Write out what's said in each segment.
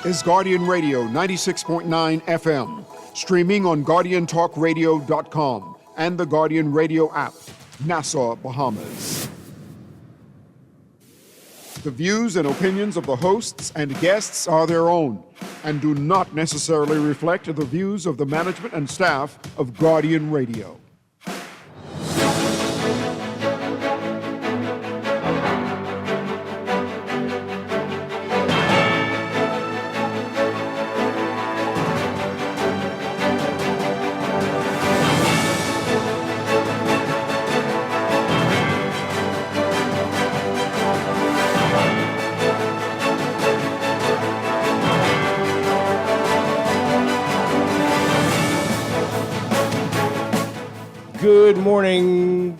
is Guardian Radio 96.9 FM, streaming on GuardianTalkRadio.com and the Guardian Radio app, Nassau, Bahamas. The views and opinions of the hosts and guests are their own and do not necessarily reflect the views of the management and staff of Guardian Radio. Good morning.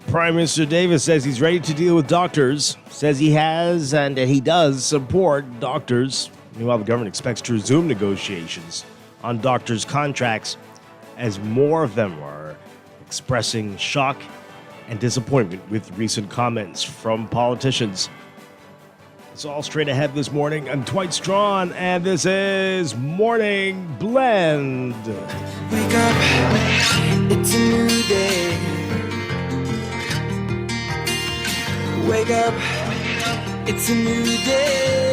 Prime Minister Davis says he's ready to deal with doctors, says he has and he does support doctors. Meanwhile, the government expects to resume negotiations on doctors' contracts as more of them are expressing shock and disappointment with recent comments from politicians. It's all straight ahead this morning. I'm Dwight Strachan, and this is Morning Blend. Wake up, it's a new day. Wake up, it's a new day.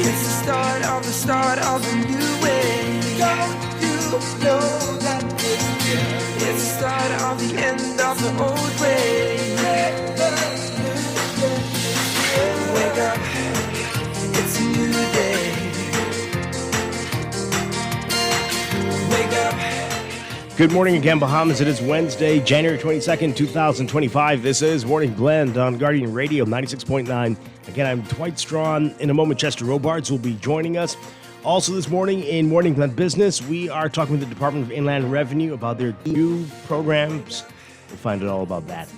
It's the start of a new way. Don't you know that it's the start of the end of the old way. Wake up, it's a new day. Wake up. Good morning again, Bahamas. It is Wednesday, January 22nd, 2025. This is Morning Blend on Guardian Radio 96.9. Again, I'm Dwight Strachan. In a moment, Chester Robards will be joining us. Also this morning in Morning Blend Business, we are talking with the Department of Inland Revenue about their new programs. We'll find out all about that.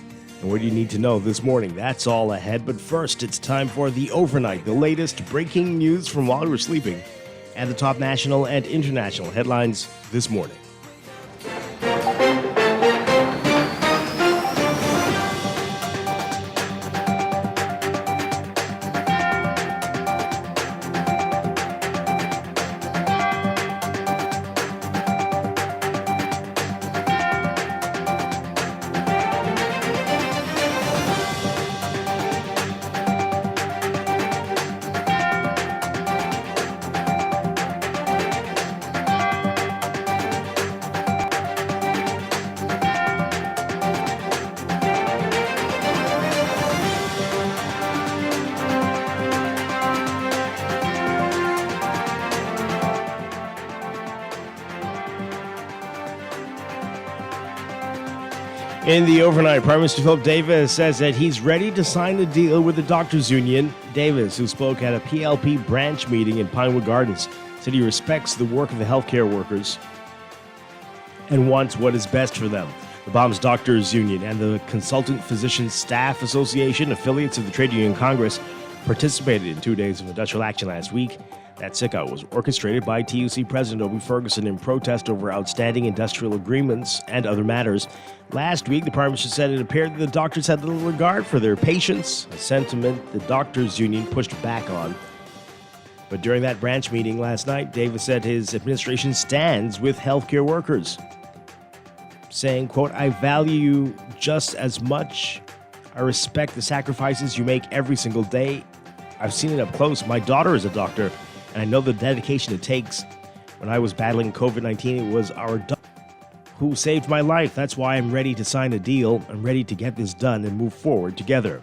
And what do you need to know this morning? That's all ahead. But first, it's time for the overnight, the latest breaking news from while we were sleeping, and the top national and international headlines this morning. In the overnight, Prime Minister Philip Davis says that he's ready to sign a deal with the doctors' union. Davis, who spoke at a PLP branch meeting in Pinewood Gardens, said he respects the work of the healthcare workers and wants what is best for them. The Bahamas Doctors Union and the Consultant Physicians Staff Association, affiliates of the Trade Union Congress, participated in 2 days of industrial action last week. That sickout was orchestrated by TUC President Obi Ferguson in protest over outstanding industrial agreements and other matters. Last week, the Prime Minister said it appeared that the doctors had little regard for their patients, a sentiment the doctors' union pushed back on. But during that branch meeting last night, Davis said his administration stands with healthcare workers, saying, quote, "I value you just as much. I respect the sacrifices you make every single day. I've seen it up close. My daughter is a doctor, and I know the dedication it takes. When I was battling COVID-19, it was our doctor who saved my life. That's why I'm ready to sign a deal. I'm ready to get this done and move forward together."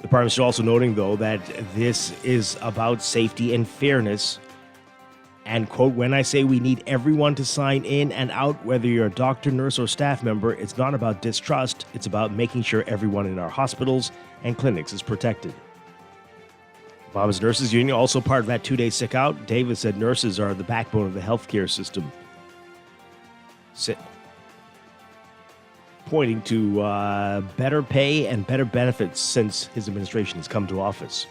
The Prime Minister also noting, though, that this is about safety and fairness. And, quote, "When I say we need everyone to sign in and out, whether you're a doctor, nurse, or staff member, it's not about distrust. It's about making sure everyone in our hospitals and clinics is protected." Bahamas Nurses Union, also part of that 2-day sick out. Davis said nurses are the backbone of the healthcare system, pointing to better pay and better benefits since his administration has come to office.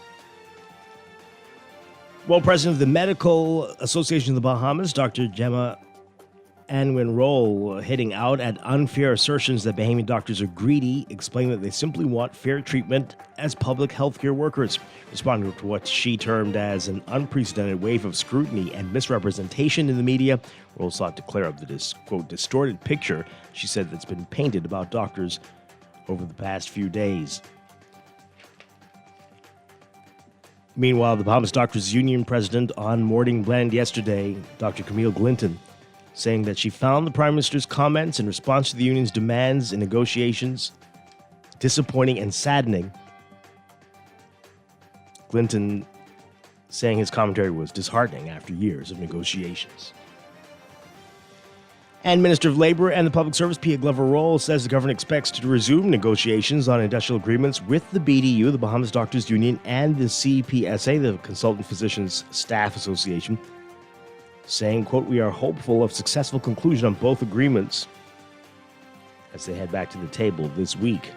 Well, President of the Medical Association of the Bahamas, Dr. Gemma Anne Winroll hitting out at unfair assertions that Bahamian doctors are greedy, explaining that they simply want fair treatment as public healthcare workers. Responding to what she termed as an unprecedented wave of scrutiny and misrepresentation in the media, Roll sought to clear up the, quote, distorted picture, she said, that's been painted about doctors over the past few days. Meanwhile, the Bahamas Doctors Union president on Morning Blend yesterday, Dr. Camille Glinton, saying that she found the Prime Minister's comments in response to the union's demands and negotiations disappointing and saddening. Glinton saying his commentary was disheartening after years of negotiations. And Minister of Labor and the Public Service, Pia Glover-Roll, says the government expects to resume negotiations on industrial agreements with the BDU, the Bahamas Doctors Union, and the CPSA, the Consultant Physicians Staff Association, saying, quote, we are hopeful of successful conclusion on both agreements as they head back to the table this week.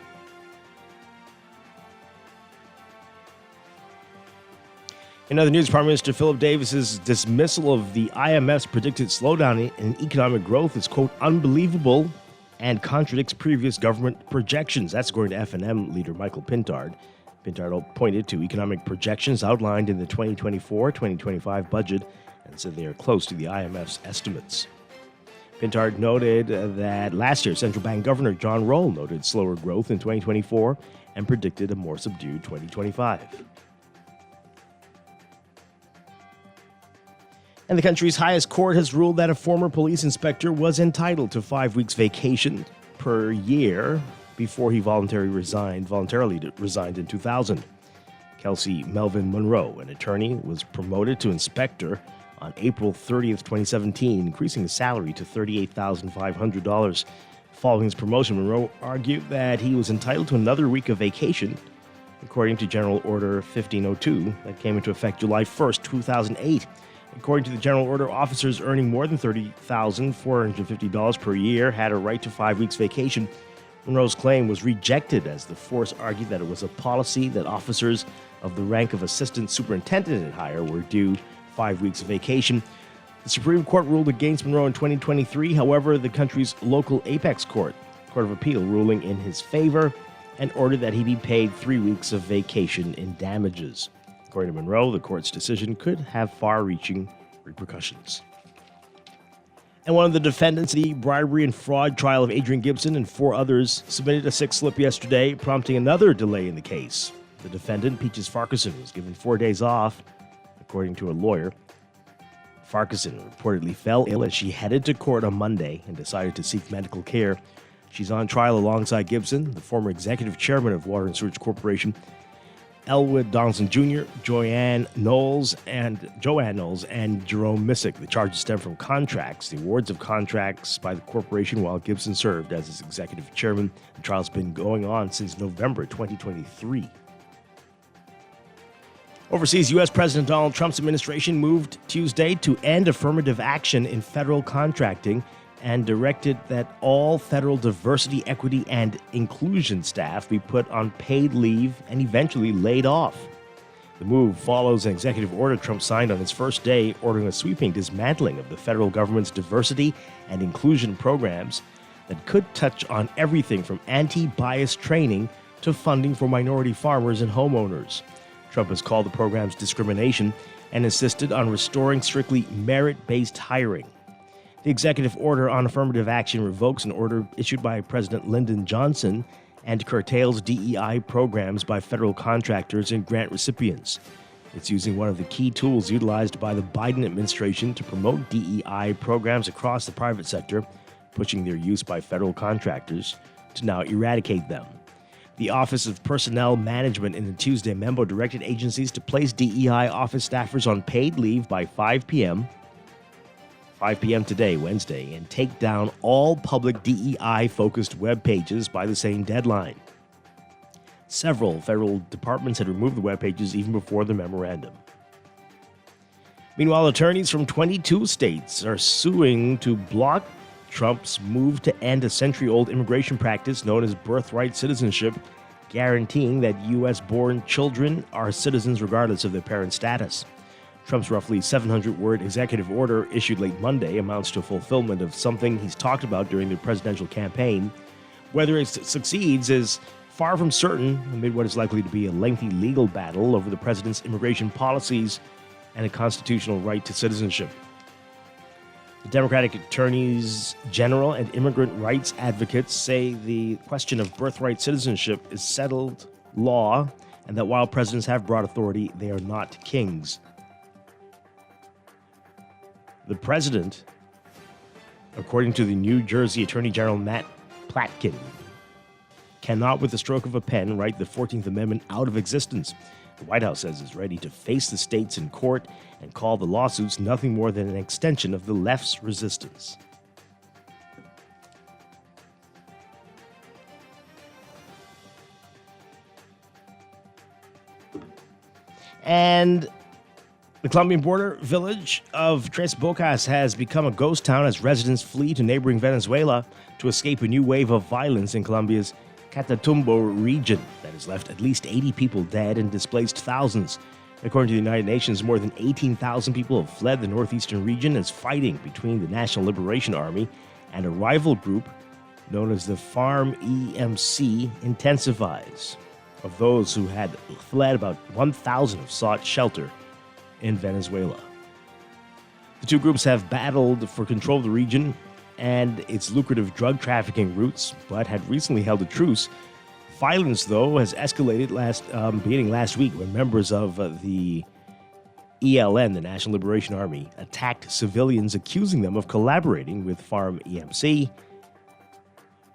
In other news, Prime Minister Philip Davis's dismissal of the IMF's predicted slowdown in economic growth is, quote, unbelievable and contradicts previous government projections. That's according to F&M leader Michael Pintard. Pintard pointed to economic projections outlined in the 2024-2025 budget and said they are close to the IMF's estimates. Pintard noted that last year, Central Bank Governor John Roll noted slower growth in 2024 and predicted a more subdued 2025. And the country's highest court has ruled that a former police inspector was entitled to 5 weeks vacation per year before he voluntarily resigned in 2000. Kelsey Melvin Monroe, an attorney, was promoted to inspector on April 30th, 2017, increasing his salary to $38,500. Following his promotion, Monroe argued that he was entitled to another week of vacation, according to General Order 1502, that came into effect July 1st, 2008. According to the General Order, officers earning more than $30,450 per year had a right to 5 weeks vacation. Monroe's claim was rejected as the force argued that it was a policy that officers of the rank of assistant superintendent and higher were due 5 weeks of vacation. The Supreme Court ruled against Monroe in 2023. However, the country's local apex court of appeal, ruling in his favor and ordered that he be paid 3 weeks of vacation in damages. According to Monroe, the court's decision could have far-reaching repercussions. And one of the defendants in the bribery and fraud trial of Adrian Gibson and 4 others submitted a 6th slip yesterday, prompting another delay in the case. The defendant, Peaches Farquharson, was given 4 days off, according to a lawyer. Farquharson reportedly fell ill as she headed to court on Monday and decided to seek medical care. She's on trial alongside Gibson, the former executive chairman of Water and Sewage Corporation, Elwood Donaldson Jr., Joanne Knowles, and Jerome Missick. The charges stem from contracts, the awards of contracts by the corporation while Gibson served as its executive chairman. The trial's been going on since November 2023. Overseas, U.S. President Donald Trump's administration moved Tuesday to end affirmative action in federal contracting and directed that all federal diversity, equity, and inclusion staff be put on paid leave and eventually laid off. The move follows an executive order Trump signed on his first day, ordering a sweeping dismantling of the federal government's diversity and inclusion programs that could touch on everything from anti-bias training to funding for minority farmers and homeowners. Trump has called the programs discrimination and insisted on restoring strictly merit-based hiring. The executive order on affirmative action revokes an order issued by President Lyndon Johnson and curtails DEI programs by federal contractors and grant recipients. It's using one of the key tools utilized by the Biden administration to promote DEI programs across the private sector, pushing their use by federal contractors to now eradicate them. The Office of Personnel Management in a Tuesday memo directed agencies to place DEI office staffers on paid leave by 5 p.m. today, Wednesday, and take down all public DEI-focused web pages by the same deadline. Several federal departments had removed the web pages even before the memorandum. Meanwhile, attorneys from 22 states are suing to block Trump's move to end a century-old immigration practice known as birthright citizenship, guaranteeing that U.S.-born children are citizens regardless of their parents' status. Trump's roughly 700-word executive order issued late Monday amounts to fulfillment of something he's talked about during the presidential campaign. Whether it succeeds is far from certain amid what is likely to be a lengthy legal battle over the president's immigration policies and a constitutional right to citizenship. The Democratic attorneys general and immigrant rights advocates say the question of birthright citizenship is settled law, and that while presidents have broad authority, they are not kings. The president, according to the New Jersey Attorney General Matt Platkin, cannot with the stroke of a pen write the 14th Amendment out of existence. The White House says it's ready to face the states in court and call the lawsuits nothing more than an extension of the left's resistance. And the Colombian border village of Tres Bocas has become a ghost town as residents flee to neighboring Venezuela to escape a new wave of violence in Colombia's Catatumbo region that has left at least 80 people dead and displaced thousands. According to the United Nations, more than 18,000 people have fled the northeastern region as fighting between the National Liberation Army and a rival group known as the Farm EMC intensifies. Of those who had fled, about 1,000 have sought shelter in Venezuela. The two groups have battled for control of the region and its lucrative drug trafficking routes, but had recently held a truce. Violence, though, has escalated beginning last week when members of the ELN, the National Liberation Army, attacked civilians, accusing them of collaborating with Farm EMC,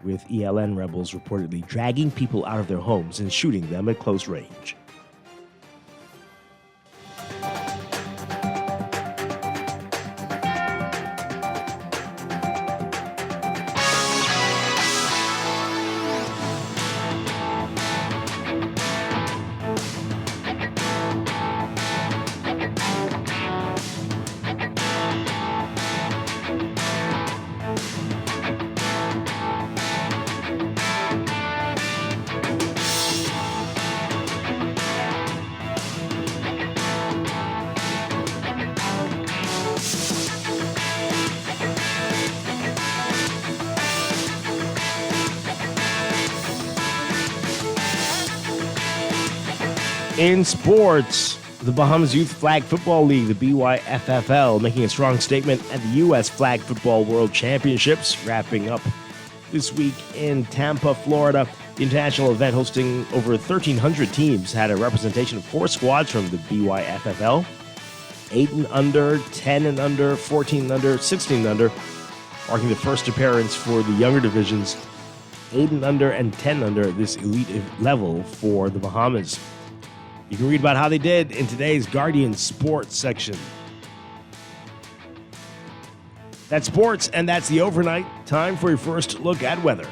with ELN rebels reportedly dragging people out of their homes and shooting them at close range. In sports, the Bahamas Youth Flag Football League, the BYFFL, making a strong statement at the U.S. Flag Football World Championships, wrapping up this week in Tampa, Florida. The international event, hosting over 1,300 teams, had a representation of 4 squads from the BYFFL, 8 and under, 10 and under, 14 and under, 16 and under, marking the first appearance for the younger divisions, 8 and under and 10 under, this elite level for the Bahamas. You can read about how they did in today's Guardian Sports section. That's sports, and that's the overnight. Time for your first look at weather.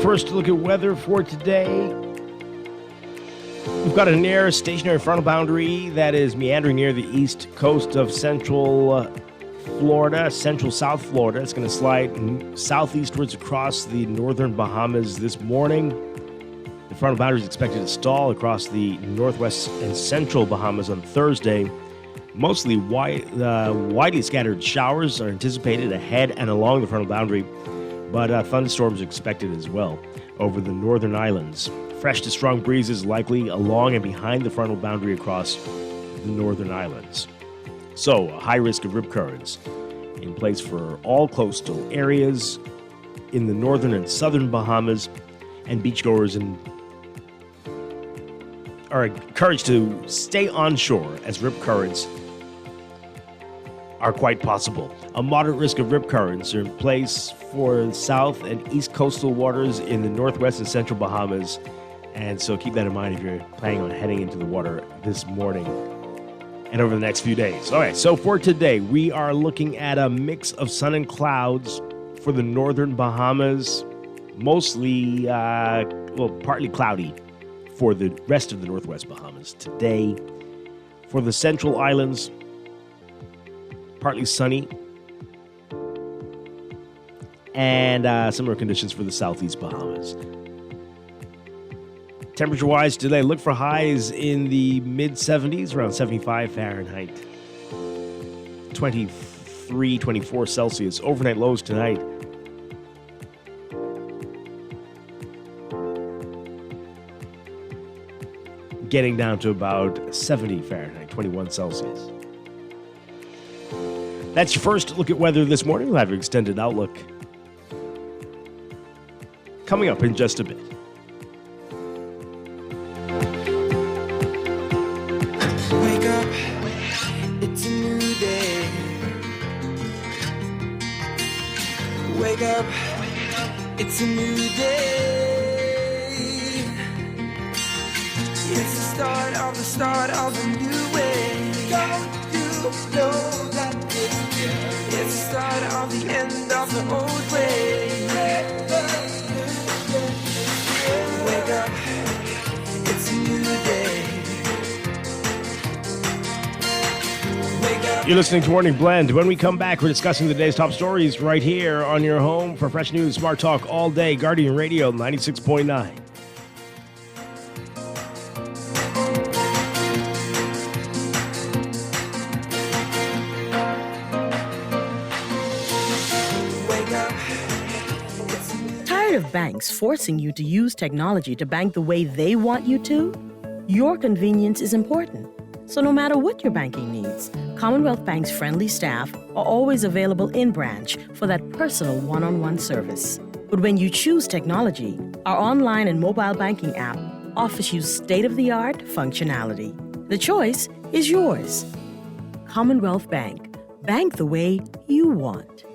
First look at weather for today. We've got an air stationary frontal boundary that is meandering near the east coast of central Florida, central South Florida. It's going to slide southeastwards across the northern Bahamas this morning. The frontal boundary is expected to stall across the northwest and central Bahamas on Thursday. Mostly widely scattered showers are anticipated ahead and along the frontal boundary, but thunderstorms are expected as well over the northern islands. Fresh to strong breezes likely along and behind the frontal boundary across the northern islands. So, a high risk of rip currents in place for all coastal areas in the northern and southern Bahamas, and beachgoers are encouraged to stay onshore as rip currents are quite possible. A moderate risk of rip currents are in place for south and east coastal waters in the northwest and central Bahamas, And so keep that in mind if you're planning on heading into the water this morning and over the next few days. All right, so for today, we are looking at a mix of sun and clouds for the northern Bahamas, mostly, partly cloudy for the rest of the northwest Bahamas. Today, for the central islands, partly sunny, and similar conditions for the southeast Bahamas. Temperature-wise today, look for highs in the mid-70s, around 75 Fahrenheit, 23, 24 Celsius. Overnight lows tonight, getting down to about 70 Fahrenheit, 21 Celsius. That's your first look at weather this morning. We'll have your extended outlook coming up in just a bit. Wake up, it's a new day. Wake up, it's a new day. It's the start of a new way. Don't you know that it's the start of the end of the old way. Wake up, it's a new day. You're listening to Morning Blend. When we come back, we're discussing the day's top stories right here on your home for fresh news, smart talk all day. Guardian Radio 96.9. Tired of banks forcing you to use technology to bank the way they want you to? Your convenience is important. So no matter what your banking needs, Commonwealth Bank's friendly staff are always available in branch for that personal one-on-one service. But when you choose technology, our online and mobile banking app offers you state-of-the-art functionality. The choice is yours. Commonwealth Bank. Bank the way you want.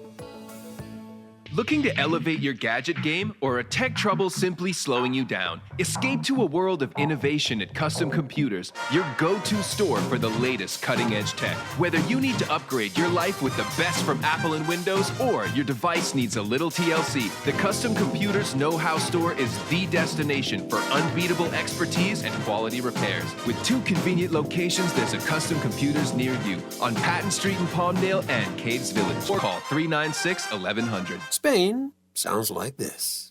Looking to elevate your gadget game, or are tech troubles simply slowing you down? Escape to a world of innovation at Custom Computers, your go-to store for the latest cutting-edge tech. Whether you need to upgrade your life with the best from Apple and Windows, or your device needs a little TLC, the Custom Computers Know-How Store is the destination for unbeatable expertise and quality repairs. With 2 convenient locations, there's a Custom Computers near you on Patton Street in Palmdale and Caves Village. Or call 396-1100. Spain sounds like this.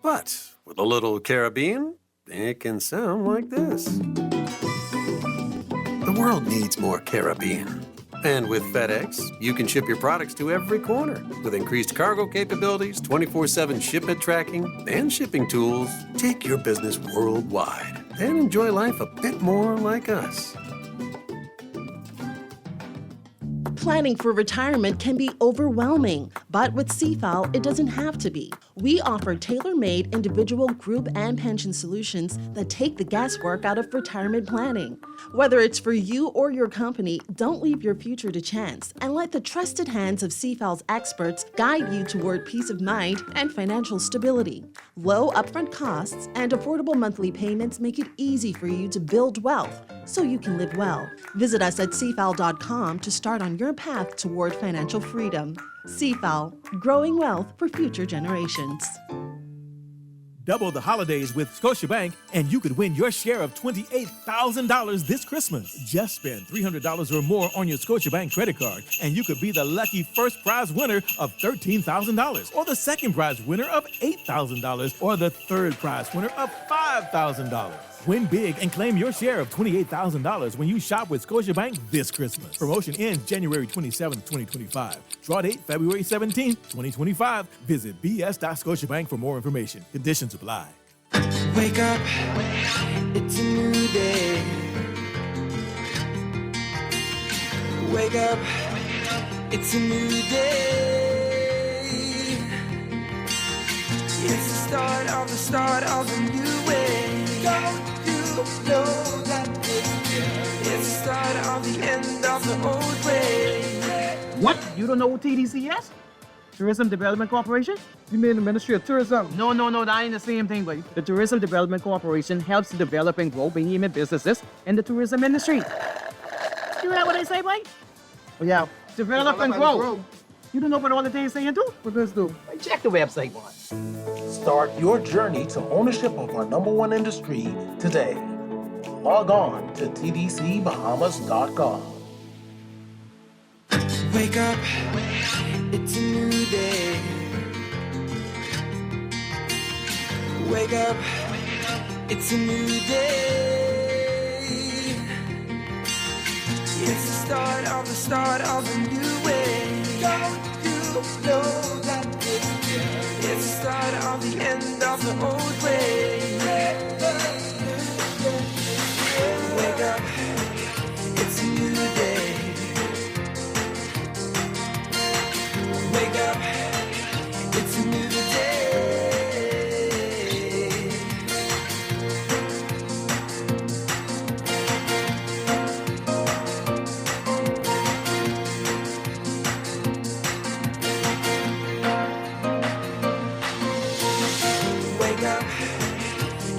But with a little Caribbean, it can sound like this. The world needs more Caribbean. And with FedEx, you can ship your products to every corner with increased cargo capabilities, 24/7 shipment tracking, and shipping tools. Take your business worldwide and enjoy life a bit more like us. Planning for retirement can be overwhelming, but with CFAL, it doesn't have to be. We offer tailor-made individual, group, and pension solutions that take the guesswork out of retirement planning. Whether it's for you or your company, don't leave your future to chance and let the trusted hands of CFAL's experts guide you toward peace of mind and financial stability. Low upfront costs and affordable monthly payments make it easy for you to build wealth so you can live well. Visit us at cfal.com to start on your path toward financial freedom. CFAL, growing wealth for future generations. Double the holidays with Scotiabank, and you could win your share of $28,000 this Christmas. Just spend $300 or more on your Scotiabank credit card, and you could be the lucky first prize winner of $13,000, or the second prize winner of $8,000, or the third prize winner of $5,000. Win big and claim your share of $28,000 when you shop with Scotiabank this Christmas. Promotion ends January 27th, 2025. Draw date February 17th, 2025. Visit bs.scotiabank for more information. Conditions apply. Wake up, it's a new day. Wake up, it's a new day. It's the start of a new way. Don't you know that it's the start of the end of the old way? What? You don't know what TDC is? Tourism Development Corporation? You mean the Ministry of Tourism? No, that ain't the same thing, buddy. The Tourism Development Corporation helps to develop and grow behemoth businesses in the tourism industry. You hear what I say, boy? Oh, yeah. Develop and grow. You don't know what all the things saying do? What does do? Check the website, boy. Start your journey to ownership of our #1 industry today. Log on to tdcbahamas.com. Wake up, it's a new day. Wake up, it's a new day. It's the start of a new way. Don't you know that it's the start of the end of the old way. Wake up, it's a new day. Wake up, it's a new day. Wake up,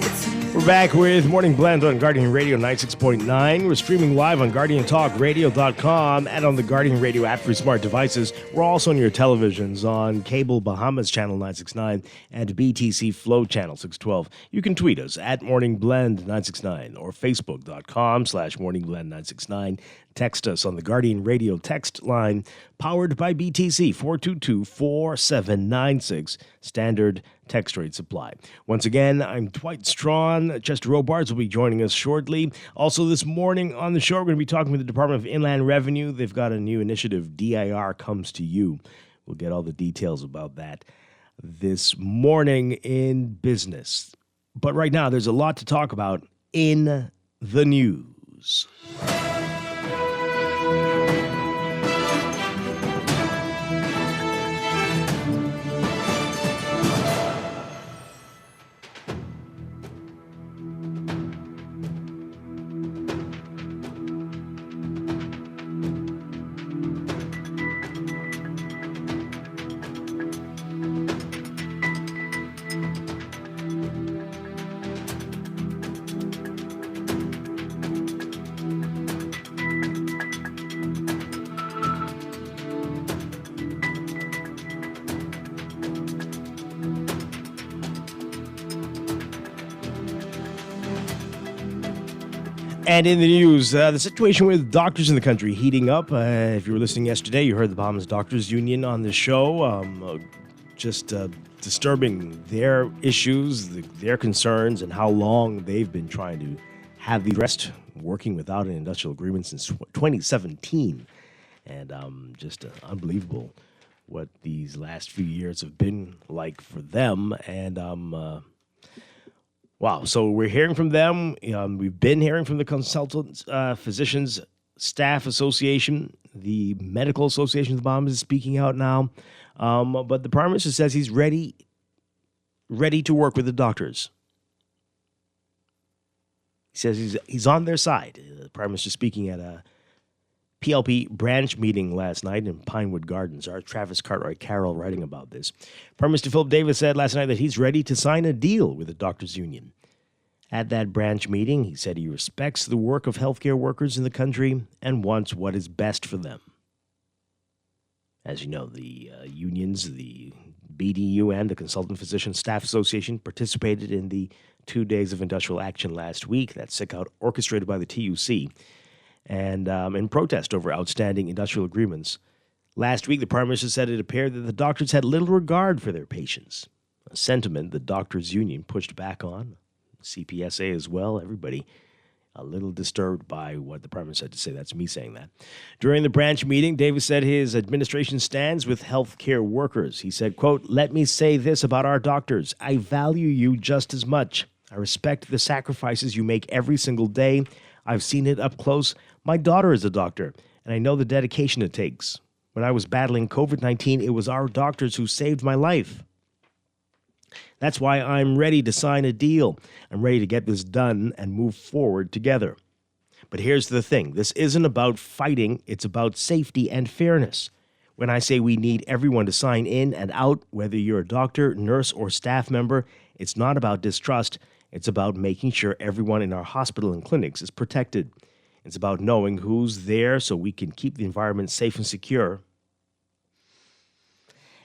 it's a new We're back with Morning Blend on Guardian Radio 96.9. We're streaming live on GuardianTalkRadio.com and on the Guardian Radio app for smart devices. We're also on your televisions on Cable Bahamas Channel 969 and BTC Flow Channel 612. You can tweet us at Morning Blend 969 or Facebook.com/Morning Blend 969. Text us on the Guardian Radio text line, powered by BTC 422-4796, standard text rate supply. Once again, I'm Dwight Strachan. Chester Robards will be joining us shortly. Also this morning on the show, we're going to be talking with the Department of Inland Revenue. They've got a new initiative, DIR Comes to You. We'll get all the details about that this morning in business. But right now, there's a lot to talk about in the news. And in the news, the situation with doctors in the country heating up. If you were listening yesterday, you heard the Bahamas Doctors Union on the show, disturbing their issues, their concerns, and how long they've been trying to have the rest working without an industrial agreement since 2017. And just unbelievable what these last few years have been like for them. And wow. So we're hearing from them. We've been hearing from the Consultants, Physicians Staff Association. The Medical Association of the Bahamas is speaking out now. But the Prime Minister says he's ready to work with the doctors. He says he's on their side. The Prime Minister speaking at a PLP branch meeting last night in Pinewood Gardens. Our Travis Cartwright Carroll writing about this. Prime Minister Philip Davis said last night that he's ready to sign a deal with the doctors' union. At that branch meeting, he said he respects the work of healthcare workers in the country and wants what is best for them. As you know, the unions, the BDU and the Consultant Physician Staff Association participated in the 2 days of industrial action last week. That sick out orchestrated by the TUC. And in protest over outstanding industrial agreements. Last week, the Prime Minister said it appeared that the doctors had little regard for their patients, a sentiment the doctors' union pushed back on. CPSA as well, everybody a little disturbed by what the Prime Minister had to say. That's me saying that. During the branch meeting, Davis said his administration stands with healthcare workers. He said, quote, "Let me say this about our doctors. I value you just as much. I respect the sacrifices you make every single day. I've seen it up close. My daughter is a doctor, and I know the dedication it takes. When I was battling COVID-19, it was our doctors who saved my life. That's why I'm ready to sign a deal. I'm ready to get this done and move forward together. But here's the thing. This isn't about fighting. It's about safety and fairness. When I say we need everyone to sign in and out, whether you're a doctor, nurse, or staff member, it's not about distrust. It's about making sure everyone in our hospital and clinics is protected. It's about knowing who's there so we can keep the environment safe and secure.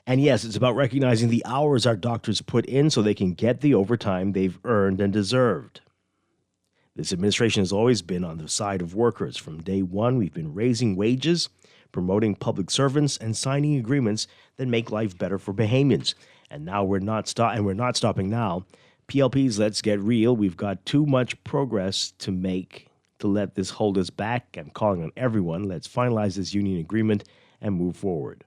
And yes, it's about recognizing the hours our doctors put in so they can get the overtime they've earned and deserved. This administration has always been on the side of workers. From day one, we've been raising wages, promoting public servants, and signing agreements that make life better for Bahamians. And now we're not stopping now. PLPs, let's get real. We've got too much progress to make to let this hold us back. I'm calling on everyone. Let's finalize this union agreement and move forward.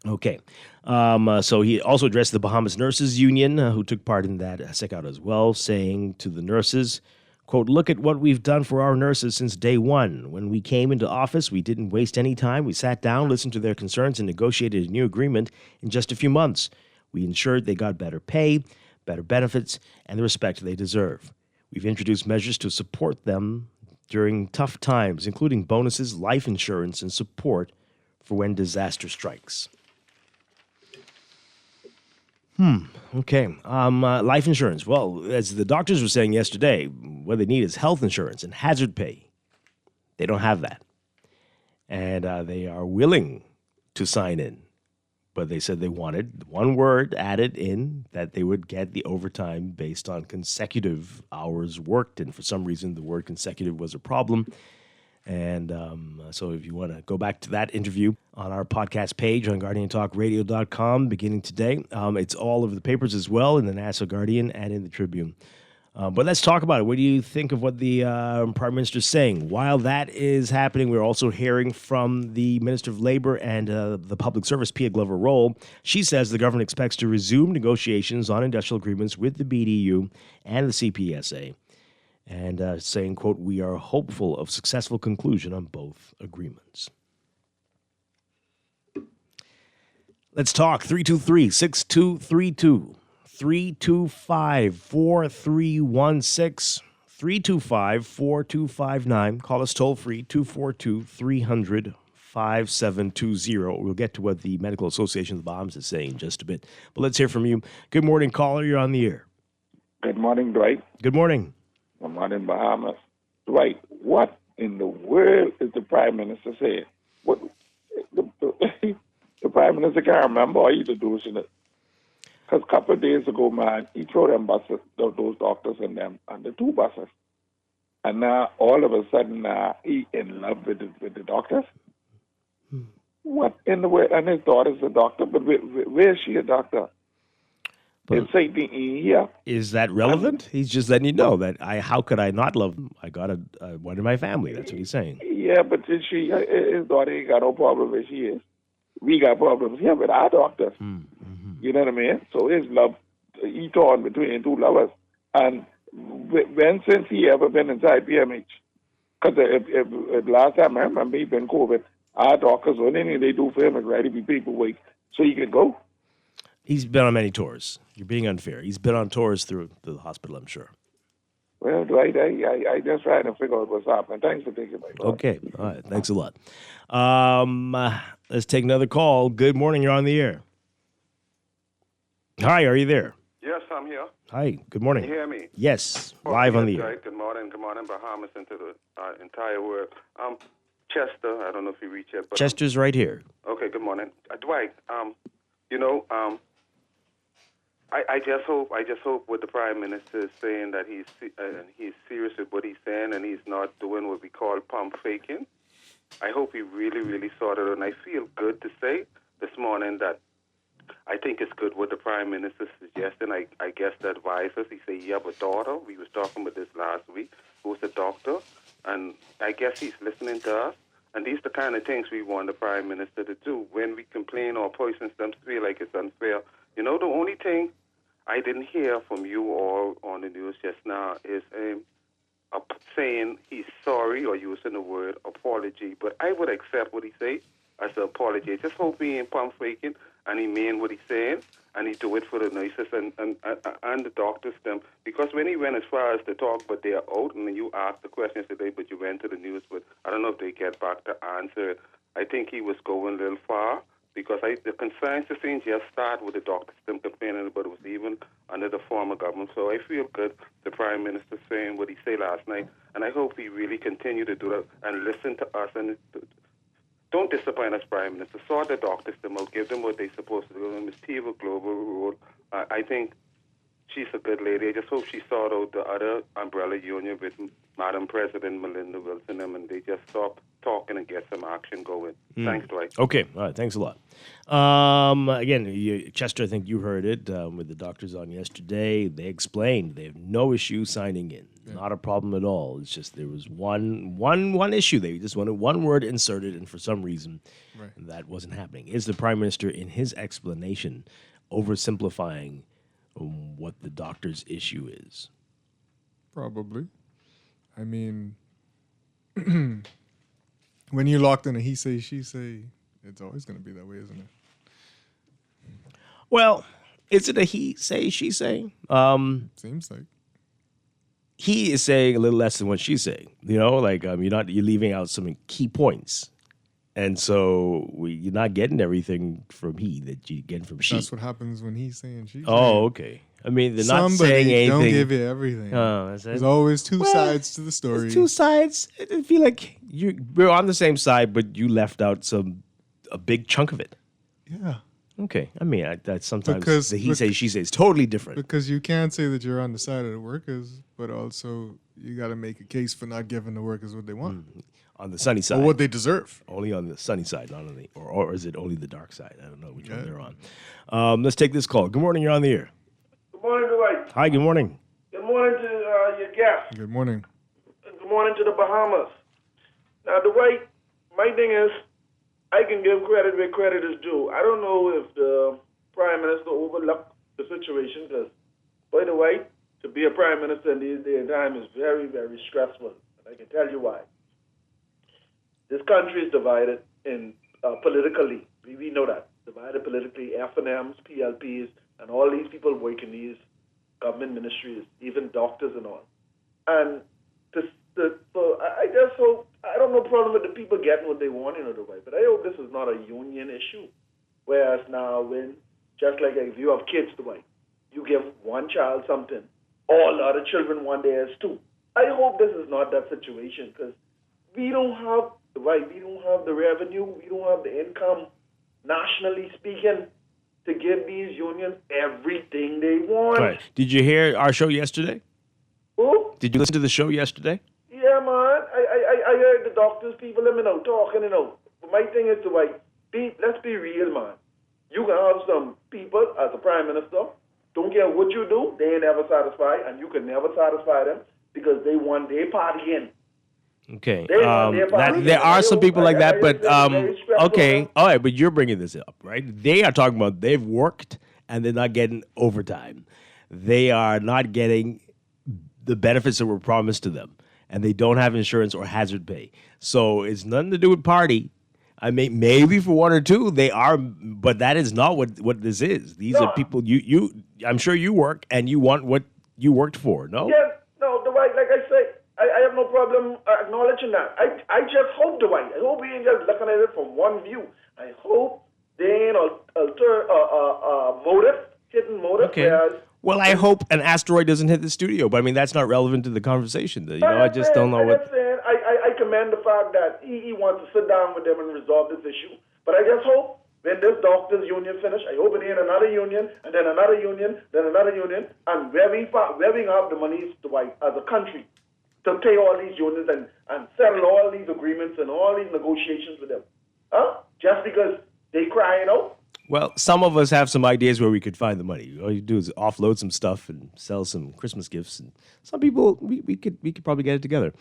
Okay. So he also addressed the Bahamas Nurses Union, who took part in that SecOut as well, saying to the nurses, quote, look at what we've done for our nurses since day one. When we came into office, we didn't waste any time. We sat down, listened to their concerns, and negotiated a new agreement in just a few months. We ensured they got better pay, better benefits, and the respect they deserve. We've introduced measures to support them during tough times, including bonuses, life insurance, and support for when disaster strikes. Okay. Life insurance. Well, as the doctors were saying yesterday, what they need is health insurance and hazard pay. They don't have that. And they are willing to sign in. But they said they wanted one word added in that they would get the overtime based on consecutive hours worked. And for some reason, the word consecutive was a problem. And so if you want to go back to that interview on our podcast page on GuardianTalkRadio.com beginning today, it's all over the papers as well, in the Nassau Guardian and in the Tribune. But let's talk about it. What do you think of what the Prime Minister is saying? While that is happening, we're also hearing from the Minister of Labor and the Public Service, Pia Glover-Roll. She says the government expects to resume negotiations on industrial agreements with the BDU and the CPSA. And saying, quote, we are hopeful of successful conclusion on both agreements. Let's talk. 323-6232. 325-4316. 325-4259. Call us toll free, 242-300-5720. We'll get to what the Medical Association of the Bahamas is saying in just a bit. But let's hear from you. Good morning, caller. You're on the air. Good morning, Dwight. Good morning. I'm out in Bahamas. Dwight, what in the world is the Prime Minister saying? What the Prime Minister can't remember or either doing it. Because a couple of days ago, man, he threw them buses, those doctors and them, and the two buses. And now, all of a sudden, he in love with the doctors? What in the world? And his daughter's a doctor, but where is she a doctor? It's safety in here. Is that relevant? He's just letting you know that how could I not love him? I got one in my family. That's what he's saying. Yeah, but his daughter ain't got no problem where she is. We got problems here with our doctors. Mm-hmm. You know what I mean? So his love, he torn between two lovers. And when since he ever been inside PMH? Because if last time I remember he been COVID, our doctors, what anything they do for him is write him paperwork so he can go. He's been on many tours. You're being unfair. He's been on tours through the hospital, I'm sure. Well, Dwight, I just trying to figure out what's happening. Thanks for taking my call. Okay. All right. Thanks a lot. Let's take another call. Good morning. You're on the air. Hi. Are you there? Yes, I'm here. Hi. Good morning. Can you hear me? Yes. Live on the air. Right. Good morning, Bahamas, and to the entire world. Chester, I don't know if you reach yet. But Chester's right here. Okay. Good morning, Dwight. I just hope what the Prime Minister is saying, that he's serious with what he's saying and he's not doing what we call pump faking. I hope he really, really sorted it. And I feel good to say this morning that I think it's good what the Prime Minister is suggesting. I guess the advisors, he said he have a daughter. We was talking about this last week, who's a doctor. And I guess he's listening to us. And these are the kind of things we want the Prime Minister to do. When we complain or person them feel like it's unfair, the only thing I didn't hear from you or on the news just now is saying he's sorry or using the word apology. But I would accept what he say as an apology. I just hope he ain't pump faking and he mean what he's saying and he do it for the nurses and the doctors them. Because when he went as far as to talk, but they're out, and then you asked the questions today, but you went to the news, but I don't know if they get back to answer it. I think he was going a little far because the consensus didn't just start with the doctors them complaining, but it was even under the former government. So I feel good the Prime Minister saying what he said last night, and I hope he really continue to do that and listen to us and don't disappoint us, Prime Minister. Sort the doctors them out, give them what they're supposed to do. Ms. Tiva global rule. I think she's a good lady. I just hope she sought out the other umbrella union with Madam President Melinda Wilson and they just stop talking and get some action going. Thanks, Dwight. Okay, all right, thanks a lot. Again, Chester, I think you heard it with the doctors on yesterday. They explained they have no issue signing in. Not a problem at all. It's just there was one issue. They just wanted one word inserted, and for some reason, that wasn't happening. Is the Prime Minister, in his explanation, oversimplifying what the doctor's issue is? Probably. I mean, when you're locked in a he say, she say, it's always going to be that way, isn't it? Well, is it a he say, she say? Seems like. He is saying a little less than what she's saying. You know, like you're leaving out some key points. And so you're not getting everything from he that you get from she. That's what happens when he's saying she. Oh, okay. I mean, they're not Somebody saying anything. Don't give you everything. Oh, that's it. There's always two sides to the story. There's two sides. I feel like we're on the same side, but you left out a big chunk of it. Yeah. Okay. I mean, that's sometimes Because the he say, she say is totally different. Because you can't say that you're on the side of the workers, but also you got to make a case for not giving the workers what they want. On the sunny side. Or what they deserve. Only on the sunny side, not on the, or is it only the dark side? I don't know which one they're on. Let's take this call. Good morning, you're on the air. Good morning, Dwight. Hi, good morning. Good morning to your guest. Good morning. Good morning to the Bahamas. Now, Dwight, my thing is, I can give credit where credit is due. I don't know if the Prime Minister overlooked the situation because, by the way, to be a Prime Minister in these days and time is very, very stressful. And I can tell you why. This country is divided in politically. We know that. Divided politically, F&Ms, PLPs, and all these people work in these government ministries, even doctors and all. And so I just hope, I don't have no problem with the people getting what they want in other way, but I hope this is not a union issue. Whereas now when, just like if you have kids, the way, you give one child something, all the other children want theirs too. I hope this is not that situation because we don't have the revenue, we don't have the income, nationally speaking, to give these unions everything they want. Right. Did you hear our show yesterday? Who? Did you listen to the show yesterday? Yeah, man. I heard the doctors, people, talking, But my thing is let's be real, man. You can have some people as a prime minister, don't care what you do, they ain't ever satisfied, and you can never satisfy them because they want their party in. Okay. There are some people like that, but okay. All right, but you're bringing this up, right? They are talking about they've worked and they're not getting overtime. They are not getting the benefits that were promised to them, and they don't have insurance or hazard pay. So it's nothing to do with party. I mean, maybe for one or two they are, but that is not what this is. These are people you. I'm sure you work and you want what you worked for. No. Yeah. No. The way, like I say, I have no problem acknowledging that. I just hope the way. I hope we ain't just looking at it from one view. I hope they ain't hidden motive. Okay. Well, I hope an asteroid doesn't hit the studio, but I mean that's not relevant to the conversation. I just don't know what. I commend the fact that he wants to sit down with them and resolve this issue. But I just hope when this doctors union finish, I hope it ain't another union, and then another union, then another union, and where we have the money as a country to pay all these unions and settle all these agreements and all these negotiations with them. Just because they crying out? Well, some of us have some ideas where we could find the money. All you do is offload some stuff and sell some Christmas gifts. And some people, we could probably get it together.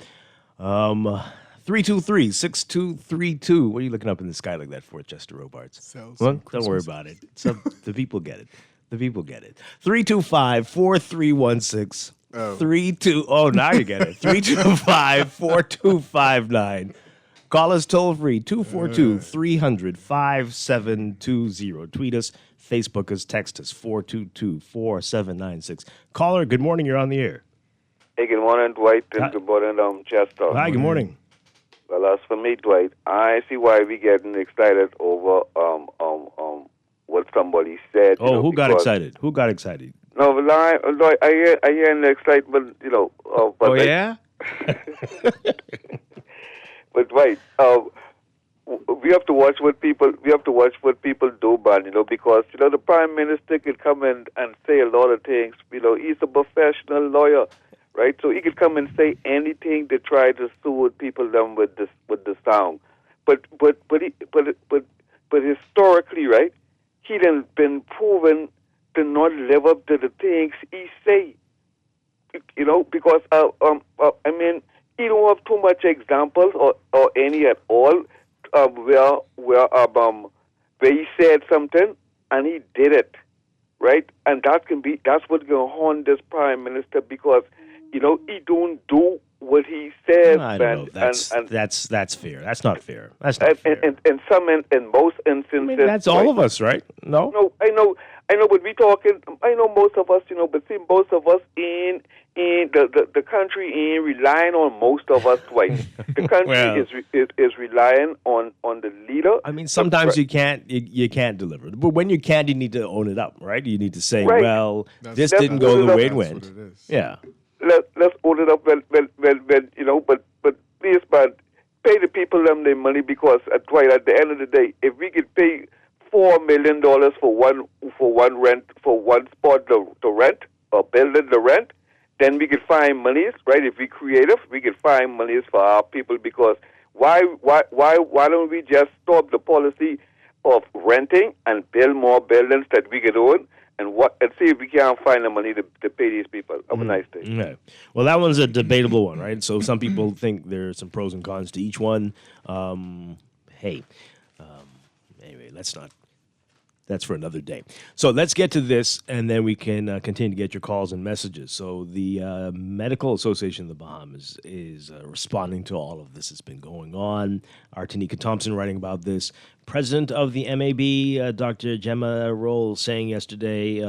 323-6232. What are you looking up in the sky like that for, Chester Robards? Well, don't worry about it. The people get it. The people get it. 325-4316. Now you get it. 325-4259. Call us toll free, 242-300-5720. Tweet us, Facebook us, text us, 422-4796. Caller, good morning, you're on the air. Hey, good morning, Dwight, and good morning, Chester. Hi, good morning. Well, as for me, Dwight, I see why we getting excited over what somebody said. Oh, who got excited? Who got excited? No, but I hear an excitement, but yeah? But Dwight, we have to watch what people do, man. Because the prime minister could come in and say a lot of things. He's a professional lawyer, right? So he could come and say anything to try to soothe people them with the sound. But historically, right? He done been proven to not live up to the things he say. Because I mean, he don't have too much examples or any at all where he said something and he did it, right? And that's what's gonna haunt this prime minister because he don't do what he says. I don't know. That's fair. That's not fair. That's not fair. And in most instances, that's all of us, right? No. No, I know, but we talking. I know most of us, but see, most of us in the country ain't relying on most of us twice. The country is relying on the leader. I mean, sometimes you can't deliver, but when you can, you need to own it up, right? You need to say, right. Well, this didn't go the way it went. Yeah. Let's own it up. But please, man, pay the people them their money because at the end of the day, if we could pay $4 million for one spot to rent or building the rent, then we could find monies, right? If we're creative, we could find monies for our people because why don't we just stop the policy of renting and build more buildings that we could own and see if we can find the money to pay these people. Have a nice day. Okay. Well, that one's a debatable one, right? So some people think there's some pros and cons to each one. Anyway, that's for another day. So let's get to this, and then we can continue to get your calls and messages. So the Medical Association of the Bahamas is responding to all of this that's been going on. Our Tanika Thompson writing about this. President of the MAB, Dr. Gemma Roll, saying yesterday,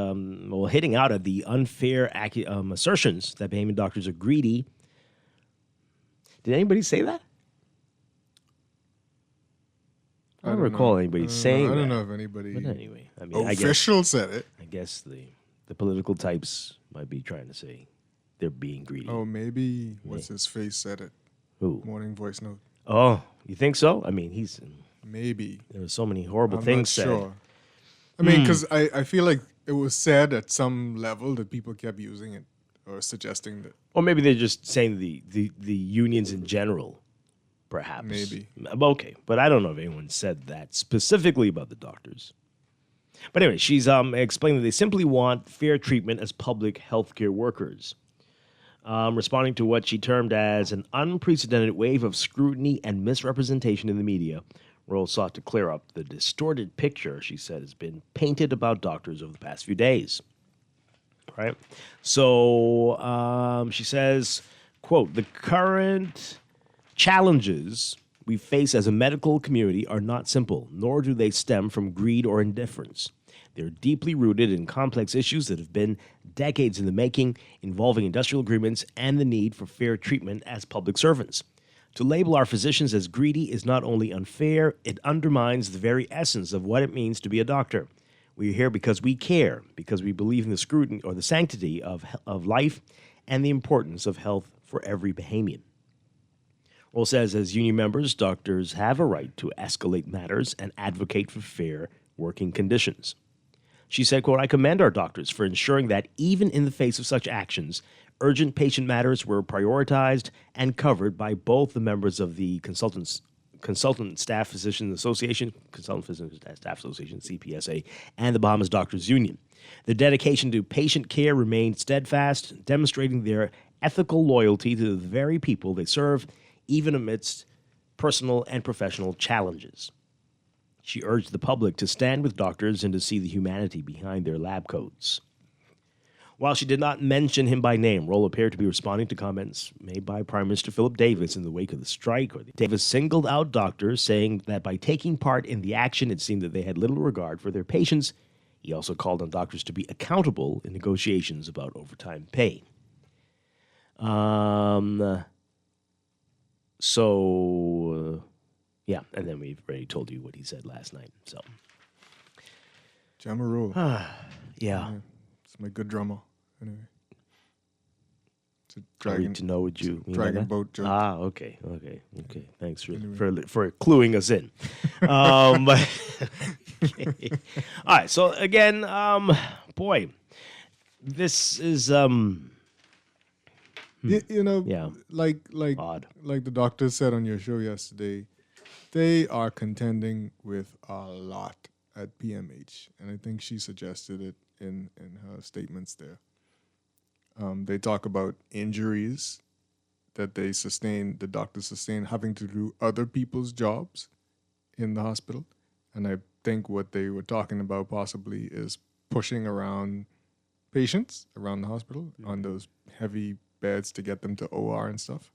hitting out at the unfair assertions that Bahamian doctors are greedy. Did anybody say that? I don't recall anybody saying that. I don't know if anybody. But anyway, I mean, official said it. I guess the political types might be trying to say they're being greedy. Oh, maybe what's his face said it. Who? Morning voice note. Oh, you think so? I mean, maybe there were so many horrible I'm things not said. Sure. I mean, because I feel like it was said at some level that people kept using it or suggesting that. Or maybe they're just saying the unions in general. Perhaps. Maybe. Okay, but I don't know if anyone said that specifically about the doctors. But anyway, she's explaining that they simply want fair treatment as public healthcare workers. Responding to what she termed as an unprecedented wave of scrutiny and misrepresentation in the media, Rose sought to clear up the distorted picture she said has been painted about doctors over the past few days. Right? So she says, quote, the current challenges we face as a medical community are not simple, nor do they stem from greed or indifference. They're deeply rooted in complex issues that have been decades in the making, involving industrial agreements and the need for fair treatment as public servants. To label our physicians as greedy is not only unfair, it undermines the very essence of what it means to be a doctor. We're here because we care, because we believe in the scrutiny or the sanctity of life and the importance of health for every Bahamian. Roll says, as union members, doctors have a right to escalate matters and advocate for fair working conditions. She said, quote, I commend our doctors for ensuring that even in the face of such actions, urgent patient matters were prioritized and covered by both the members of the Consultant Staff Physicians Association, CPSA, and the Bahamas Doctors Union. Their dedication to patient care remained steadfast, demonstrating their ethical loyalty to the very people they serve, even amidst personal and professional challenges. She urged the public to stand with doctors and to see the humanity behind their lab coats. While she did not mention him by name, Roll appeared to be responding to comments made by Prime Minister Philip Davis in the wake of the strike. Davis singled out doctors, saying that by taking part in the action, it seemed that they had little regard for their patients. He also called on doctors to be accountable in negotiations about overtime pay. So, yeah, and then we've already told you what he said last night. So, Jamarul. yeah. It's my good drummer. Anyway. It's a Are we dragon. to know what you mean by dragon that? boat joke. Okay. Thanks for Anyway. for cluing us in. Okay. All right. So again, boy, this is You know, yeah. like Odd. like the doctor said on your show yesterday, they are contending with a lot at PMH, and I think she suggested it in her statements there. They talk about injuries that they sustain, the doctors sustain, having to do other people's jobs in the hospital, and I think what they were talking about possibly is pushing around patients around the hospital on those heavy beds to get them to OR and stuff.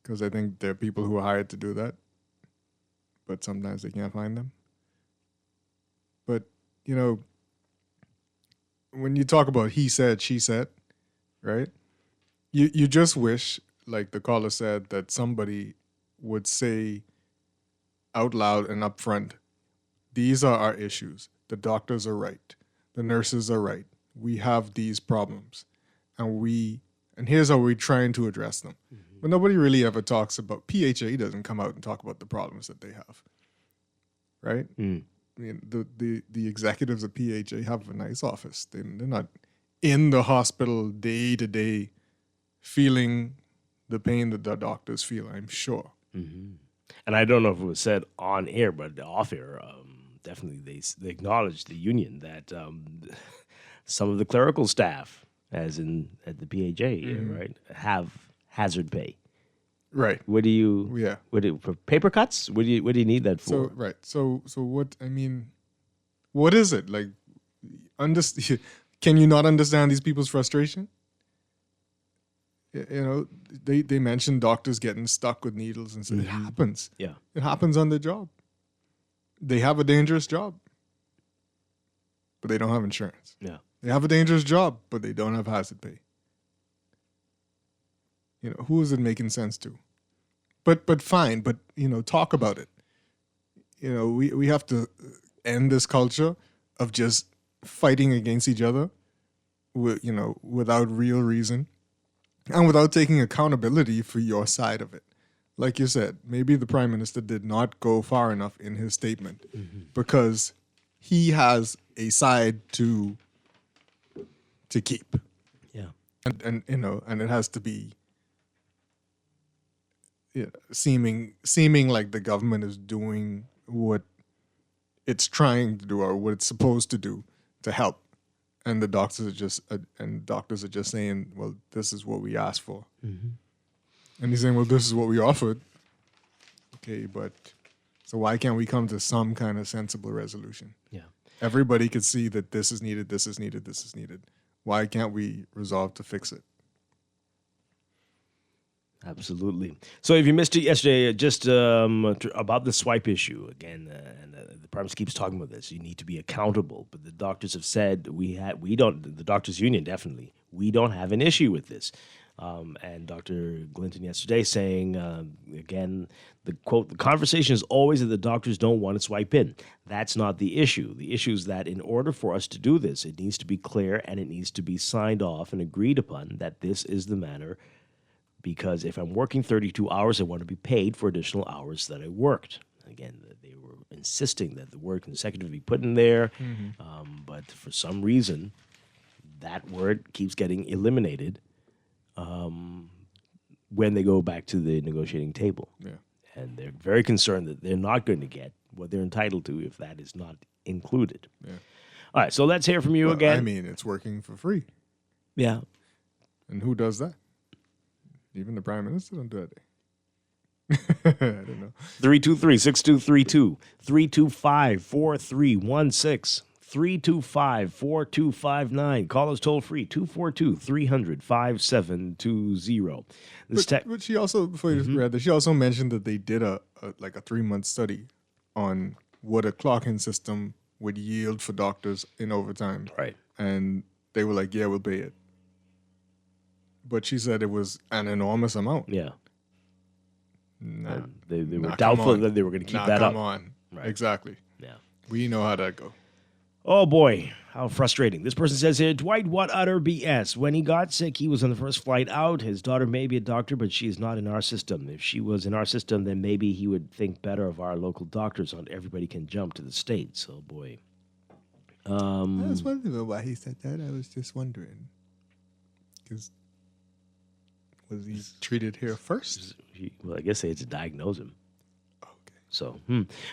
Because I think there are people who are hired to do that, but sometimes they can't find them. But, you know, when you talk about he said, she said, right? You just wish, like the caller said, that somebody would say out loud and upfront, these are our issues. The doctors are right. The nurses are right. We have these problems. And here's how we're trying to address them. But nobody really ever talks about, PHA doesn't come out and talk about the problems that they have. Right? I mean, the executives of PHA have a nice office. They're not in the hospital day to day feeling the pain that the doctors feel, I'm sure. And I don't know if it was said on air, but off air, definitely they acknowledged the union that some of the clerical staff, as in at the PHA, right, have hazard pay. Right. What do you? For paper cuts? What do you need that for? So what? I mean, what is it like? Can you not understand these people's frustration? You know, they mentioned doctors getting stuck with needles and so it happens. Yeah, it happens on the job. They have a dangerous job, but they don't have insurance. Yeah, they have a dangerous job, but they don't have hazard pay. You know, who is it making sense to? But fine. But you know, talk about it. You know, we have to end this culture of just fighting against each other, without real reason, and without taking accountability for your side of it. Like you said, maybe the Prime Minister did not go far enough in his statement because he has a side to keep. Yeah, and it has to be seeming like the government is doing what it's trying to do or what it's supposed to do to help, and the doctors are just saying, well, this is what we asked for, and he's saying, well, this is what we offered. Okay, but so why can't we come to some kind of sensible resolution? Yeah, everybody could see that this is needed, this is needed, this is needed. Why can't we resolve to fix it? Absolutely. So if you missed it yesterday, just about the swipe issue again, and the Prime Minister keeps talking about this. You need to be accountable, but the doctors have said we don't. The doctors' union definitely we don't have an issue with this. And Dr. Glinton yesterday saying again, the quote: the conversation is always that the doctors don't want to swipe in. That's not the issue. The issue is that in order for us to do this, it needs to be clear and it needs to be signed off and agreed upon that this is the manner. Because if I'm working 32 hours, I want to be paid for additional hours that I worked. Again, they were insisting that the word consecutive be put in there, but for some reason, that word keeps getting eliminated when they go back to the negotiating table. Yeah. And they're very concerned that they're not going to get what they're entitled to if that is not included. Yeah. All right, so let's hear from you again. I mean, it's working for free. Yeah. And who does that? Even the Prime Minister don't do it. I don't know. 323-6232, 325-4316, 325-4259. Call us toll free, 242-300-5720. But she also, before you read that, she also mentioned that they did a 3-month study on what a clocking system would yield for doctors in overtime. Right. And they were like, yeah, we'll pay it. But she said it was an enormous amount. Yeah. They were doubtful that they were going to keep that up. Come on. Right. Exactly. Yeah. We know how that go. Oh, boy. How frustrating. This person says here, Dwight, what utter BS. When he got sick, he was on the first flight out. His daughter may be a doctor, but she is not in our system. If she was in our system, then maybe he would think better of our local doctors. On everybody can jump to the States. Oh, boy. I was wondering why he said that. I was just wondering. Because was he treated here first? Well, I guess they had to diagnose him. So,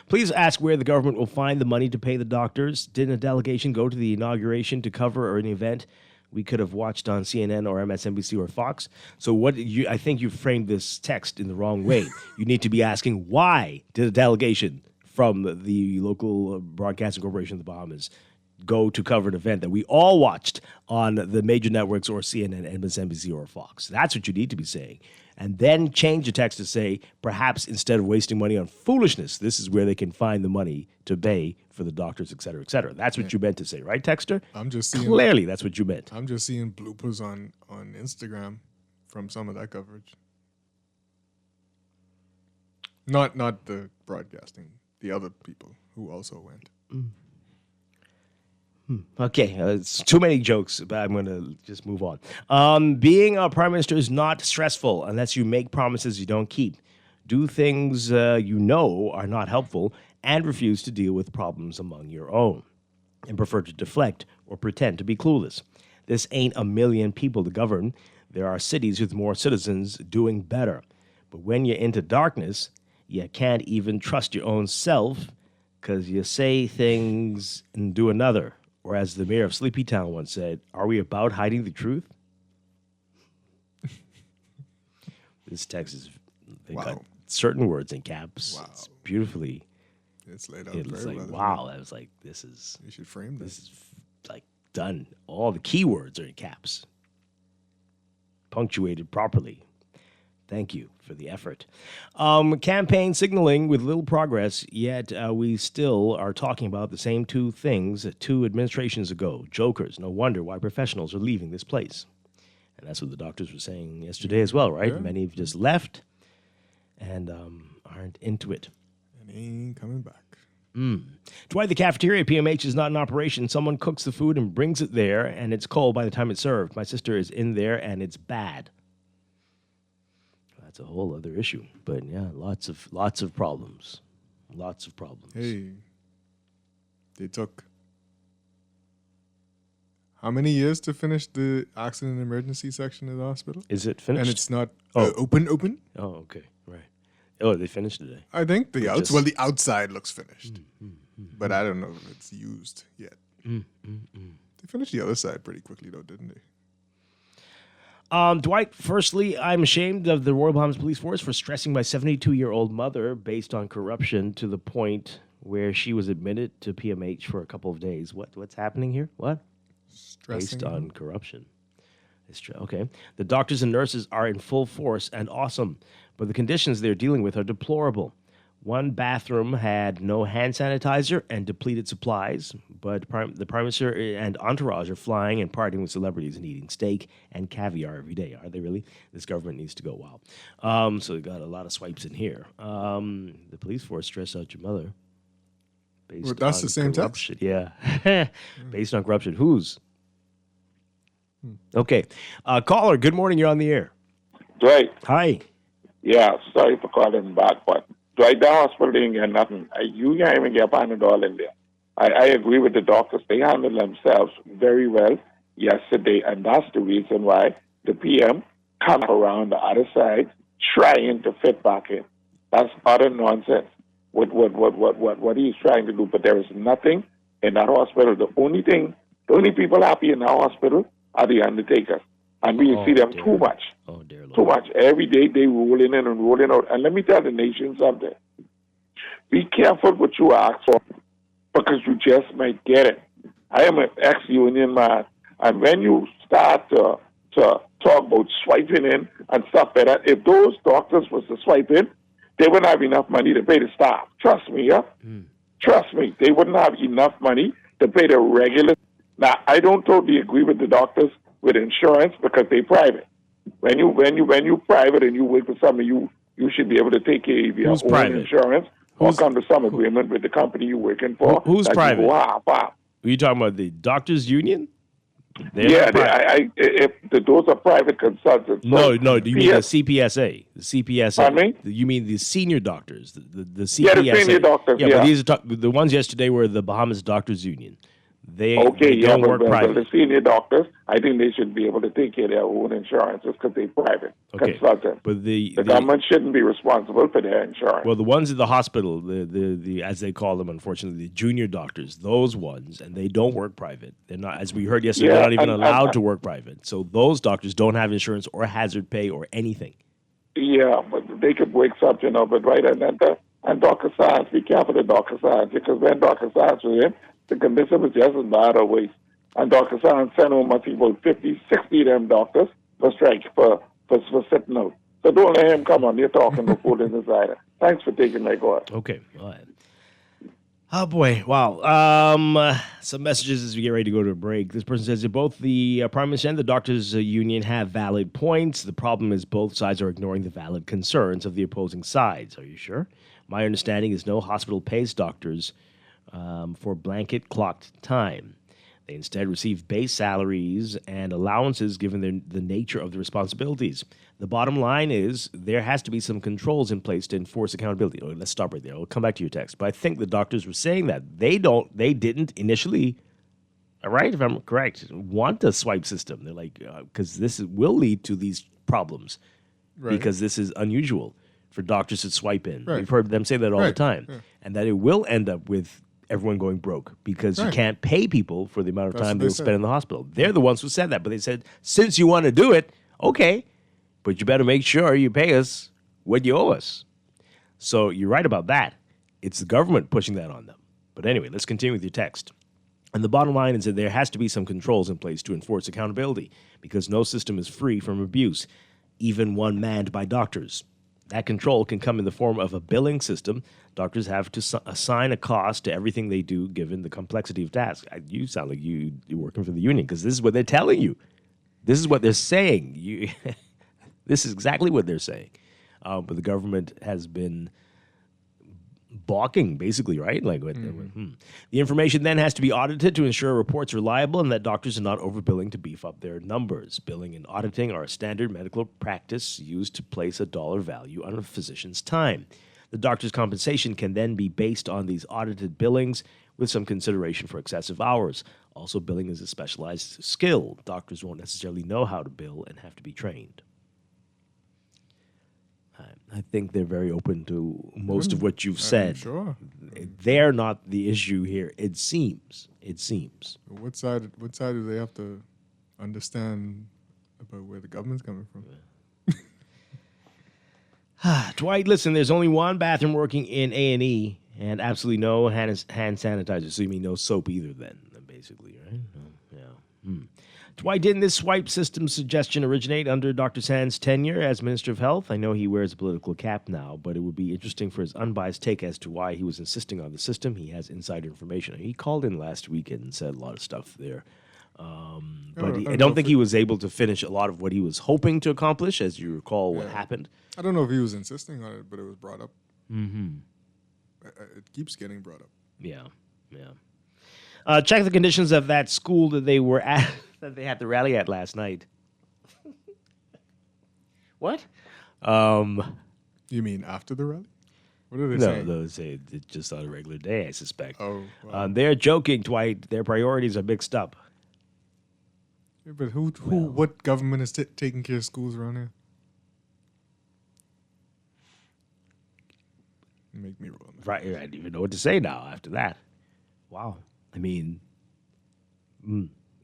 please ask where the government will find the money to pay the doctors. Didn't a delegation go to the inauguration to cover an event we could have watched on CNN or MSNBC or Fox? So I think you framed this text in the wrong way. You need to be asking, why did a delegation from the local broadcasting corporation of the Bahamas go to cover an event that we all watched on the major networks or CNN, MSNBC, or Fox? That's what you need to be saying. And then change the text to say, perhaps instead of wasting money on foolishness, this is where they can find the money to pay for the doctors, et cetera, et cetera. That's what you meant to say, right, Texter? I'm just seeing, clearly, that's what you meant. I'm just seeing bloopers on Instagram from some of that coverage. Not the broadcasting, the other people who also went. Okay, it's too many jokes, but I'm going to just move on. Being a prime minister is not stressful unless you make promises you don't keep, do things you know are not helpful, and refuse to deal with problems among your own, and prefer to deflect or pretend to be clueless. This ain't a million people to govern. There are cities with more citizens doing better. But when you're into darkness, you can't even trust your own self because you say things and do another. Or as the mayor of Sleepy Town once said, are we about hiding the truth? This text is, they got certain words in caps. Wow. It's beautifully. It's laid out It's very like, well. wow. I was like, this is. You should frame this. This is like done. All the keywords are in caps. Punctuated properly. Thank you for the effort. Campaign signaling with little progress, yet we still are talking about the same two things 2 administrations ago. Jokers. No wonder why professionals are leaving this place. And that's what the doctors were saying yesterday as well, right? Yeah. Many have just left and aren't into it. And ain't coming back. Dwight, the cafeteria at PMH is not in operation. Someone cooks the food and brings it there, and it's cold by the time it's served. My sister is in there, and it's bad. That's a whole other issue. But yeah, lots of problems. Lots of problems. Hey, they took how many years to finish the accident and emergency section of the hospital? Is it finished? And it's not open? Oh, okay, right. Oh, they finished today. I think the outside looks finished. But I don't know if it's used yet. They finished the other side pretty quickly though, didn't they? Dwight, firstly, I'm ashamed of the Royal Bahamas Police Force for stressing my 72-year-old mother based on corruption to the point where she was admitted to PMH for a couple of days. What's happening here? What? Stressing based on corruption. Okay. The doctors and nurses are in full force and awesome, but the conditions they're dealing with are deplorable. One bathroom had no hand sanitizer and depleted supplies, but the Prime Minister and entourage are flying and partying with celebrities and eating steak and caviar every day. Are they really? This government needs to go wild. So we got a lot of swipes in here. The police force stress out your mother. Based That's on the same corruption. Yeah. Based on corruption. Whose? Okay. Caller, good morning. You're on the air. Dwight. Hi. Yeah, sorry for calling back, but Dwight, the hospital didn't get nothing. You can't even get $100 in there. I agree with the doctors. They handled themselves very well yesterday, and that's the reason why the PM come around the other side trying to fit back in. That's utter nonsense. What he's trying to do, but there is nothing in that hospital. The only people happy in that hospital are the undertakers. And we see them too much. Oh, dear Lord. Too much. Every day they rolling in and rolling out. And let me tell the nation something. Be careful what you ask for because you just might get it. I am an ex-union man. And when you start to talk about swiping in and stuff like that, if those doctors was to swipe in, they wouldn't have enough money to pay the staff. Trust me, yeah? Trust me. They wouldn't have enough money to pay the regular. Now, I don't totally agree with the doctors with insurance because they private. When you private and you work for somebody, you you should be able to take care of your Who's own private? insurance or come to some agreement with the company you're working for. Who's that private? You go half. Are you talking about the doctors' union? They're Yeah, not private. those are private consultants. No, So you mean the CPSA. The CPSA. Pardon me? You mean the senior doctors, the CPSA. Yeah, the senior doctors, But yeah. these are the ones yesterday were the Bahamas Doctors Union. They Okay, don't work but private. the senior doctors, I think they should be able to take care of their own insurances because they're private consultants. But the government shouldn't be responsible for their insurance. Well, the ones at the hospital, the as they call them, unfortunately, the junior doctors, those ones, and they don't work private. They're not, as we heard yesterday, they're not even allowed to work private. So those doctors don't have insurance or hazard pay or anything. Yeah, but they could wake up, but right, and Dr. Science, be careful of Dr. Science, because when Dr. Science was in, the condition was just as bad or worse. And Dr. Science sent home, I think, about 50, 60 of them doctors for strike, for sitting out. So don't let him come on. You're talking before this is either. Thanks for taking my call. Okay, all right. Oh, boy. Wow. Some messages as we get ready to go to a break. This person says that both the Prime Minister and the Doctors Union have valid points. The problem is both sides are ignoring the valid concerns of the opposing sides. Are you sure? My understanding is no hospital pays doctors for blanket clocked time. They instead receive base salaries and allowances given the nature of the responsibilities. The bottom line is there has to be some controls in place to enforce accountability. Let's stop right there. I'll come back to your text. But I think the doctors were saying that they didn't initially, all right, if I'm correct, want a swipe system. They're like, because this will lead to these problems because this is unusual for doctors to swipe in. Right. We've heard them say that all the Right. time. Yeah. And that it will end up with everyone going broke because you Right. can't pay people for the amount of That's time what they'll they said. spend in the hospital. They're the ones who said that, but they said, since you want to do it, okay, but you better make sure you pay us what you owe us. So you're right about that. It's the government pushing that on them. But anyway, let's continue with your text. And the bottom line is that there has to be some controls in place to enforce accountability because no system is free from abuse, even one manned by doctors. That control can come in the form of a billing system. Doctors have to assign a cost to everything they do given the complexity of tasks. You sound like you're working for the union because this is what they're telling you. This is what they're saying. This is exactly what they're saying. But the government has been balking, basically, right? Like, The information then has to be audited to ensure reports are reliable and that doctors are not overbilling to beef up their numbers. Billing and auditing are a standard medical practice used to place a dollar value on a physician's time. The doctor's compensation can then be based on these audited billings with some consideration for excessive hours. Also, billing is a specialized skill. Doctors won't necessarily know how to bill and have to be trained. I think they're very open to most of what you've said. Sure. They're not the issue here. It seems. What side do they have to understand about where the government's coming from? Dwight, listen, there's only one bathroom working in A&E and absolutely no hand sanitizer. So you mean no soap either then, basically, right? Yeah. Dwight, didn't this swipe system suggestion originate under Dr. Sand's tenure as Minister of Health? I know he wears a political cap now, but it would be interesting for his unbiased take as to why he was insisting on the system. He has insider information. He called in last week and said a lot of stuff there. But I don't think he was able to finish a lot of what he was hoping to accomplish, as you recall what happened. I don't know if he was insisting on it, but it was brought up. Mm-hmm. It keeps getting brought up. Yeah. Check the conditions of that school that they were at, that they had the rally at last night. What? You mean after the rally? What are they saying? No, they say it's just on a regular day, I suspect. Oh, wow. They're joking, Dwight. Their priorities are mixed up. Yeah, but what government is taking care of schools around here? Make me roll. Right, I don't even know what to say now after that. Wow. I mean,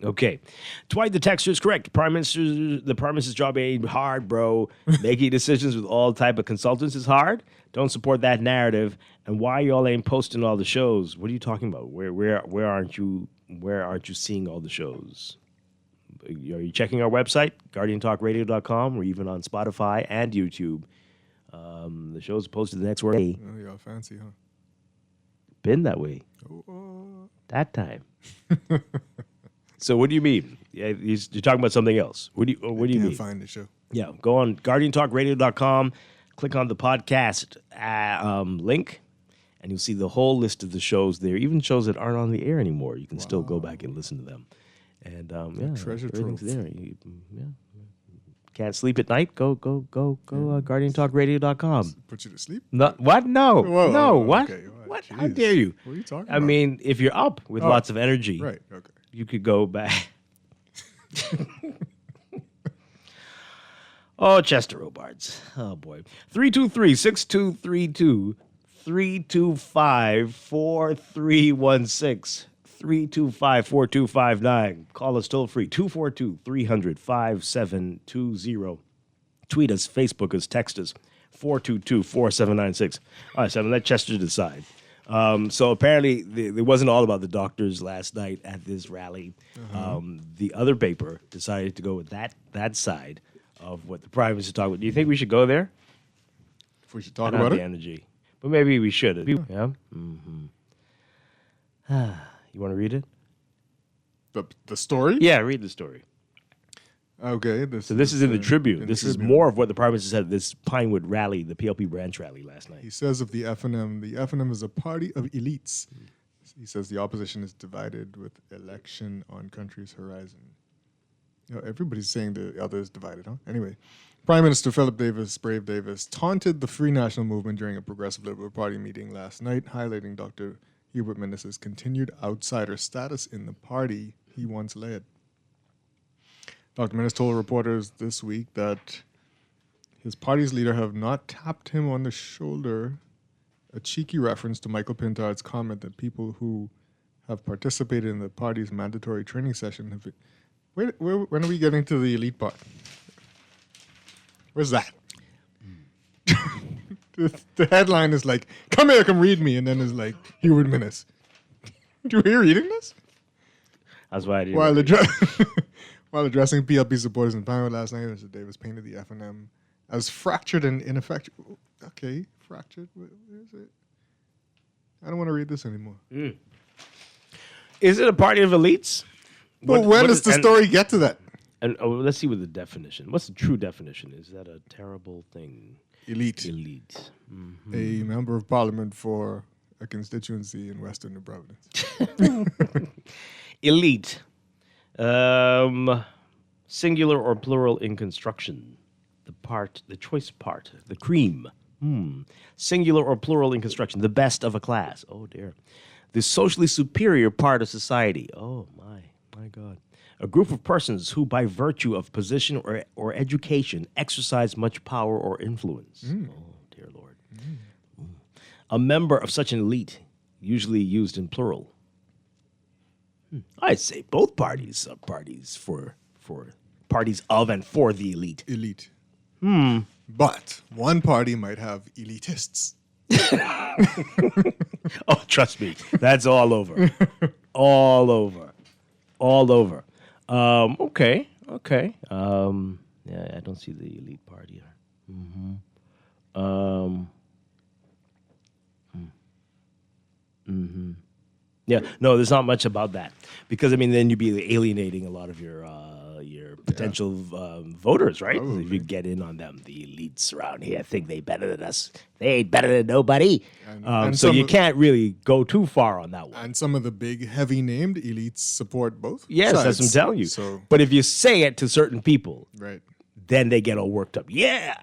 okay. Dwight, the texter is correct. The Prime Minister's job ain't hard, bro. Making decisions with all type of consultants is hard. Don't support that narrative. And why y'all ain't posting all the shows? What are you talking about? Where aren't you seeing all the shows? Are you checking our website, GuardianTalkRadio.com, or even on Spotify and YouTube? The show's posted the next day. Oh, y'all fancy, huh? Been that way. That time. So what do you mean? Yeah, you're talking about something else. What do you mean? Find the show. Yeah, go on GuardianTalkRadio.com. Click on the podcast link, and you'll see the whole list of the shows there, even shows that aren't on the air anymore. You can still go back and listen to them. And treasure everything's trove. there. Can't sleep at night? Go GuardianTalkRadio.com. Put you to sleep? No, what? No. Whoa, No. What? okay, What? jeez. How dare you? What are you talking I about? mean, if you're up with lots of energy, Right, okay. you could go back. Oh, Chester Robards. Oh, boy. 323-6232. 325-4316. 325-4259. Call us toll free. 242-300-5720. Tweet us, Facebook us, text us. 422-4796. All right, so I'm going to let Chester decide. So apparently it wasn't all about the doctors last night at this rally. The other paper decided to go with that side of what the Prime Minister talked about. Do you think we should go there? If we should talk I don't about have it? the energy. But maybe we should. Yeah? Mm-hmm. You want to read it? The story? Yeah, read the story. Okay. So this is in the Tribune. in the This is Tribune. more of what the Prime Minister said at this Pinewood rally, the PLP branch rally last night. He says of the FNM, the FNM is a party of elites. He says the opposition is divided with election on country's horizon. Everybody's saying the other is divided, huh? Anyway, Prime Minister Philip Davis, Brave Davis, taunted the Free National Movement during a Progressive Liberal Party meeting last night, highlighting Dr. Hubert Minnis's continued outsider status in the party he once led. Dr. Minnis told reporters this week that his party's leader have not tapped him on the shoulder, a cheeky reference to Michael Pintard's comment that people who have participated in the party's mandatory training session have been... when are we getting to the elite part? Where's that? the headline is like, come here, come read me, and then it's like, Hubert Minnis. Do you hear reading this? That's why I didn't. While addressing PLP supporters in Pinewood last night, Mr. Davis painted the FNM as fractured and ineffective. Okay, fractured. Where is it? I don't want to read this anymore. Is it a party of elites? But when does the story get to that? And let's see what the definition. What's the true definition? Is that a terrible thing? Elite. Elite. Mm-hmm. A member of parliament for a constituency in Western New Providence. Elite. Singular or plural in construction. The choice part. The cream. Singular or plural in construction. The best of a class. Oh, dear. The socially superior part of society. Oh, my God. A group of persons who, by virtue of position or education, exercise much power or influence. Oh, dear Lord. A member of such an elite, usually used in plural. I'd say both parties are parties for parties of and for the elite. Elite. But one party might have elitists. Oh, trust me, that's all over. All over. Okay. Yeah, I don't see the elite party here. Yeah, no, there's not much about that because then you'd be alienating a lot of your potential voters, right? Probably. If you get in on them, the elites around here think they better than us. They ain't better than nobody. And so some you of- can't really go too far on that one. And some of the big, heavy named elites support both Yes, sides. that's what I'm telling you. So, But if you say it to certain people, right. then they get all worked up. Yeah.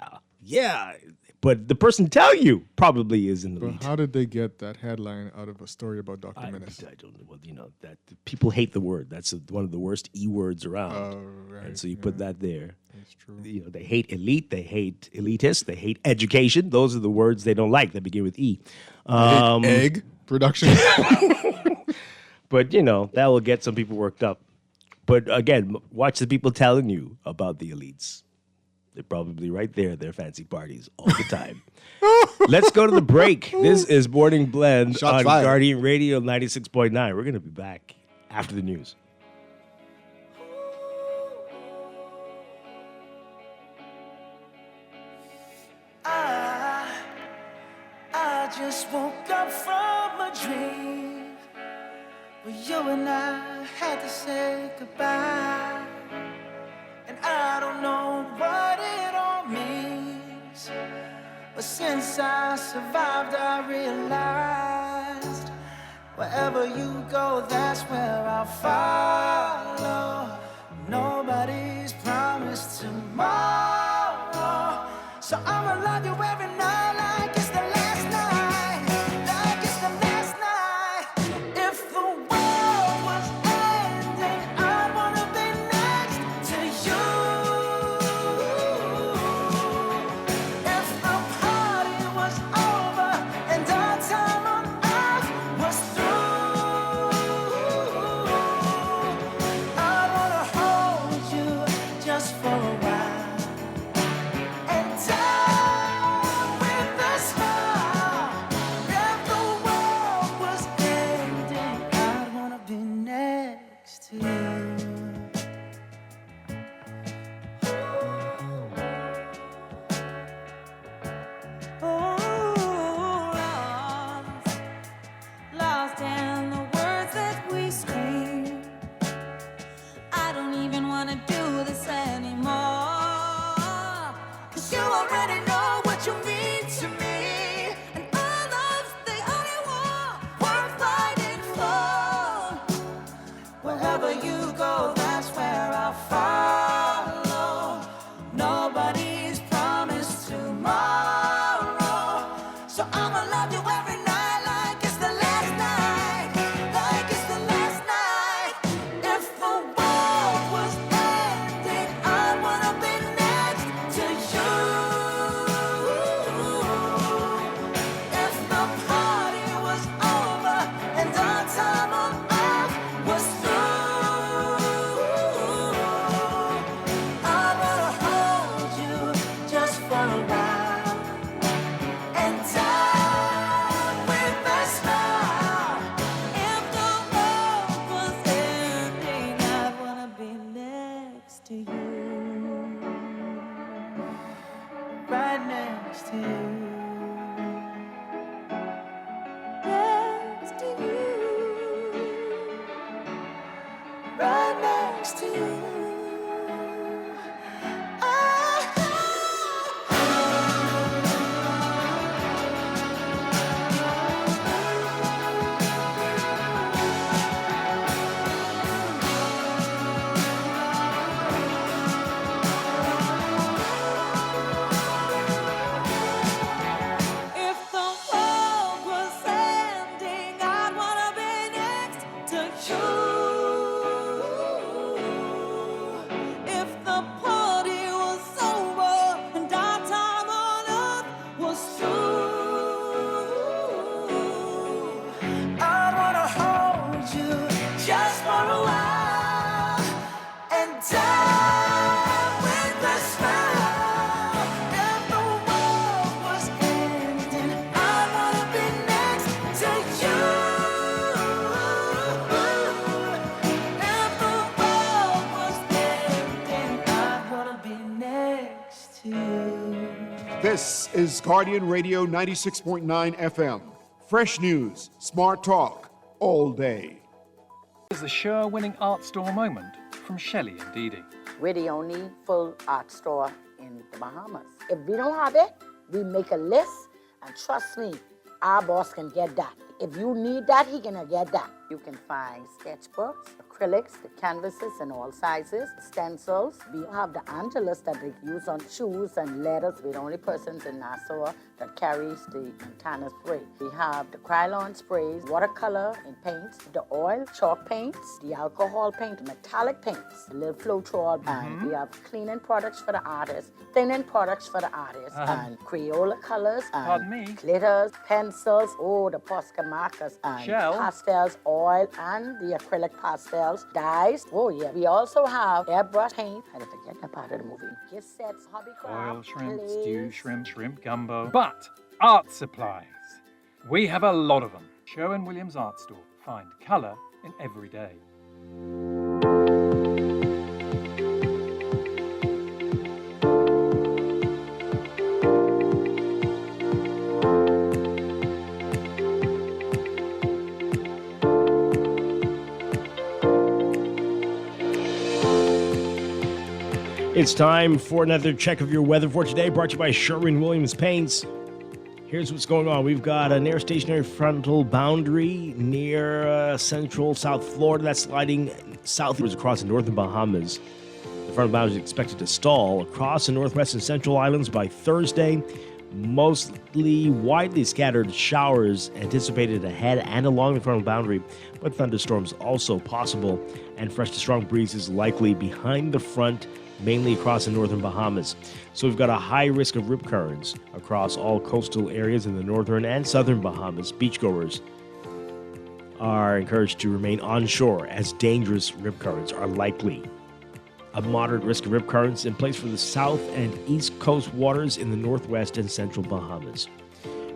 But the person telling you probably is in the But lead. how did they get that headline out of a story about Dr. Minnis? I don't know. Well, that people hate the word. That's one of the worst E words around. Right, and so you put that there. That's true. They hate elite. They hate elitist. They hate education. Those are the words they don't like that begin with E. Egg production. But that will get some people worked up. But again, watch the people telling you about the elites. They're probably right there at their fancy parties all the time. Let's go to the break. This is Morning Blend Shots on fired. Guardian Radio 96.9. We're going to be back after the news. I just woke up from a dream where you and I had to say goodbye. And I don't know what it all means, survived, I realized wherever you go, that's where I'll follow. Nobody's promised tomorrow, so I'ma love you every night like it's the last night, like it's the last night. If the world was ending, I'd wanna be next to you. If the party was over and our time on earth was through, I'd wanna hold you just for a while and die with a smile. If the world was ending, I'd wanna be next to you. Lost in the words that we scream. I don't even wanna do this anymore, 'cause you already know what you mean to me, and our love's the only war worth fighting for. Wherever you go, that's where I'll follow. Nobody's promised tomorrow, so I'ma love you every night like it's the last night, like it's the last night. If the world was ending, I'd wanna be next to you. If the party was over and our time on earth was through, I'd wanna hold you just for a while and die with a smile. If the world was ending, I'd wanna be next to you, right next to you, next to you, right next to you. If the world was ending, I'd wanna be next to you. If the party was over and our time on earth was through, I'd wanna hold you just for a while and die with a smile. If the world was ending, I'd wanna be next to you. If the world was ending, I'd wanna be next to you. This is Guardian Radio 96.9 FM. Fresh news, smart talk, all day. Is the Sure-winning art store moment from Shelley and Dee Dee. We're the only full art store in the Bahamas. If we don't have it, we make a list, and trust me, our boss can get that. If you need that, he can get that. You can find sketchbooks, acrylics, the canvases in all sizes, stencils. We have the Angelus that they use on shoes and letters. We're the only persons in Nassau that carries the Montana spray. We have the Krylon sprays, watercolor and paints, the oil, chalk paints, the alcohol paint, metallic paints, the little Floetrol, and we have cleaning products for the artists, thinning products for the artists, and Crayola colors, and glitters, pencils, the Posca markers, and Shell. pastels, oil, and the acrylic pastels, dyes. Oh yeah, we also have airbrush paint. I didn't forget that part of the movie. Gift sets, hobby craft, Oil shrimp, clays. stew shrimp, shrimp gumbo. But art supplies. We have a lot of them. Sherwin-Williams Art Store. Find colour in every day. It's time for another check of your weather for today, brought to you by Sherwin-Williams Paints. Here's what's going on. We've got an air stationary frontal boundary near central South Florida that's sliding southwards across the northern Bahamas. The frontal boundary is expected to stall across the northwest and central islands by Thursday. Mostly widely scattered showers anticipated ahead and along the frontal boundary, but thunderstorms also possible, and fresh to strong breezes likely behind the front, mainly across the northern Bahamas. So we've got a high risk of rip currents across all coastal areas in the northern and southern Bahamas. Beachgoers are encouraged to remain onshore as dangerous rip currents are likely. A moderate risk of rip currents in place for the south and east coast waters in the northwest and central Bahamas.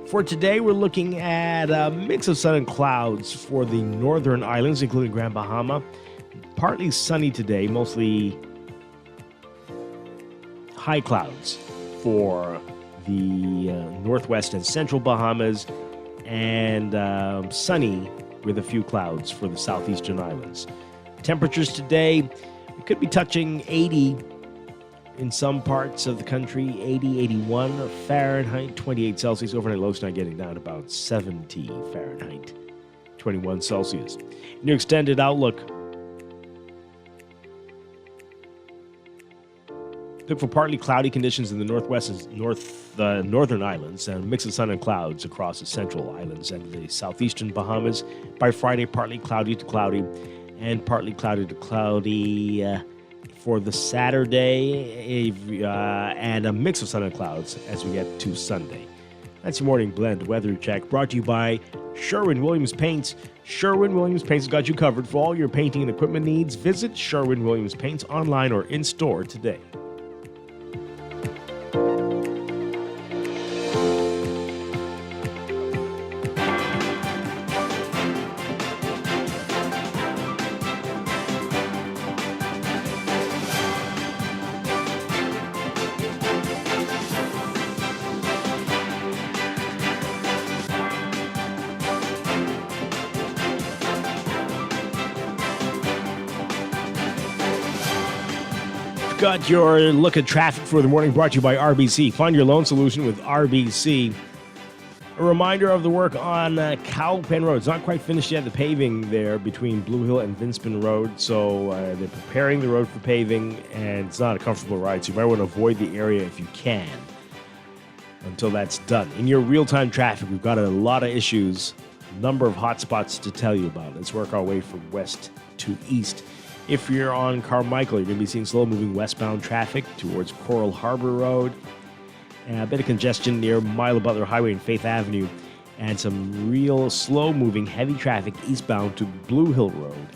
For today, we're looking at a mix of sun and clouds for the northern islands, including Grand Bahama. Partly sunny today, mostly high clouds for the northwest and central Bahamas, and sunny with a few clouds for the southeastern islands. Temperatures today, it could be touching 80 in some parts of the country, 80, 81 Fahrenheit, 28 Celsius. Overnight lows now getting down about 70 Fahrenheit, 21 Celsius. In your extended outlook, look for partly cloudy conditions in the northwest and northern islands, and a mix of sun and clouds across the central islands and the southeastern Bahamas. By Friday, partly cloudy to cloudy, and partly cloudy to cloudy for the Saturday, and a mix of sun and clouds as we get to Sunday. That's your morning blend weather check, brought to you by Sherwin-Williams Paints. Sherwin-Williams Paints has got you covered for all your painting and equipment needs. Visit Sherwin-Williams Paints online or in-store today. Got your look at traffic for the morning, brought to you by RBC. Find your loan solution with RBC. A reminder of the work on Cowpen Road. It's not quite finished yet, the paving there between Blue Hill and Vinceman Road. So they're preparing the road for paving, and it's not a comfortable ride. So you might want to avoid the area if you can until that's done. In your real-time traffic, we've got a lot of issues, number of hot spots to tell you about. Let's work our way from west to east. If you're on Carmichael, you're going to be seeing slow-moving westbound traffic towards Coral Harbor Road, and a bit of congestion near Milo Butler Highway and Faith Avenue, and some real slow-moving heavy traffic eastbound to Blue Hill Road.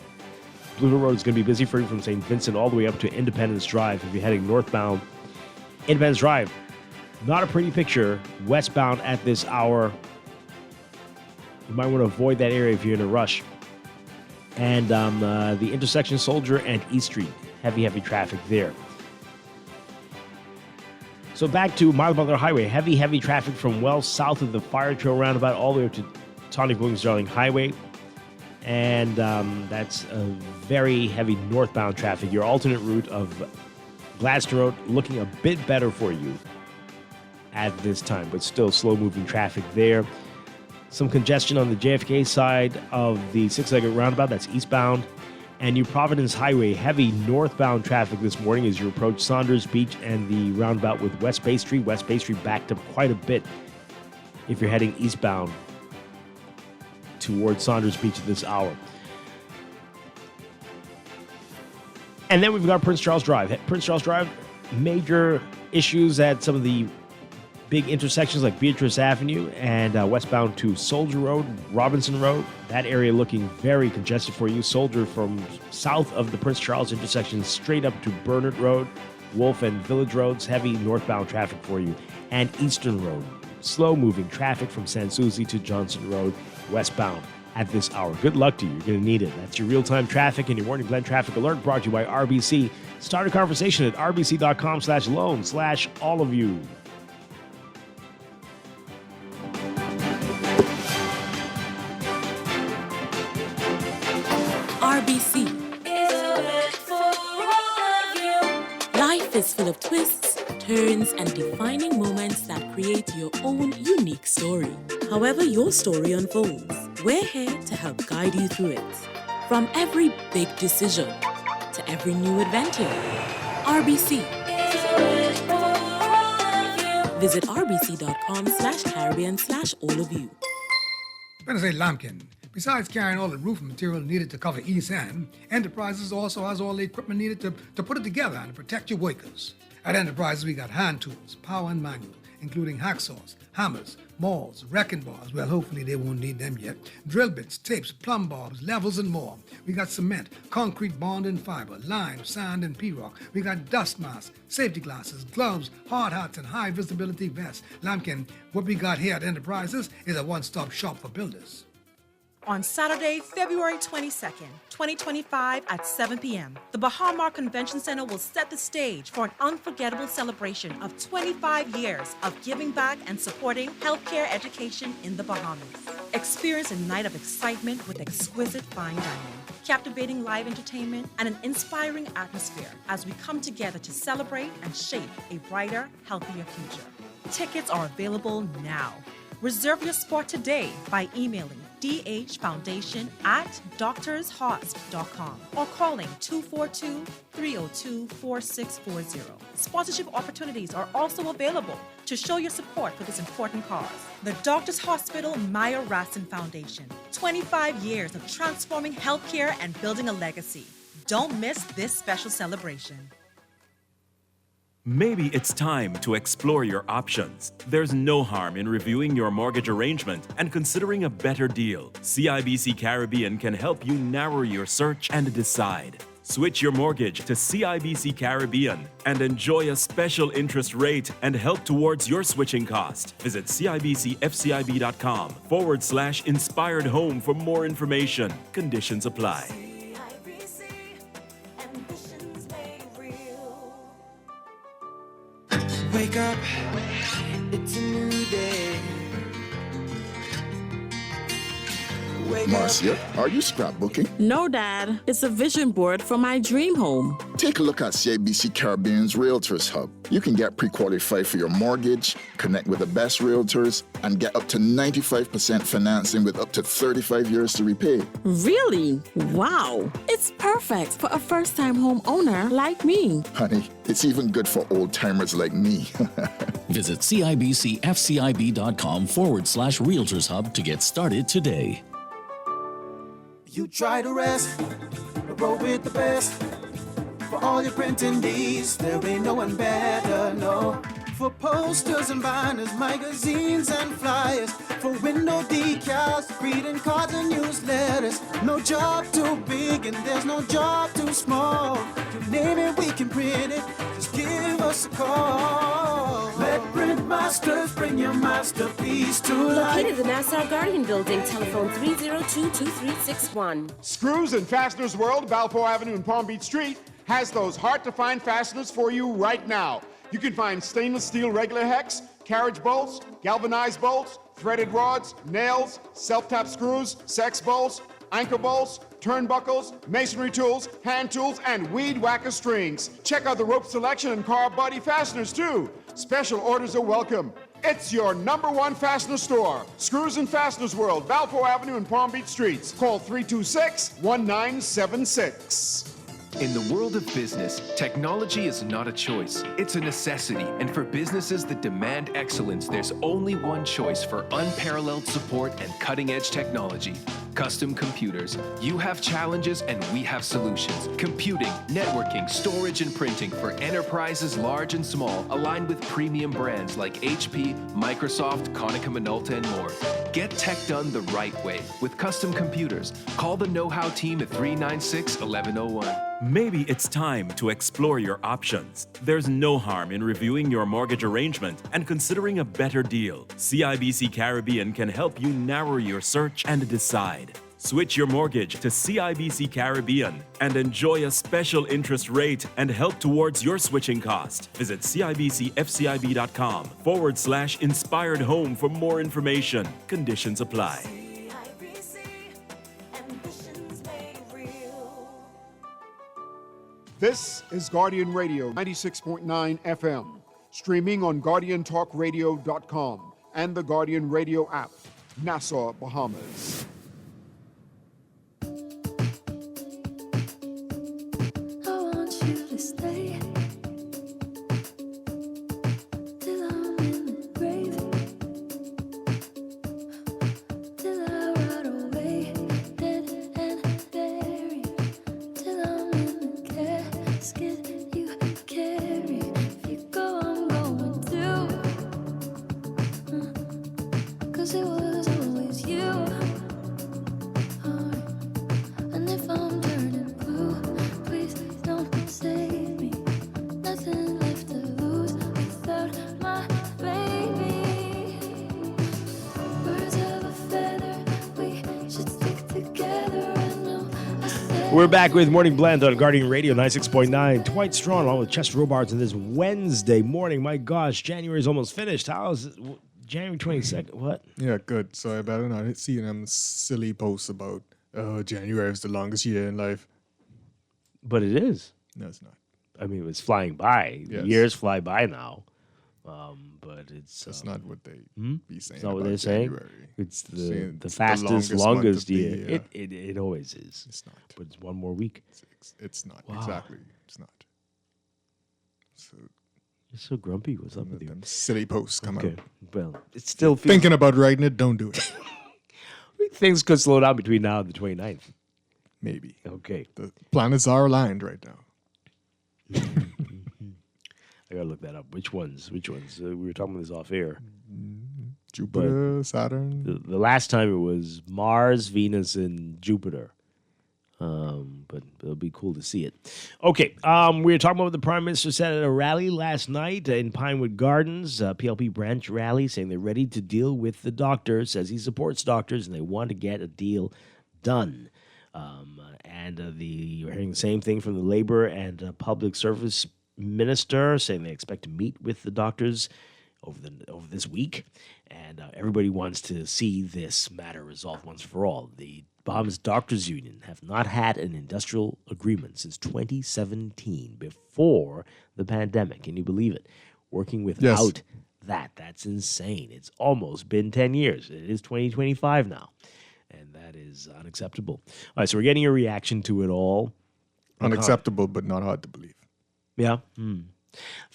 Blue Hill Road is going to be busy for you from St. Vincent all the way up to Independence Drive. If you're heading northbound, Independence Drive, not a pretty picture westbound at this hour. You might want to avoid that area if you're in a rush. And the intersection Soldier and East Street, heavy traffic there. So back to Mile Butler Highway, heavy traffic from well south of the Fire Trail roundabout all the way up to Tawny Williams-Darling Highway. And that's a very heavy northbound traffic. Your alternate route of Gladstone Road looking a bit better for you at this time, but still slow-moving traffic there. Some congestion on the JFK side of the six-legged roundabout, that's eastbound. And New Providence Highway, heavy northbound traffic this morning as you approach Saunders Beach and the roundabout with West Bay Street. West Bay Street backed up quite a bit if you're heading eastbound towards Saunders Beach at this hour. And then we've got Prince Charles Drive. Prince Charles Drive, major issues at some of the big intersections like Beatrice Avenue and westbound to Soldier Road, Robinson Road. That area looking very congested for you. Soldier from south of the Prince Charles intersection straight up to Bernard Road, Wolf and Village Roads, heavy northbound traffic for you. And Eastern Road, slow-moving traffic from San Souci to Johnson Road, westbound at this hour. Good luck to you. You're going to need it. That's your real-time traffic and your morning blend traffic alert brought to you by RBC. Start a conversation at rbc.com/loan/all of you. RBC. Life is full of twists turns, and defining moments that create your own unique story. However your story unfolds, we're here to help guide you through it. From every big decision to every new adventure, RBC. Visit rbc.com/Caribbean/all of you. Say Lampkin. Besides carrying all the roofing material needed to cover East End, Enterprises also has all the equipment needed to put it together and to protect your workers. At Enterprises, we got hand tools, power and manual, including hacksaws, hammers, mauls, wrecking bars, well, hopefully they won't need them yet, drill bits, tapes, plumb bobs, levels, and more. We got cement, concrete bond and fiber, lime, sand, and P-rock. We got dust masks, safety glasses, gloves, hard hats, and high visibility vests. Lampkin, what we got here at Enterprises is a one-stop shop for builders. On Saturday, February 22nd, 2025 at 7 p.m., the Bahama Convention Center will set the stage for an unforgettable celebration of 25 years of giving back and supporting healthcare education in the Bahamas. Experience a night of excitement with exquisite fine dining, captivating live entertainment, and an inspiring atmosphere as we come together to celebrate and shape a brighter, healthier future. Tickets are available now. Reserve your spot today by emailing dhfoundation@doctorshosp.com or calling 242-302-4640. Sponsorship opportunities are also available to show your support for this important cause. The Doctors Hospital Maya Rassin Foundation, 25 years of transforming healthcare and building a legacy. Don't miss this special celebration. Maybe it's time to explore your options. There's no harm in reviewing your mortgage arrangement and considering a better deal. CIBC Caribbean can help you narrow your search and decide. Switch your mortgage to CIBC Caribbean and enjoy a special interest rate and help towards your switching cost. Visit CIBCFCIB.com/inspired home for more information. Conditions apply. Wake up, it's a new day. Marcia, are you scrapbooking? No, Dad. It's a vision board for my dream home. Take a look at CIBC Caribbean's Realtors Hub. You can get pre-qualified for your mortgage, connect with the best realtors, and get up to 95% financing with up to 35 years to repay. Really? Wow. It's perfect for a first-time home owner like me. Honey, it's even good for old-timers like me. Visit CIBCFCIB.com/Realtors Hub to get started today. You try to rest, but roll with the best. For all your printing needs, there ain't no one better, no. For posters and banners, magazines and flyers. For window decals, greeting cards and newsletters. No job too big and there's no job too small. You name it, we can print it. Just give us a call. Let Print Masters bring your masterpiece to life. Located in the Nassau Guardian Building, telephone 302-2361. Screws and Fasteners World, Balfour Avenue and Palm Beach Street, has those hard-to-find fasteners for you right now. You can find stainless steel regular hex, carriage bolts, galvanized bolts, threaded rods, nails, self-tap screws, sex bolts, anchor bolts, turnbuckles, masonry tools, hand tools, and weed whacker strings. Check out the rope selection and car body fasteners, too. Special orders are welcome. It's your #1 fastener store. Screws and Fasteners World, Balfour Avenue and Palm Beach Streets. Call 326-1976. In the world of business, technology is not a choice. It's a necessity. And for businesses that demand excellence, there's only one choice for unparalleled support and cutting-edge technology. Custom Computers. You have challenges and we have solutions. Computing, networking, storage, and printing for enterprises large and small, aligned with premium brands like HP, Microsoft, Konica Minolta, and more. Get tech done the right way with Custom Computers. Call the know-how team at 396-1101. Maybe it's time to explore your options. There's no harm in reviewing your mortgage arrangement and considering a better deal. CIBC Caribbean can help you narrow your search and decide. Switch your mortgage to CIBC Caribbean and enjoy a special interest rate and help towards your switching cost. Visit CIBCFCIB.com/inspired home for more information. Conditions apply. This is Guardian Radio 96.9 FM. Streaming on GuardianTalkRadio.com and the Guardian Radio app. Nassau, Bahamas. I want you to stay till I'm in the grave, till I rot away, dead and buried, till I'm in the casket you carry. If you go, I'm going too, 'cause it was always you. And if I'm turning blue, please don't save me. Nothing left to lose without my baby. Birds of a feather, we should stick together. I know I said We're back with Morning Blend on Guardian Radio 96.9. Dwight Strachan along with Chester Robards on this Wednesday morning. My gosh, January is almost finished. How is it? January 22nd? What? Yeah, good. So I better not see them silly posts about January is the longest year in life. But it is. No, it's not. I mean, it's flying by. Yes. Years fly by now. But it's... That's not what they be saying. It's not what about they're saying? January. It's Saying the it's fastest, month longest of the year. It always is. It's not. But it's one more week. It's not. Wow. Exactly. It's not. So You're so grumpy. What's up with you? them silly posts come Okay. out. Well, it still feels... Thinking about writing it, don't do it. Things could slow down between now and the 29th. Maybe. Okay. The planets are aligned right now. I gotta look that up. Which ones? We were talking about this off air. Jupiter, Saturn. The last time it was Mars, Venus, and Jupiter. But it'll be cool to see it. Okay, we were talking about what the Prime Minister said at a rally last night in Pinewood Gardens, PLP branch rally, saying they're ready to deal with the doctors, says he supports doctors and they want to get a deal done. You're hearing the same thing from the Labor and Public Service Minister, saying they expect to meet with the doctors over this week, and everybody wants to see this matter resolved once for all. The Bahamas Doctors Union have not had an industrial agreement since 2017, before the pandemic. Can you believe it? Working without that's insane. It's almost been 10 years. It is 2025 now, and that is unacceptable. All right, so we're getting a reaction to it all. Unacceptable, but not hard to believe. Yeah.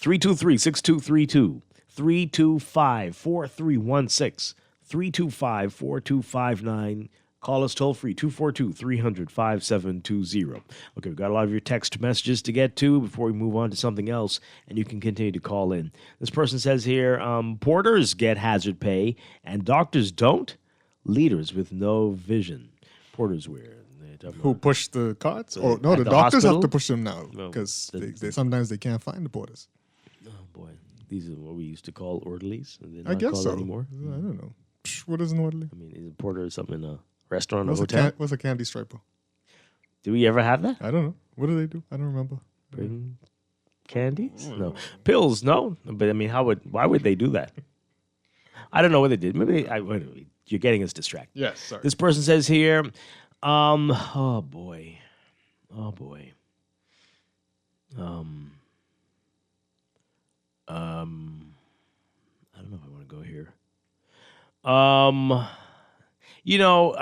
323-6232. 325-4316. 325-4259. Call us toll free, 242-300-5720. Okay, we've got a lot of your text messages to get to before we move on to something else, and you can continue to call in. This person says here, porters get hazard pay and doctors don't. Leaders with no vision. Porters wear. Who push the carts? So Oh, no, at the the doctors hospital? have to push them now No, because they sometimes they can't find the porters. Oh, boy. These are what we used to call orderlies. And they're I not guess called so. anymore. I don't know. What is an orderly? I mean, is a porter something in a restaurant or What's hotel? what's a candy striper? Do we ever have that? I don't know. What do they do? I don't remember. Bring candies? No. Pills? No. But I mean, why would they do that? I don't know what they did. Maybe you're getting us distracted. Yes, sorry. This person says here, oh boy. I don't know if I want to go here. I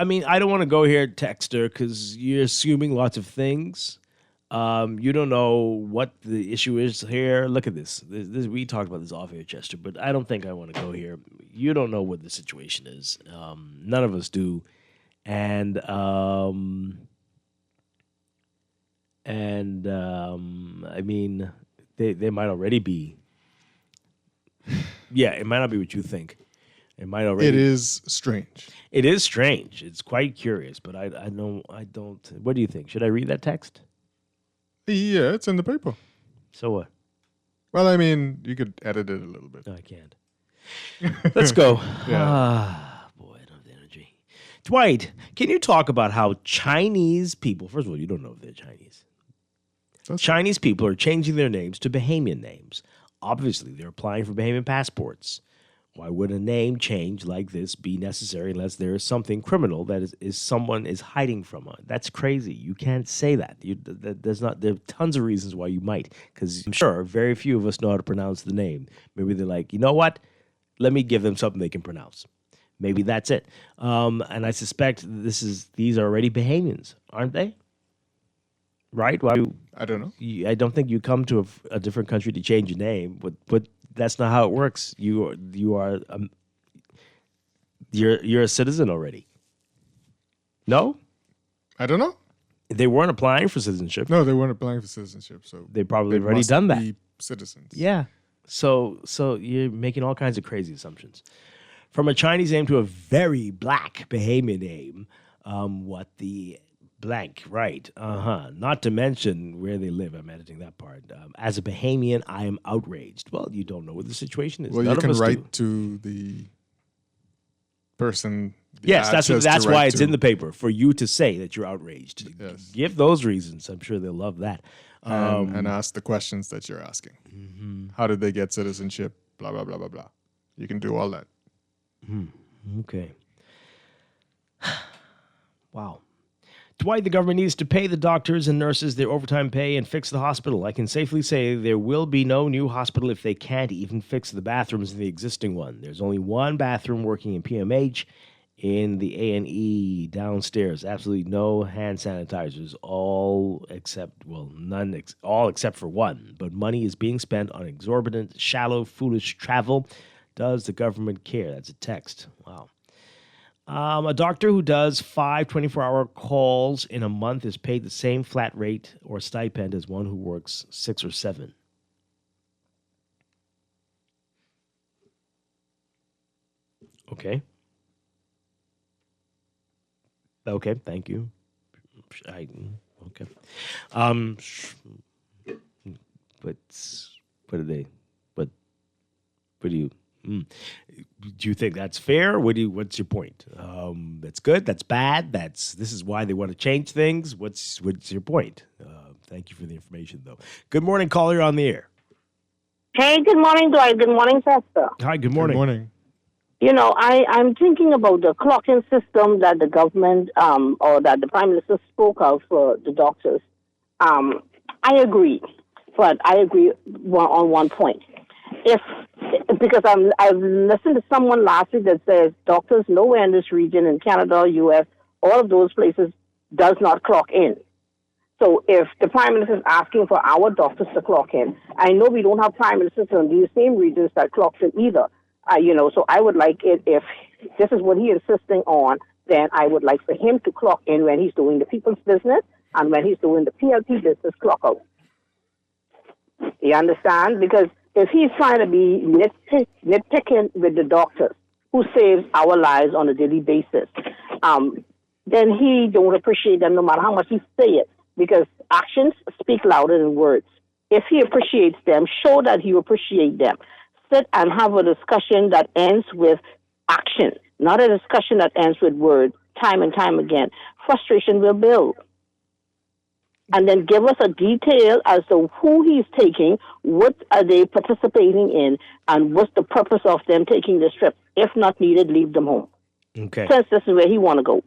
mean, I don't want to go here, Texter, because you're assuming lots of things. You don't know what the issue is here. Look at this. We talked about this off air, Chester, but I don't think I want to go here. You don't know what the situation is. None of us do. And I mean, they might already be. Yeah, it might not be what you think. It might already. It is strange. It is strange. It's quite curious, but I don't. What do you think? Should I read that text? Yeah, it's in the paper. So what? Well, I mean, you could edit it a little bit. No, I can't. Let's go. Yeah. Boy, I don't have the energy. Dwight, can you talk about how Chinese people, first of all, you don't know if they're Chinese. Chinese people are changing their names to Bahamian names. Obviously, they're applying for Bahamian passports. Why would a name change like this be necessary unless there is something criminal that someone is hiding from? That's crazy. You can't say that. There are tons of reasons why you might, because I'm sure very few of us know how to pronounce the name. Maybe they're like, you know what? Let me give them something they can pronounce. Maybe that's it. And I suspect these are already Bahamians, aren't they? Right? Why? I don't know. I don't think you come to a different country to change your name, but that's not how it works. You're a citizen already. No? I don't know. They weren't applying for citizenship. No, they weren't applying for citizenship, so they probably they already must done that. be citizens. Yeah. So you're making all kinds of crazy assumptions. From a Chinese name to a very black Bahamian name, what the blank, right? Not to mention where they live. I'm editing that part. As a Bahamian, I am outraged. Well, you don't know what the situation is. Well, None you of can us write do. to the person. Yes, that's why it's in the paper, for you to say that you're outraged. Yes. Give those reasons. I'm sure they'll love that. And ask the questions that you're asking. Mm-hmm. How did they get citizenship? Blah, blah, blah, blah, blah. You can do all that. Okay. Wow. Dwight, the government needs to pay the doctors and nurses their overtime pay and fix the hospital. I can safely say there will be no new hospital if they can't even fix the bathrooms in the existing one. There's only one bathroom working in PMH in the A&E downstairs. Absolutely no hand sanitizers, all except for one. But money is being spent on exorbitant, shallow, foolish travel. Does the government care? That's a text. Wow. A doctor who does 5 24-hour calls in a month is paid the same flat rate or stipend as one who works 6 or 7. Okay. Okay, thank you. Okay. But what are they? What do you? Do you think that's fair? What's your point? That's good. That's bad. This is why they want to change things. What's your point? Thank you for the information, though. Good morning, caller. You're on the air. Hey, good morning, Dwight. Good morning, Pastor. Hi. Good morning. Good morning. You know, I'm thinking about the clocking system that the government or that the Prime Minister spoke of for the doctors. I agree, but I agree on one point. Because I've listened to someone last week that says doctors nowhere in this region, in Canada, U.S., all of those places, does not clock in. So if the Prime Minister is asking for our doctors to clock in, I know we don't have Prime Ministers in these same regions that clocks in either. So I would like it, if this is what he's insisting on, then I would like for him to clock in when he's doing the people's business and when he's doing the PLP business, clock out. You understand? Because if he's trying to be nitpicking with the doctors who saves our lives on a daily basis, then he don't appreciate them no matter how much he say it, because actions speak louder than words. If he appreciates them, show that you appreciate them. Sit and have a discussion that ends with action, not a discussion that ends with words time and time again. Frustration will build. And then give us a detail as to who he's taking, what are they participating in, and what's the purpose of them taking this trip. If not needed, leave them home. Okay. Since this is where he want to go.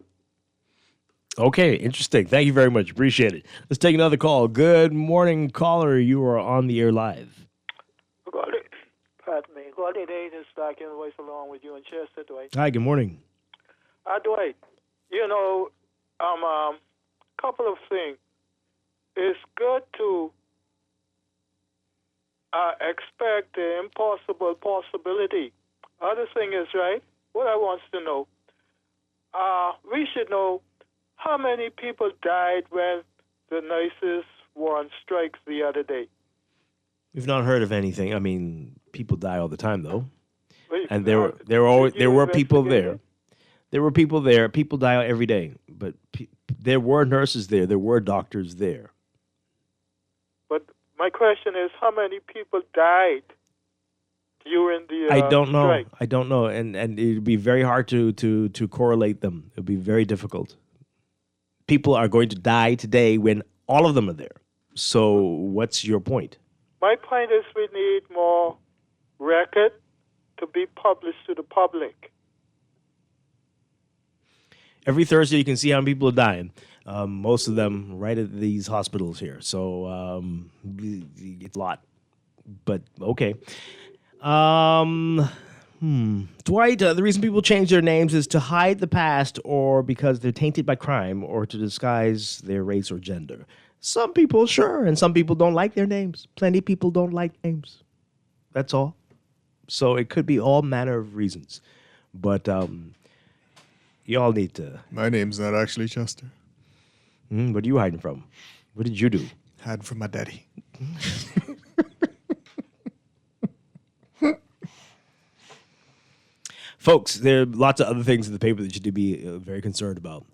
Okay, interesting. Thank you very much. Appreciate it. Let's take another call. Good morning, caller. You are on the air live. Pardon me. Good day, this is Strachan, voice along with you in Chester, Dwight. Hi, good morning. Dwight, couple of things. It's good to expect the impossible possibility. Other thing is, right, what I want to know, we should know how many people died when the nurses were on strikes the other day. We've not heard of anything. I mean, people die all the time, though. And there were people there. There were people there. People die every day. But there were nurses there. There were doctors there. But my question is, how many people died during the I don't know. strike? I don't know. And it would be very hard to correlate them. It would be very difficult. People are going to die today when all of them are there. So what's your point? My point is we need more record to be published to the public. Every Thursday, you can see how many people are dying. Most of them right at these hospitals here. So it's a lot. But okay. Dwight, the reason people change their names is to hide the past or because they're tainted by crime or to disguise their race or gender. Some people, sure, and some people don't like their names. Plenty of people don't like names. That's all. So it could be all manner of reasons. But y'all need to... My name's not actually Chester. What are you hiding from? What did you do? Hiding from my daddy. Folks, there are lots of other things in the paper that you should be very concerned about.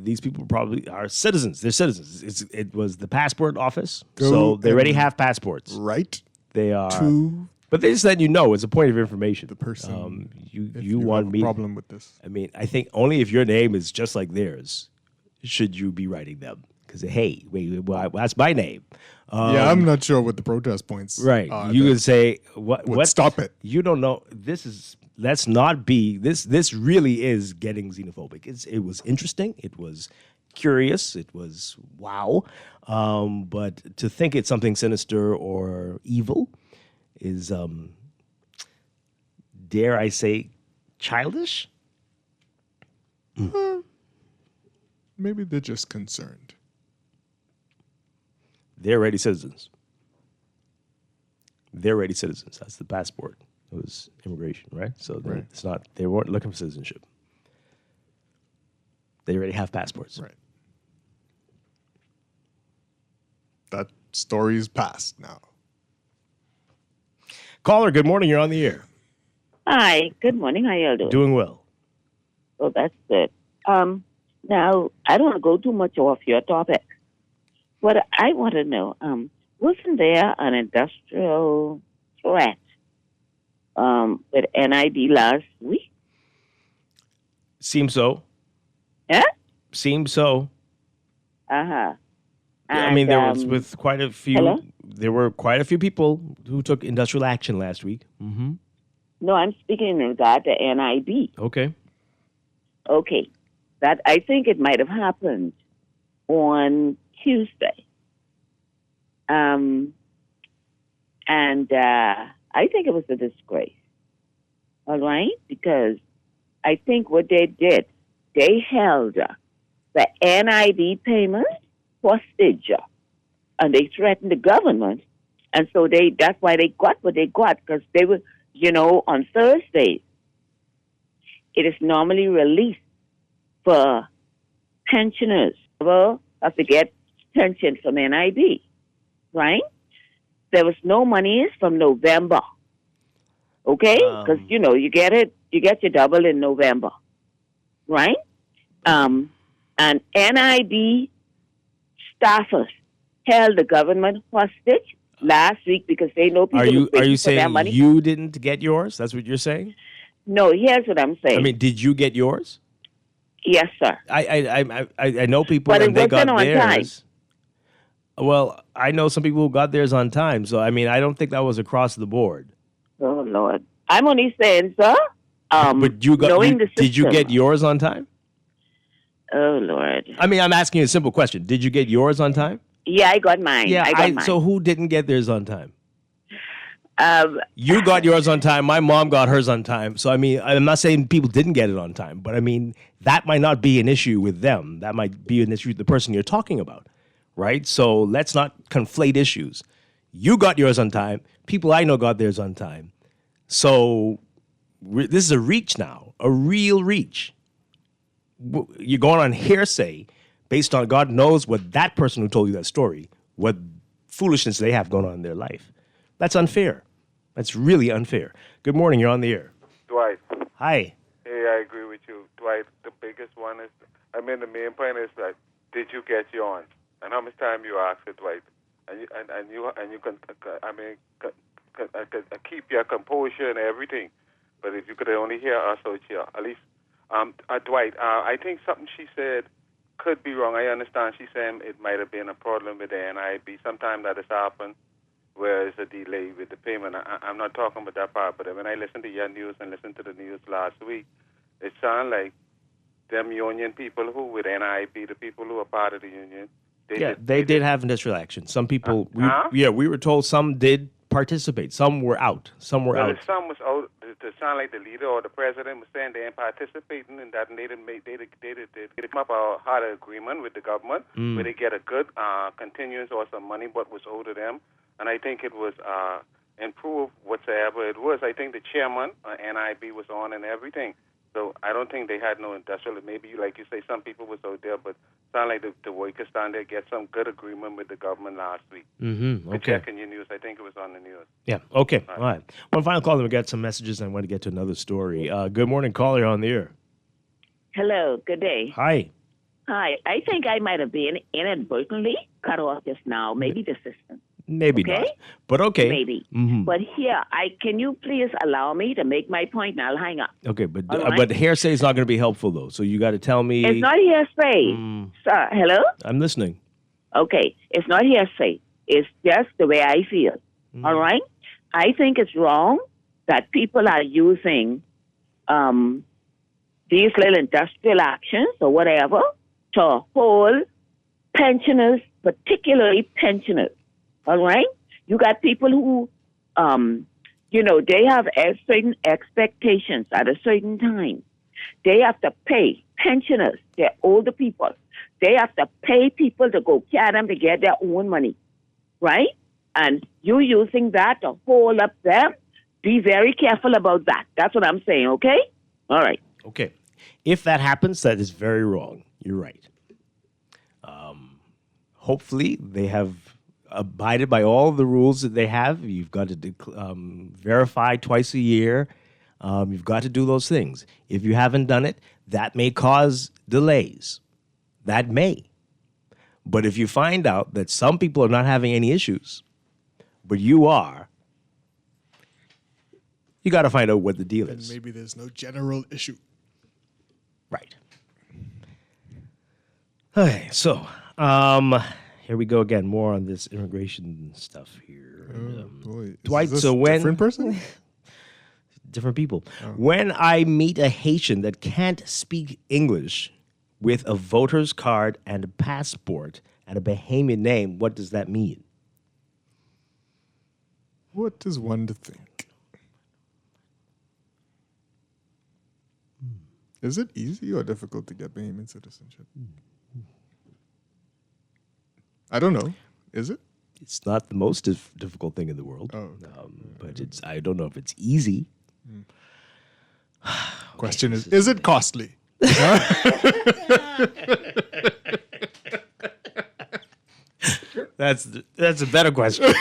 These people probably are citizens. They're citizens. It was the passport office, so they already have passports. Right. They are. To but they just let you know it's a point of information. The person. You want have me a problem with this. I mean, I think only if your name is just like theirs should you be writing them. Because, hey, wait, that's my name. Yeah, I'm not sure what the protest points Right. are. You would say, what? Stop it. You don't know. Let's not be, this really is getting xenophobic. It was interesting. It was curious. It was wow. But to think it's something sinister or evil is, dare I say, childish? Maybe they're just concerned. They're already citizens. They're already citizens. That's the passport. It was immigration, right? So it's not. They weren't looking for citizenship. They already have passports. Right. That story's past now. Caller, good morning. You're on the air. Hi. Good morning. How y'all doing? Doing well. Oh, that's good. Now, I don't want to go too much off your topic. What I want to know, wasn't there an industrial threat with NIB last week? Seems so. Yeah? Seems so. Uh-huh. I mean, there was with quite a few. Hello? There were quite a few people who took industrial action last week. Mm-hmm. No, I'm speaking in regard to NIB. Okay. Okay. That I think it might have happened on Tuesday. And I think it was a disgrace. All right? Because I think what they did, they held the NIB payment hostage. And they threatened the government. And so that's why they got what they got. Because they were, on Thursdays, it is normally released for pensioners who have to get pension from NIB, right? There was no monies from November, okay? Because, you get your double in November, right? And NIB staffers held the government hostage last week because they know people Are you for their saying money. you didn't get yours? That's what you're saying? No, here's what I'm saying. I mean, did you get yours? Yes, sir. I know people But it and they got wasn't on theirs. Well, I know some people who got theirs on time. So I mean, I don't think that was across the board. Oh Lord, I'm only saying, sir. But you got. knowing the Did you system. get yours on time? Oh Lord. I mean, I'm asking you a simple question. Did you get yours on time? Yeah, I got mine. Yeah. I got mine. So who didn't get theirs on time? You got yours on time. My mom got hers on time. So, I mean, I'm not saying people didn't get it on time, but I mean, that might not be an issue with them. That might be an issue with the person you're talking about, right? So let's not conflate issues. You got yours on time. People I know got theirs on time. So this is a reach now, a real reach. You're going on hearsay based on God knows what that person who told you that story, what foolishness they have going on in their life. That's unfair. That's really unfair. Good morning. You're on the air. Dwight. Hi. Hey, I agree with you. Dwight, the biggest one is, the main point is that, did you get yours? And how much time you asked it, Dwight? And you can, keep your composure and everything. But if you could only hear us out here, at least, Dwight, I think something she said could be wrong. I understand she's saying it might have been a problem with the NIB. Sometimes that has happened where it's a delay with the payment. I'm not talking about that part, but when I listened to your news and listened to the news last week, it sounded like them union people who with NIB, the people who are part of the union, they did have industrial action. Some people, we were told some did participate. Some were out. Some were well, out. some was out. To sound like the leader or the president was saying they ain't participating in that, and they didn't come up a harder agreement with the government where they get a good continuance or some money what was owed to them, and I think it was improved whatsoever it was. I think the chairman NIB was on and everything. So I don't think they had no industrial. Maybe, like you say, some people was out there, but sound like the workers down there get some good agreement with the government last week. Mm-hmm. Okay. Checking your news. I think it was on the news. Yeah. Okay. All right. One final call, then we got some messages, and I want to get to another story. Good morning, caller on the air. Hello, good day. Hi. Hi. I think I might have been inadvertently cut off just now. Maybe the system. Maybe okay? not. But okay. Maybe. Mm-hmm. But here, can you please allow me to make my point and I'll hang up. Okay, but All right? but hearsay is not going to be helpful, though. So you got to tell me. It's not hearsay. Sir, hello? I'm listening. Okay, it's not hearsay. It's just the way I feel. All right? I think it's wrong that people are using these little industrial actions or whatever to hold pensioners, particularly pensioners. All right? You got people who, they have certain expectations at a certain time. They have to pay pensioners, they're older people. They have to pay people to go carry them to get their own money, right? And you using that to hold up them, be very careful about that. That's what I'm saying, okay? All right. Okay. If that happens, that is very wrong. You're right. Hopefully, they have abided by all the rules that they have. You've got to verify twice a year. You've got to do those things. If you haven't done it, that may cause delays. That may. But if you find out that some people are not having any issues, but you are, you got to find out what the deal is. Maybe there's no general issue. Right. Okay, so here we go again. More on this immigration stuff here. Boy, Dwight, is this so when different person? different people. When I meet a Haitian that can't speak English with a voter's card and a passport and a Bahamian name, what does that mean? What does one to think? Is it easy or difficult to get Bahamian citizenship? I don't know. Is it? It's not the most difficult thing in the world. Oh, but I don't know if it's easy. Question is it costly? That's a better question.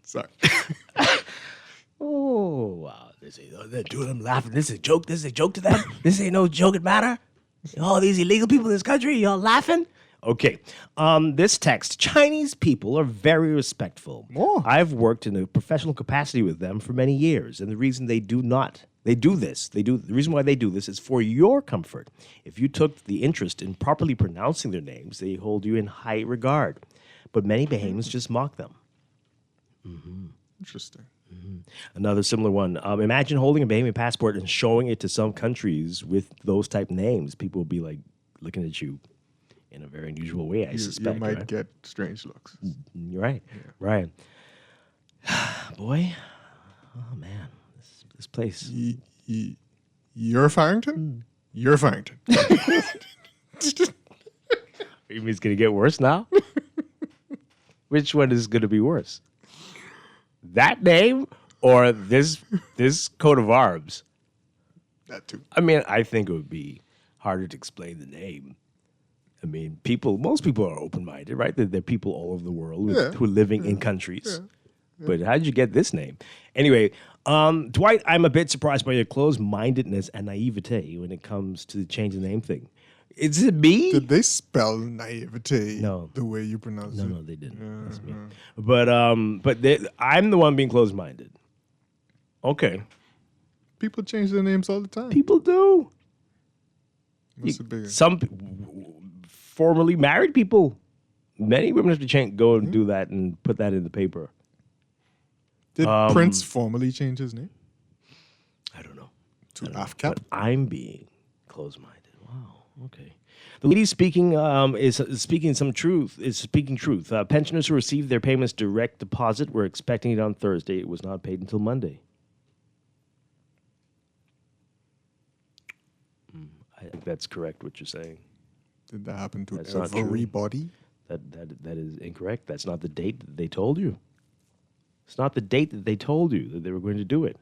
Sorry. Oh, wow. They're doing them laughing. This is a joke. This is a joke to them. This ain't no joke, it matter. All these illegal people in this country, y'all laughing? Okay. This text, Chinese people are very respectful. I've worked in a professional capacity with them for many years, and the reason the reason why they do this is for your comfort. If you took the interest in properly pronouncing their names, they hold you in high regard. But many Bahamians just mock them. Mm-hmm. Interesting. Mm-hmm. Another similar one. Imagine holding a Bahamian passport and showing it to some countries with those type names. People will be like looking at you in a very unusual way, I suspect. You might right? get strange looks. You're right. Yeah. Right. Boy. Oh, man. This place. You're Farrington? You're Farrington. You mean it's going to get worse now? Which one is going to be worse? That name or this coat of arms? That too. I mean, I think it would be harder to explain the name. I mean, most people are open-minded, right? There are people all over the world who are living in countries. Yeah. But how did you get this name? Anyway, Dwight, I'm a bit surprised by your closed-mindedness and naivete when it comes to the change the name thing. Is it me? Did they spell naivete no. the way you pronounce it? No, they didn't. That's me. But I'm the one being closed-minded. Okay. People change their names all the time. People do. What's the bigger? Some formerly married people Many women have to go and do that and put that in the paper. Did Prince formally change his name? I don't know. To AFCAP? But I'm being closed-minded. Wow. Okay. The lady speaking is speaking some truth. Is speaking truth. Pensioners who received their payments direct deposit were expecting it on Thursday. It was not paid until Monday. I think that's correct. What you're saying. Did that happen to That's not true. everybody? That is incorrect. That's not the date that they told you. It's not the date that they told you that they were going to do it,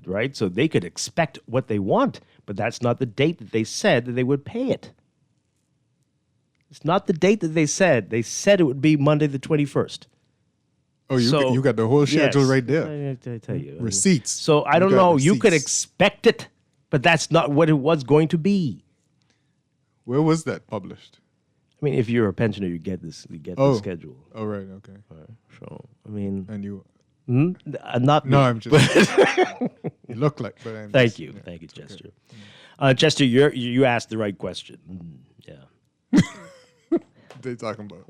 right? So they could expect what they want, but that's not the date that they said that they would pay it. It's not the date that they said. They said it would be Monday the 21st. Oh, you got the whole schedule right there. I tell you. Receipts. So I don't know. You could expect it, but that's not what it was going to be. Where was that published? I mean, if you're a pensioner, you get the schedule. Oh, right, okay. So, I mean... And you... not No, me. I'm just... you look like... But I'm Thank just, you. yeah. Thank you, Chester. Chester, you asked the right question. Yeah. They're talking about...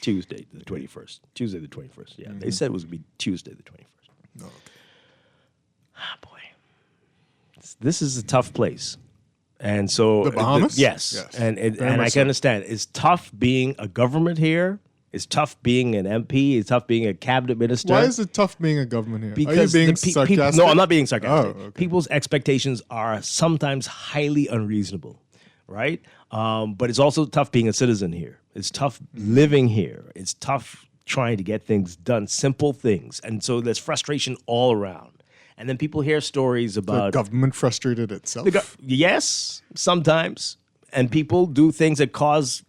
Tuesday the 21st. Tuesday the 21st, yeah. They said it was going to be Tuesday the 21st. No, okay. Boy. This is a tough place. And so... The Bahamas? Yes. And I can understand. It's tough being a government here. It's tough being an MP. It's tough being a cabinet minister. Why is it tough being a government here? Because Are you being sarcastic? No, I'm not being sarcastic. Oh, okay. People's expectations are sometimes highly unreasonable, right? But it's also tough being a citizen here. It's tough living here. It's tough trying to get things done, simple things. And so there's frustration all around. And then people hear stories about... The government frustrated itself? Yes, sometimes. And people do things that cause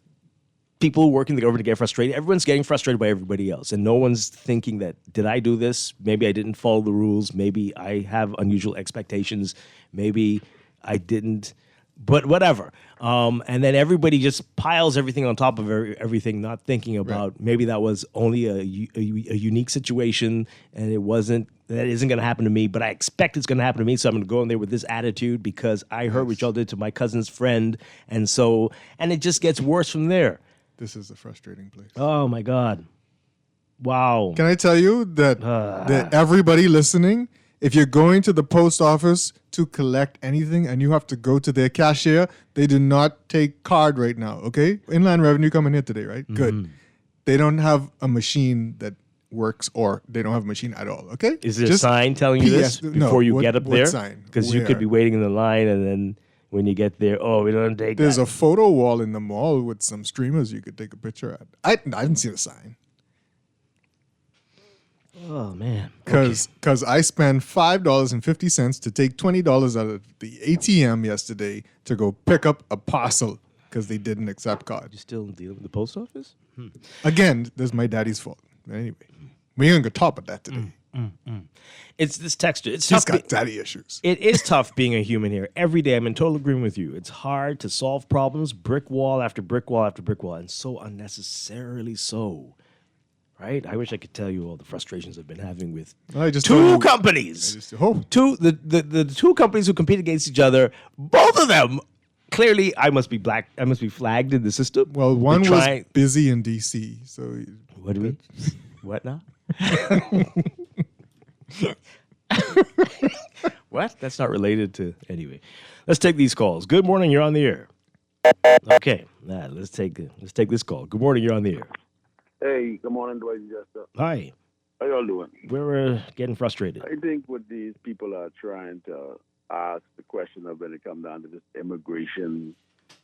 people who work in the government to get frustrated. Everyone's getting frustrated by everybody else. And no one's thinking that, did I do this? Maybe I didn't follow the rules. Maybe I have unusual expectations. Maybe I didn't. But whatever. And then everybody just piles everything on top of everything, not thinking about maybe that was only a unique situation and that isn't going to happen to me, but I expect it's going to happen to me, so I'm going to go in there with this attitude because I heard what y'all did to my cousin's friend. And it just gets worse from there. This is a frustrating place. Oh, my God. Wow. Can I tell you that everybody listening, if you're going to the post office to collect anything and you have to go to their cashier, they do not take card right now, okay? Inland Revenue coming here today, right? Good. They don't have a machine that works, or they don't have a machine at all, okay? Is there a sign telling you this before you get up there? What sign? Because you could be waiting in the line and then when you get there, we don't take There's that. a photo wall in the mall with some streamers you could take a picture at. I didn't see the sign. Oh, man. Because I spent $5.50 to take $20 out of the ATM yesterday to go pick up a parcel because they didn't accept card. You still dealing with the post office? Again, this is my daddy's fault. Anyway, we ain't going to talk about that today. It's this texture. It's He's tough. got daddy issues. It is tough being a human here. Every day, I'm in total agreement with you. It's hard to solve problems, brick wall after brick wall after brick wall, and so unnecessarily so. Right? I wish I could tell you all the frustrations I've been having with two companies. The two companies who compete against each other, both of them, clearly I must be black. I must be flagged in the system. Well, one was busy in D.C., so... What do we... What now? What? That's not related to... Anyway, let's take these calls. Good morning, you're on the air. Okay, let's take this call. Good morning, you're on the air. Hey, good morning, Dwight and Jester. Hi. How y'all doing? We're getting frustrated. I think what these people are trying to ask the question of when it comes down to this immigration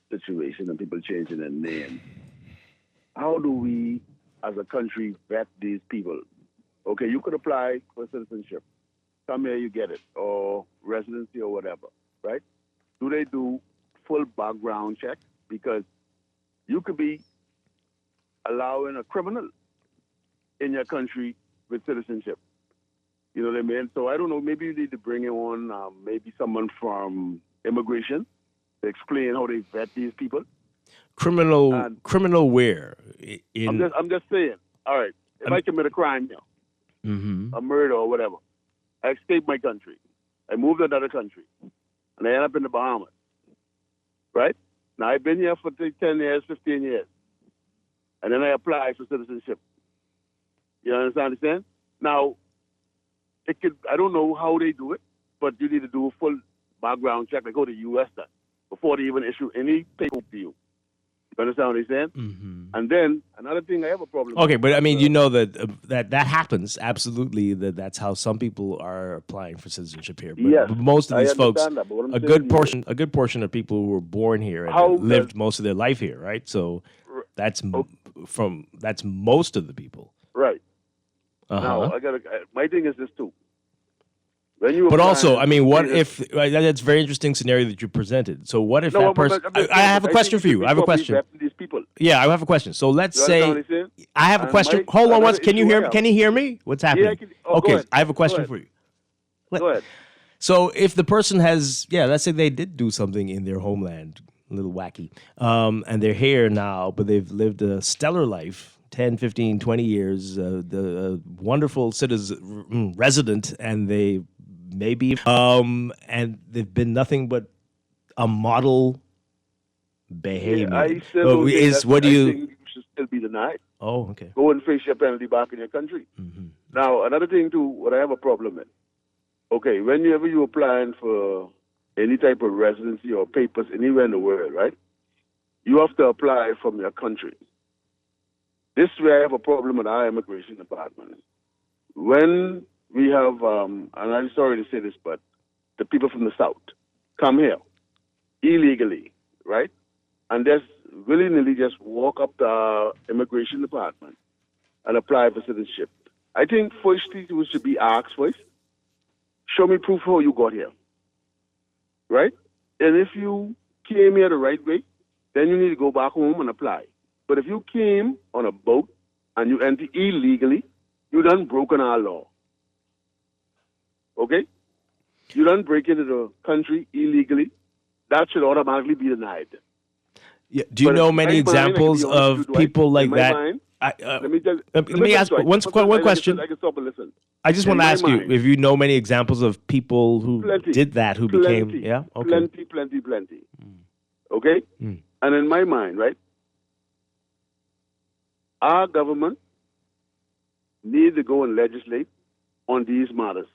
situation and people changing their name. How do we, as a country, vet these people? Okay, you could apply for citizenship. Come here, you get it, or residency or whatever, right? Do they do full background check? Because you could be allowing a criminal in your country with citizenship. You know what I mean? So I don't know, maybe you need to bring on maybe someone from immigration to explain how they vet these people. Criminal where? I'm just saying, all right, if I commit a crime now, a murder or whatever, I escape my country, I move to another country, and I end up in the Bahamas, right? Now, I've been here for 10 years, 15 years. and then I apply for citizenship. You understand what I'm saying? Now, I don't know how they do it, but you need to do a full background check. They go to the U.S. then, before they even issue any paperwork to you. You understand what I'm saying? Mm-hmm. And then another thing I have a problem Okay, with. but I mean, you know that happens absolutely. That's how some people are applying for citizenship here. But Yes, most of I these folks, understand that, but what I'm a saying good portion of people who were born here and How lived does- most of their life here, right? So that's most of the people. Right. Uh-huh. Now, my thing is this too. When you But apply also, I mean, for what citizenship- if that's a very interesting scenario that you presented? So what if No, that I'm person? just saying, I have a but question think for we you. should I have a probably question. vet these people. Yeah, I have a question. So let's You understand what I'm say saying? I have a And question. my- Hold on, another can you issue hear I me? have- Can you hear me? What's Yeah, happening? I can. Oh, go Okay, ahead. I have a Go question ahead. for you. Go ahead. So if the person has, let's say they did do something in their homeland, a little wacky, and they're here now, but they've lived a stellar life, 10, 15, 20 years, the wonderful citizen, resident, and they maybe, and they've been nothing but a model behavior. Yeah, I still don't think that's what do I you? think you should still be denied. Oh, okay. Go and face your penalty back in your country. Mm-hmm. Now, another thing too, what I have a problem with. Okay, whenever you're applying for any type of residency or papers anywhere in the world, right? You have to apply from your country. This is where I have a problem with our immigration department. When we have, and I'm sorry to say this, but the people from the South come here illegally, right? And just willy-nilly just walk up to our immigration department and apply for citizenship. I think firstly we should be asked first, show me proof how you got here, right? And if you came here the right way, then you need to go back home and apply. But if you came on a boat and you entered illegally, you done broken our law. Okay? You done break into the country illegally, that should automatically be denied. Yeah. Do you But know in many my mind, I can be examples honest with of you, Dwight, people like in my that? mind, let let me ask one question. I can stop and listen. I just In want to my ask mind, you if you know many examples of people who did that, who became, okay. Plenty. Okay? Mm. And in my mind, right, our government needs to go and legislate on these matters.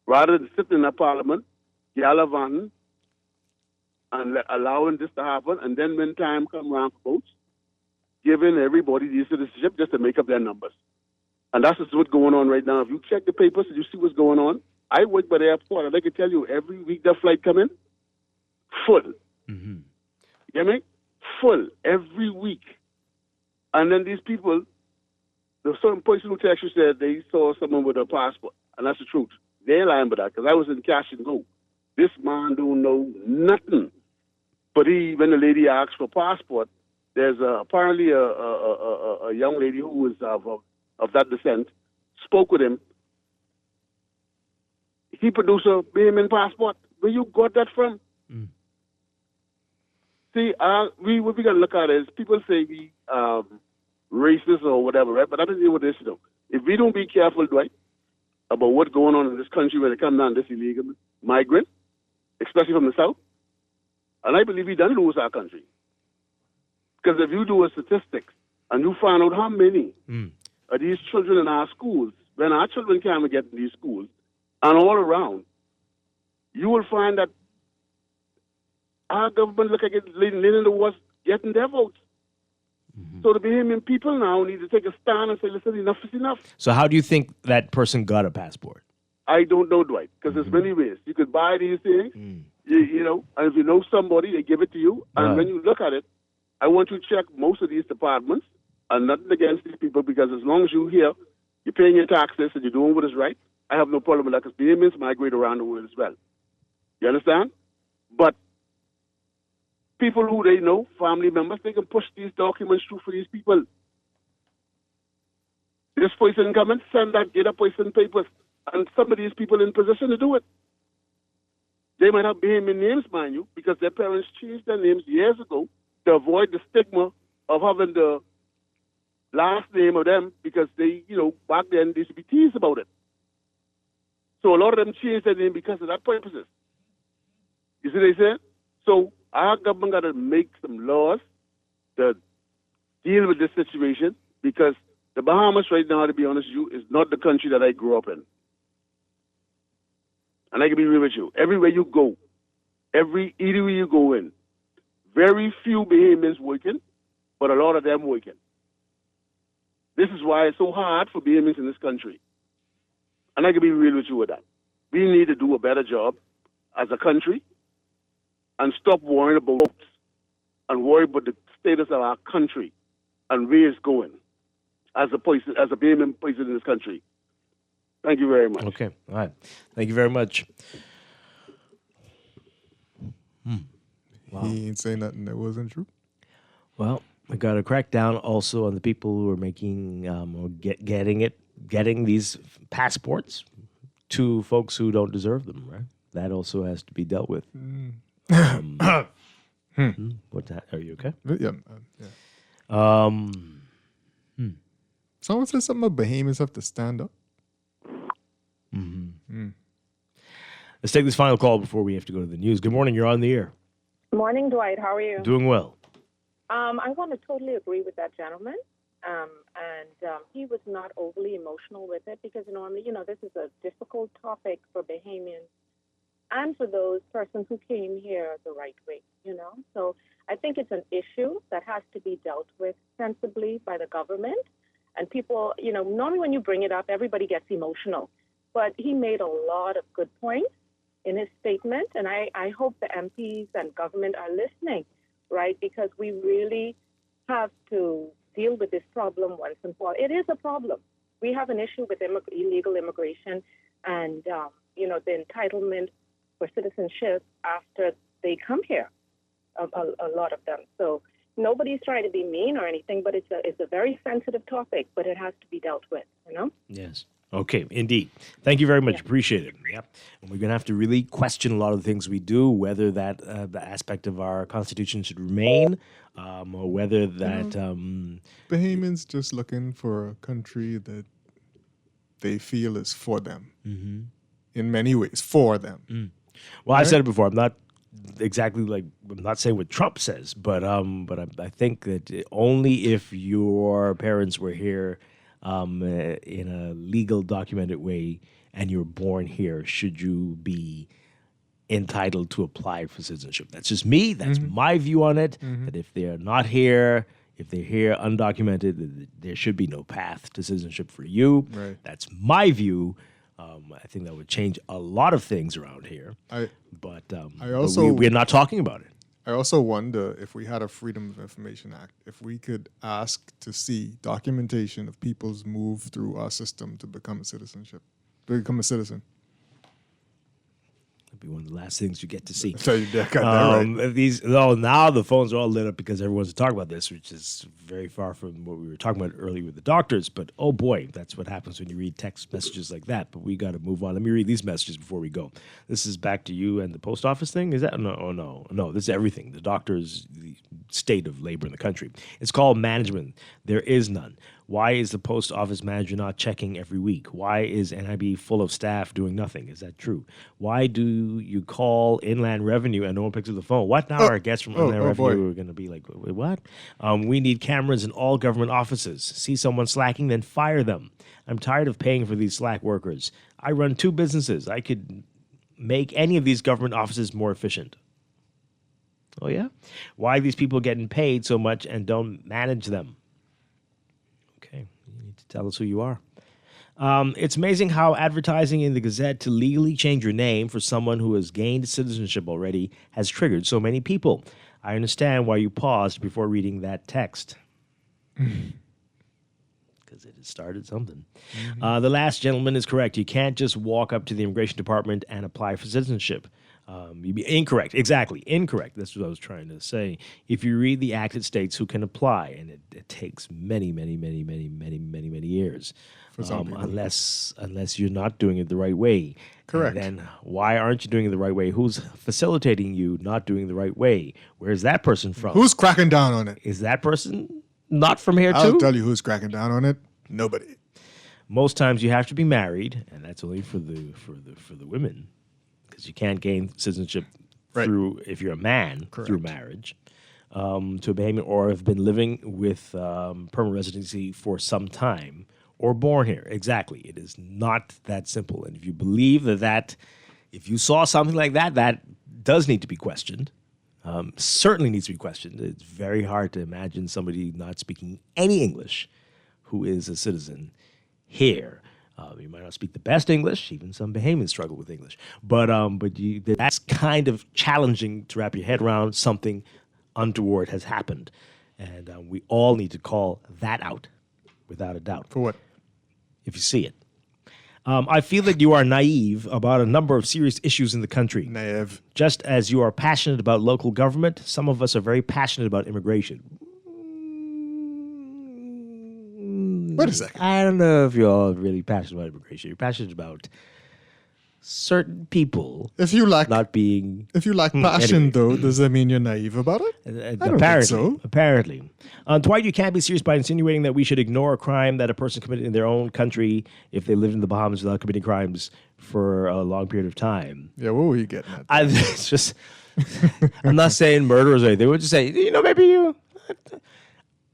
Rather than sitting in a parliament, gallivanting, and allowing this to happen, and then when time comes around for votes, giving everybody the citizenship just to make up their numbers. And that's just what's going on right now. If you check the papers and you see what's going on, I work by the airport, and I can tell you every week that flight come in, full. Mm-hmm. You get me? Full every week. And then these people, the certain person who text you said they saw someone with a passport, and that's the truth. They're lying about that because I was in cash and go. This man don't know nothing. But when the lady asked for passport, there's apparently a young lady who was of that descent, spoke with him. He produced a Bahamian passport. Where you got that from? Mm. See, what we got to look at is people say we racist or whatever, right? But that isn't what it is, though. If we don't be careful, Dwight, about what's going on in this country when it comes down to this illegal migrant, especially from the South, and I believe we done lose our country. Because if you do a statistics and you find out how many of these children in our schools, when our children can't get in these schools, and all around, you will find that our government look like it's leaning towards getting their votes. Mm-hmm. So the Bahamian people now need to take a stand and say, listen, enough is enough. So how do you think that person got a passport? I don't know, Dwight, because there's many ways. You could buy these things, you know, and if you know somebody, they give it to you. And when you look at it, I want you to check most of these departments, and nothing against these people, because as long as you're here, you're paying your taxes and you're doing what is right, I have no problem with that, because Bahamians migrate around the world as well. You understand? But people who they know, family members, they can push these documents through for these people. This person come and send that, get a person papers, and some of these people in position to do it. They might have Bahamian names, mind you, because their parents changed their names years ago to avoid the stigma of having the last name of them, because they, you know, back then they used to be teased about it. So a lot of them changed their name because of that purposes. You see what they say? So our government got to make some laws to deal with this situation, because the Bahamas right now, to be honest with you, is not the country that I grew up in. And I can be real with you. Everywhere you go, every eatery you go in, very few Bahamians working, but a lot of them working. This is why it's so hard for Bahamians in this country. And I can be real with you with that. We need to do a better job as a country and stop worrying about votes and worry about the status of our country and where it's going as a Bahamian person in this country. Thank you very much. Okay. All right. Thank you very much. Wow. He ain't saying nothing that wasn't true. Well, we got to crack down also on the people who are making or getting these passports to folks who don't deserve them, right? That also has to be dealt with. What's that? Are you okay? Yeah. Someone said something about Bahamians have to stand up. Let's take this final call before we have to go to the news. Good morning. You're on the air. Morning, Dwight. How are you? Doing well. I want to totally agree with that gentleman. He was not overly emotional with it because normally, this is a difficult topic for Bahamians and for those persons who came here the right way, So I think it's an issue that has to be dealt with sensibly by the government. And people, normally when you bring it up, everybody gets emotional. But he made a lot of good points in his statement, and I hope the MPs and government are listening, right? Because we really have to deal with this problem once and for all. It is a problem. We have an issue with illegal immigration and, the entitlement for citizenship after they come here, a lot of them. So nobody's trying to be mean or anything, but it's a very sensitive topic, but it has to be dealt with, Yes. Okay, indeed. Thank you very much. Appreciate it. Yep. And we're going to have to really question a lot of the things we do, whether that aspect of our Constitution should remain, or whether that... Bahamians just looking for a country that they feel is for them. In many ways, for them. Well, I said it before. I'm not exactly I'm not saying what Trump says, but I think that only if your parents were here in a legal, documented way, and you're born here, should you be entitled to apply for citizenship. That's just me. That's my view on it. That if they're not here, if they're here undocumented, there should be no path to citizenship for you. Right. That's my view. I think that would change a lot of things around here. But we're not talking about it. I also wonder if we had a Freedom of Information Act, if we could ask to see documentation of people's move through our system to become a citizen. That'd be one of the last things you get to see. So you got that right. Now the phones are all lit up because everyone's talking about this, which is very far from what we were talking about earlier with the doctors. But oh boy, that's what happens when you read text messages like that. But we got to move on. Let me read these messages before we go. This is back to you and the post office thing. Is that no? This is everything. The doctors, the state of labor in the country. It's called management. There is none. Why is the post office manager not checking every week? Why is NIB full of staff doing nothing? Is that true? Why do you call Inland Revenue and no one picks up the phone? What now? Our guests from Inland Revenue are going to be like, wait, what? We need cameras in all government offices. See someone slacking, then fire them. I'm tired of paying for these slack workers. I run 2 businesses. I could make any of these government offices more efficient. Oh, yeah? Why are these people getting paid so much and don't manage them? Okay, you need to tell us who you are. It's amazing how advertising in the Gazette to legally change your name for someone who has gained citizenship already has triggered so many people. I understand why you paused before reading that text. Because it has started something. The last gentleman is correct. You can't just walk up to the immigration department and apply for citizenship. You'd be incorrect. Exactly. Incorrect. That's what I was trying to say. If you read the act, it states who can apply, and it takes many years. For some people. Unless you're not doing it the right way. Correct. And then why aren't you doing it the right way? Who's facilitating you not doing it the right way? Where's that person from? Who's cracking down on it? Is that person not from here too? I'll tell you who's cracking down on it. Nobody. Most times you have to be married, and that's only for the women. Because you can't gain citizenship through, if you're a man, through marriage. to a Bahamian or have been living with permanent residency for some time or born here. Exactly. It is not that simple. And if you believe if you saw something like that, that does need to be questioned. Certainly needs to be questioned. It's very hard to imagine somebody not speaking any English who is a citizen here. You might not speak the best English. Even some Bahamians struggle with English. But that's kind of challenging to wrap your head around. Something untoward has happened. And we all need to call that out without a doubt. For what? If you see it. I feel that you are naive about a number of serious issues in the country. Naive. Just as you are passionate about local government, some of us are very passionate about immigration. Wait a second. I don't know if you're all really passionate about immigration. You're passionate about certain people not being... If you lack passion, anyway. though, does that mean you're naive about it? I don't think so. Apparently. Dwight, you can't be serious by insinuating that we should ignore a crime that a person committed in their own country if they lived in the Bahamas without committing crimes for a long period of time. Yeah, what were you getting at? It's just... I'm not saying murderers or anything. We're just saying, maybe you...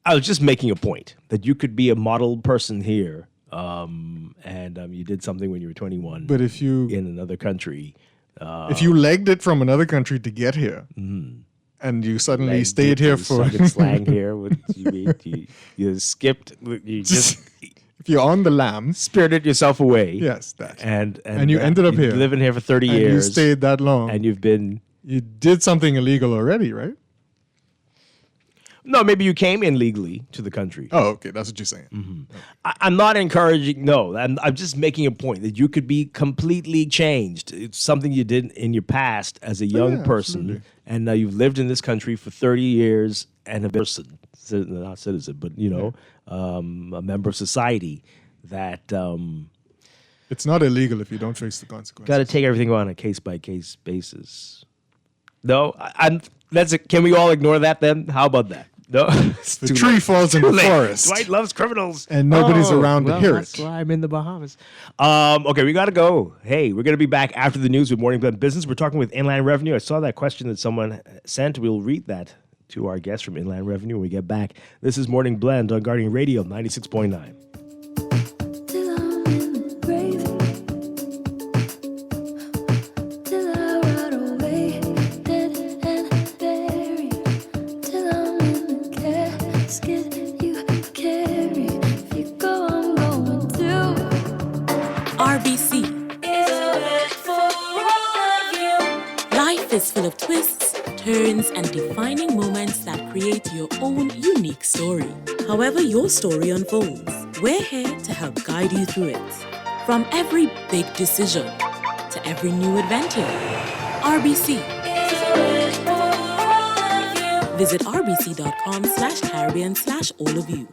I was just making a point that you could be a model person here and you did something when you were 21 but if you in another country. If you legged it from another country to get here and you suddenly stayed here for... slang here. You skipped. You just... If you're on the lam... Spirited yourself away. Yes, that. And you ended up you've here. been living here for 30 years. And you stayed that long. And you've been... You did something illegal already, right? No, maybe you came in legally to the country. Oh, okay. That's what you're saying. Mm-hmm. I'm not encouraging... No, I'm just making a point that you could be completely changed. It's something you did in your past as a young person. Absolutely. And now you've lived in this country for 30 years and a person, not citizen, but, a member of society that... it's not illegal if you don't face the consequences. Got to take everything on a case-by-case basis. No, can we all ignore that then? How about that? No, the tree falls in the forest. Dwight loves criminals. And nobody's around to hear that's why I'm in the Bahamas. Okay, we got to go. Hey, we're going to be back after the news with Morning Blend Business. We're talking with Inland Revenue. I saw that question that someone sent. We'll read that to our guest from Inland Revenue when we get back. This is Morning Blend on Guardian Radio 96.9. Is full of twists, turns, and defining moments that create your own unique story. However your story unfolds, we're here to help guide you through it. From every big decision to every new adventure, RBC. Visit rbc.com/Caribbean/all of you.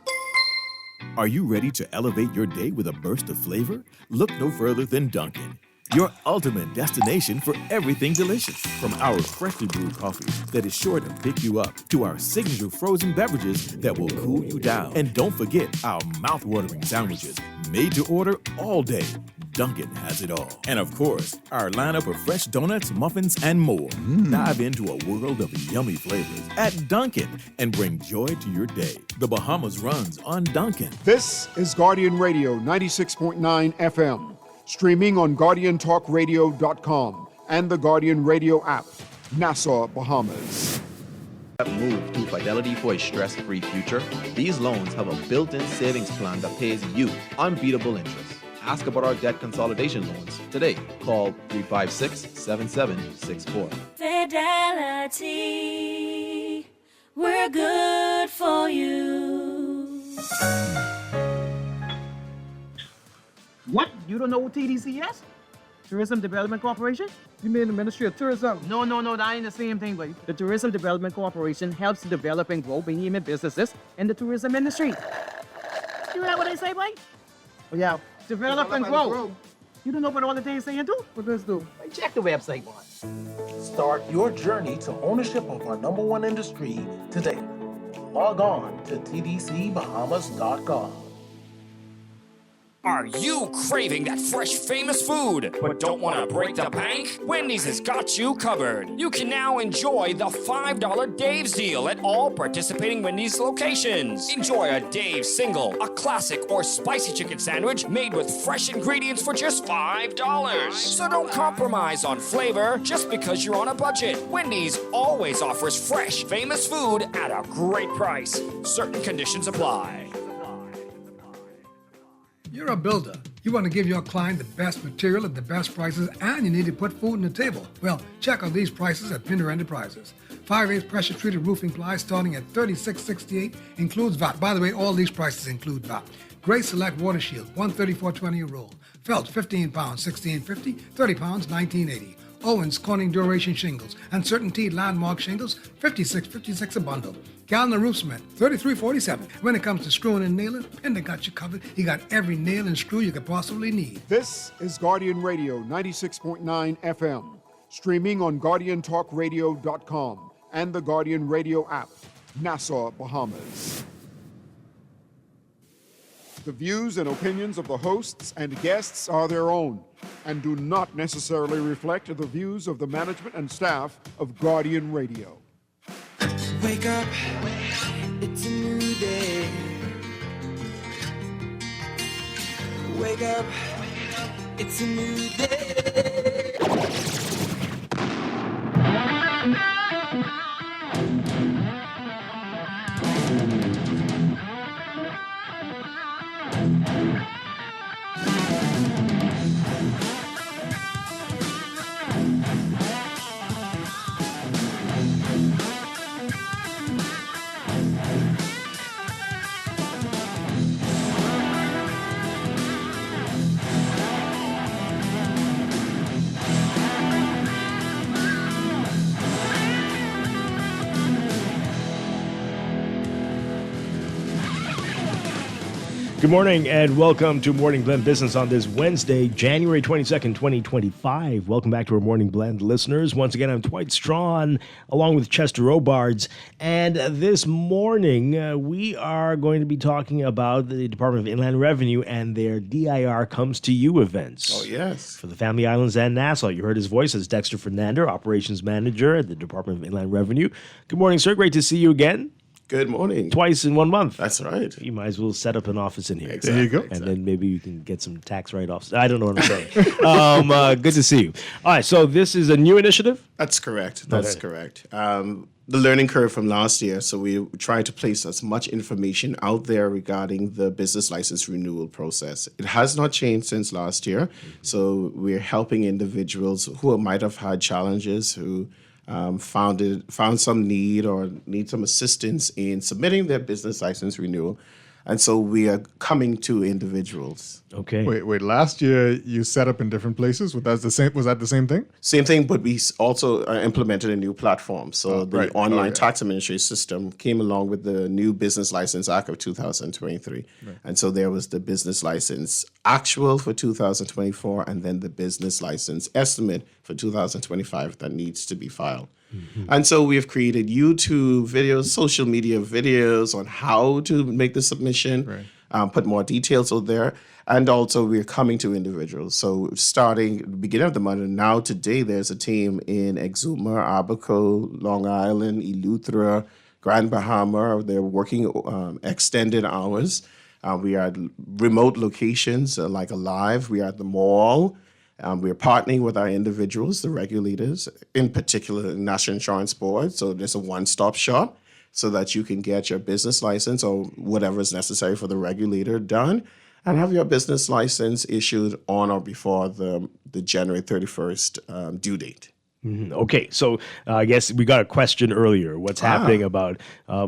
Are you ready to elevate your day with a burst of flavor? Look no further than Dunkin', your ultimate destination for everything delicious. From our freshly brewed coffee that is sure to pick you up, to our signature frozen beverages that will cool you down. And don't forget our mouth-watering sandwiches, made to order all day. Dunkin' has it all. And of course, our lineup of fresh donuts, muffins, and more. Dive into a world of yummy flavors at Dunkin' and bring joy to your day. The Bahamas runs on Dunkin'. This is Guardian Radio 96.9 FM. Streaming on GuardianTalkRadio.com and the Guardian Radio app. Nassau, Bahamas. Move to Fidelity for a stress-free future. These loans have a built-in savings plan that pays you unbeatable interest. Ask about our debt consolidation loans today. Call 356-7764. Fidelity, we're good for you. What? You don't know what TDC is? Tourism Development Corporation? You mean the Ministry of Tourism? No, that ain't the same thing, buddy. The Tourism Development Corporation helps to develop and grow Bahamian businesses in the tourism industry. You hear what they say, boy? Oh, yeah. Develop and grow. You don't know what all the things saying do? What does do? Hey, check the website, boy. Start your journey to ownership of our #1 industry today. Log on to tdcbahamas.com. Are you craving that fresh, famous food, but don't want to break the bank? Wendy's has got you covered. You can now enjoy the $5 Dave's deal at all participating Wendy's locations. Enjoy a Dave's single, a classic, or spicy chicken sandwich made with fresh ingredients for just $5. So don't compromise on flavor just because you're on a budget. Wendy's always offers fresh, famous food at a great price. Certain conditions apply. You're a builder. You want to give your client the best material at the best prices, and you need to put food on the table. Well, check out these prices at Pinder Enterprises. 5/8 pressure-treated roofing ply starting at $36.68, includes VAT. By the way, all these prices include VAT. Great Select Water Shield, $134.20 a roll. Felt, 15 pounds, $16.50, 30 pounds, $19.80. Owens Corning Duration Shingles and Certainty Landmark Shingles, $56.56 a bundle. Gallon Roof Cement, $33.47. When it comes to screwing and nailing, Pinder got you covered. He got every nail and screw you could possibly need. This is Guardian Radio 96.9 FM, streaming on GuardianTalkRadio.com and the Guardian Radio app, Nassau, Bahamas. The views and opinions of the hosts and guests are their own and do not necessarily reflect the views of the management and staff of Guardian Radio. Wake up, it's a new day. Wake up, it's a new day. Good morning and welcome to Morning Blend Business on this Wednesday, January 22nd, 2025. Welcome back to our Morning Blend listeners. Once again, I'm Dwight Strachan along with Chester Robards. And this morning, we are going to be talking about the Department of Inland Revenue and their DIR Comes to You events. Oh, yes. For the Family Islands and Nassau. You heard his voice as Dexter Fernando, Operations Manager at the Department of Inland Revenue. Good morning, sir. Great to see you again. Good morning. Twice in 1 month. That's right. You might as well set up an office in here. Exactly. There you go. And then maybe you can get some tax write-offs. I don't know what I'm saying. Good to see you. All right, so this is a new initiative? That's correct. That's correct. The learning curve from last year, so we tried to place as much information out there regarding the business license renewal process. It has not changed since last year, so we're helping individuals who might have had challenges, who found some need or need some assistance in submitting their business license renewal. And so we are coming to individuals. Okay. Wait. Last year you set up in different places. Was that the same thing? Same thing, but we also implemented a new platform. So the online tax administration system came along with the new Business License Act of 2023. Right. And so there was the business license actual for 2024 and then the business license estimate for 2025 that needs to be filed. Mm-hmm. And so we have created YouTube videos, social media videos on how to make the submission, put more details out there. And also we're coming to individuals. So starting at the beginning of the month, and now today there's a team in Exuma, Abaco, Long Island, Eleuthera, Grand Bahama. They're working extended hours. We are at remote locations like Alive. We are at the mall. We're partnering with our individuals, the regulators, in particular the National Insurance Board. So there's a one-stop shop so that you can get your business license or whatever is necessary for the regulator done and have your business license issued on or before the January 31st due date. Mm-hmm. Okay, so I guess we got a question earlier. What's happening about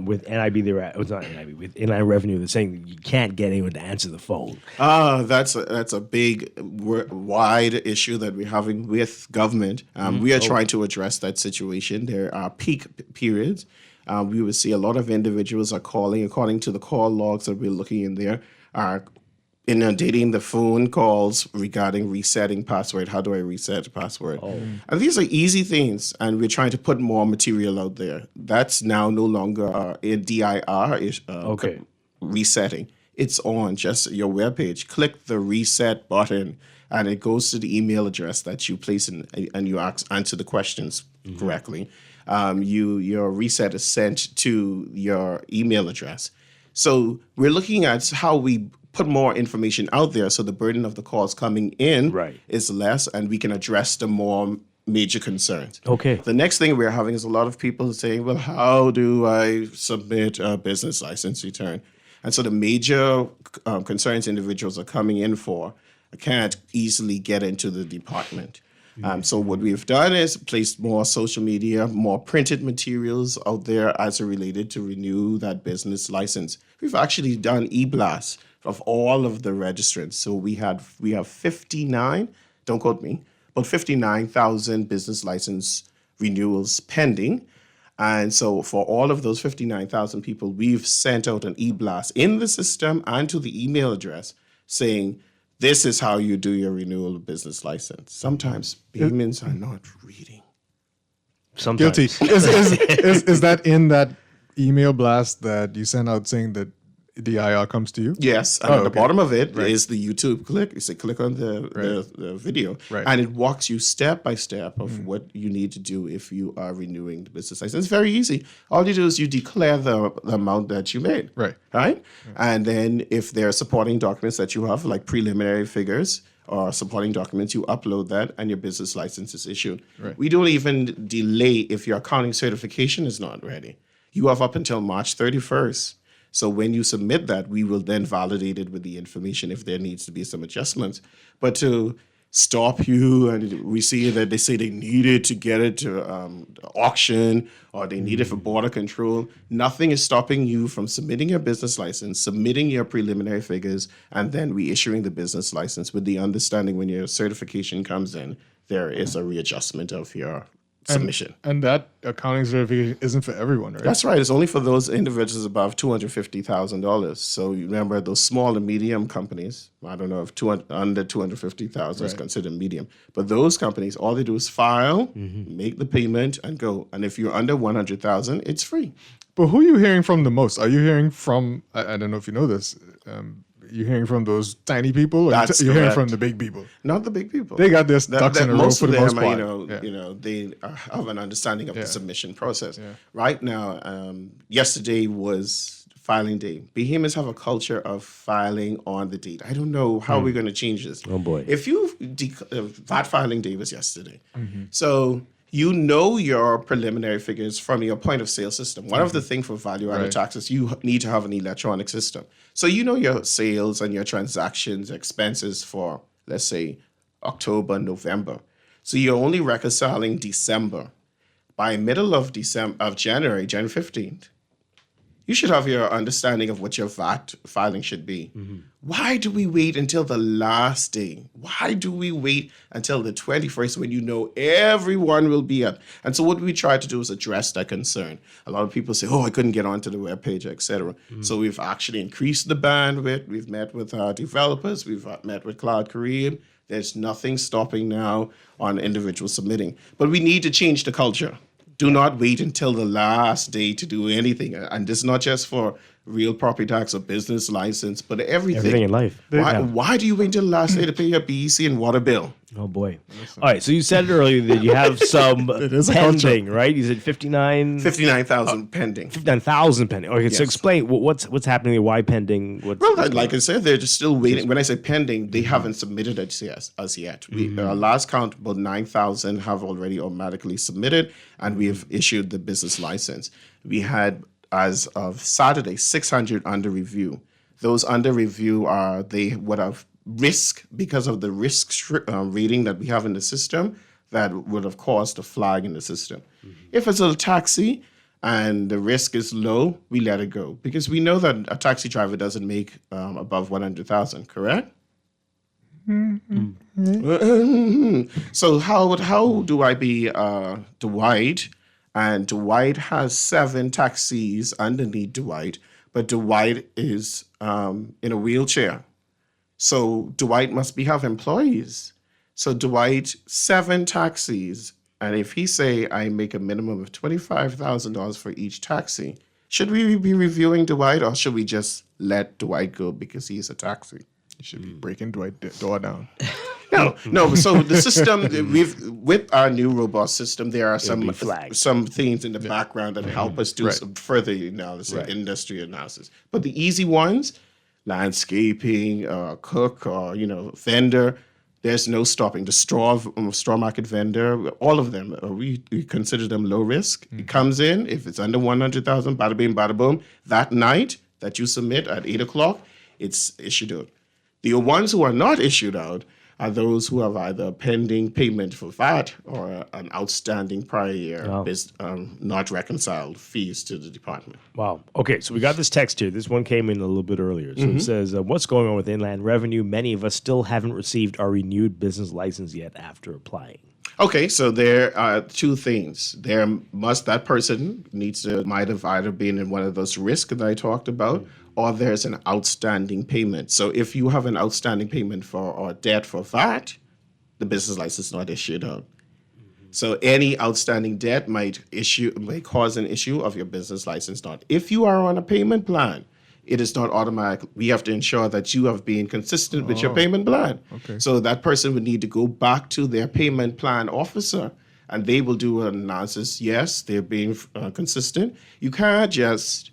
with NIB? It's not NIB, with Inland Revenue. They're saying you can't get anyone to answer the phone. That's a big, wide issue that we're having with government. We are trying to address that situation. There are peak periods. We would see a lot of individuals are calling, according to the call logs that we're looking in there, are inundating the phone calls regarding resetting password. How do I reset a password? And these are easy things, and we're trying to put more material out there. That's now no longer a DIR resetting. it's on just your webpage. Click the reset button, and it goes to the email address that you place in, and you answer the questions correctly. Your reset is sent to your email address. So we're looking at how we put more information out there, so the burden of the calls coming in is less, and we can address the more major concerns. Okay. The next thing we're having is a lot of people saying, well, how do I submit a business license return? And so the major concerns individuals are coming in for can't easily get into the department. So what we've done is placed more social media, more printed materials out there as it related to renew that business license. We've actually done e-blasts of all of the registrants. So we have 59, don't quote me, but 59,000 business license renewals pending. And so for all of those 59,000 people, we've sent out an e-blast in the system and to the email address saying, this is how you do your renewal of business license. Sometimes Bahamians are not reading. Sometimes. Guilty. Is that in that email blast that you sent out saying that the IR comes to you? Yes, and at the bottom of it is the YouTube click. You say click on the video, and it walks you step by step of what you need to do if you are renewing the business license. It's very easy. All you do is you declare the amount that you made, right? And then if there are supporting documents that you have, like preliminary figures or supporting documents, you upload that and your business license is issued. We don't even delay if your accounting certification is not ready. You have up until March 31st. So when you submit that, we will then validate it with the information if there needs to be some adjustments. But to stop you, and we see that they say they need it to get it to auction or they need it for border control, nothing is stopping you from submitting your business license, submitting your preliminary figures, and then reissuing the business license with the understanding when your certification comes in, there is a readjustment of your submission. And that accounting certification isn't for everyone, right? That's right. It's only for those individuals above $250,000. So you remember those small and medium companies. I don't know if under $250,000 is considered medium, but those companies, all they do is file, make the payment, and go. And if you're under $100,000, it's free. But who are you hearing from the most? Are you hearing from? I don't know if you know this. You're hearing from those tiny people, or you're hearing from the big people? Not the big people. They got their ducks in a row for the most part. They have an understanding of the submission process. Right now, yesterday was filing day. Bahamians have a culture of filing on the date. I don't know how we're going to change this. Oh boy! If VAT filing day was yesterday, so you know your preliminary figures from your point of sale system. One of the things for value-added taxes, you need to have an electronic system. So you know your sales and your transactions, expenses for, let's say, October, November. So you're only reconciling December. By middle of January 15th, you should have your understanding of what your VAT filing should be. Why do we wait until the last day? Why do we wait until the 21st when you know everyone will be up? And so what we try to do is address that concern. A lot of people say, oh, I couldn't get onto the webpage, etc. So we've actually increased the bandwidth. We've met with our developers. We've met with Cloud Korean. There's nothing stopping now on individuals submitting. But we need to change the culture. Do not wait until the last day to do anything. And this is not just for real property tax or business license, but everything. Everything in life. Why do you wait until the last day to pay your BEC and water bill? Oh boy! All right, so you said earlier that you have some pending, right? You said 59,000 pending. 59,000 pending. Okay, so explain what's happening. Why pending? Like I said, they're just still waiting. When I say pending, they haven't submitted it as yet. Our last count, about 9,000 have already automatically submitted, and we have issued the business license. We had, as of Saturday, 600 under review. Those under review they would have risk because of the risk rating that we have in the system that would have caused a flag in the system. If it's a taxi and the risk is low, we let it go because we know that a taxi driver doesn't make above 100,000, correct? So how do I be Dwight? And Dwight has 7 taxis underneath Dwight, but Dwight is in a wheelchair. So Dwight must have employees. So Dwight, 7 taxis. And if he say, I make a minimum of $25,000 for each taxi, should we be reviewing Dwight or should we just let Dwight go because he's a taxi. You should be breaking Dwight's door down. No. So the system with our new robust system, there are some things in the background that help us do some further analysis, industry analysis. But the easy ones, landscaping, cook, or vendor, there's no stopping. The straw market vendor, all of them, we consider them low risk. It comes in if it's under 100,000, bada bing, bada boom. That night that you submit at 8:00, it's issued out. The ones who are not issued out are those who have either pending payment for VAT or an outstanding prior year not reconciled fees to the department. Wow. Okay, so we got this text here. This one came in a little bit earlier. So it says, what's going on with inland revenue? Many of us still haven't received our renewed business license yet after applying. Okay, so there are two things. That person might have either been in one of those risks that I talked about, or there's an outstanding payment. So if you have an outstanding payment or debt for VAT, the business license is not issued out. So any outstanding debt might cause an issue of your business license not. If you are on a payment plan, it is not automatic. We have to ensure that you have been consistent with your payment plan. Okay. So that person would need to go back to their payment plan officer, and they will do an analysis. Yes, they're being consistent. You can't just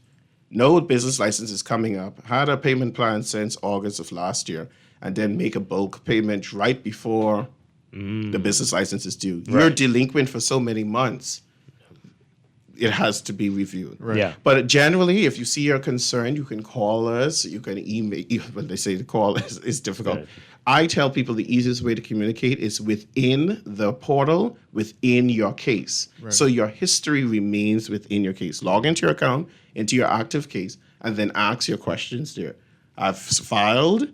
know business license is coming up, had a payment plan since August of last year, and then make a bulk payment right before the business license is due. You're delinquent for so many months. It has to be reviewed. Right. Yeah. But generally, if you see you're concerned, you can call us. You can email. When they say the call is difficult. Right. I tell people the easiest way to communicate is within the portal, within your case. Right. So your history remains within your case. Log into your account, into your active case, and then ask your questions there. I've filed,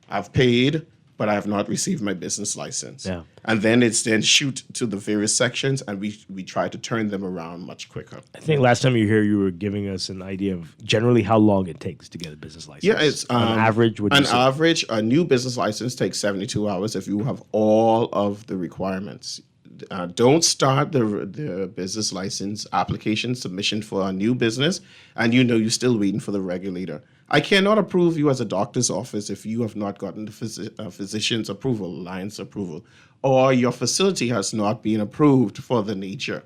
I've paid, but I have not received my business license. Yeah. And then it's shoot to the various sections, and we try to turn them around much quicker. I think last time you were here, you were giving us an idea of generally how long it takes to get a business license. Yeah, it's on average. Average, a new business license takes 72 hours if you have all of the requirements. Don't start the business license application submission for a new business, and you're still waiting for the regulator. I cannot approve you as a doctor's office if you have not gotten the physician's approval, alliance approval, or your facility has not been approved for the nature.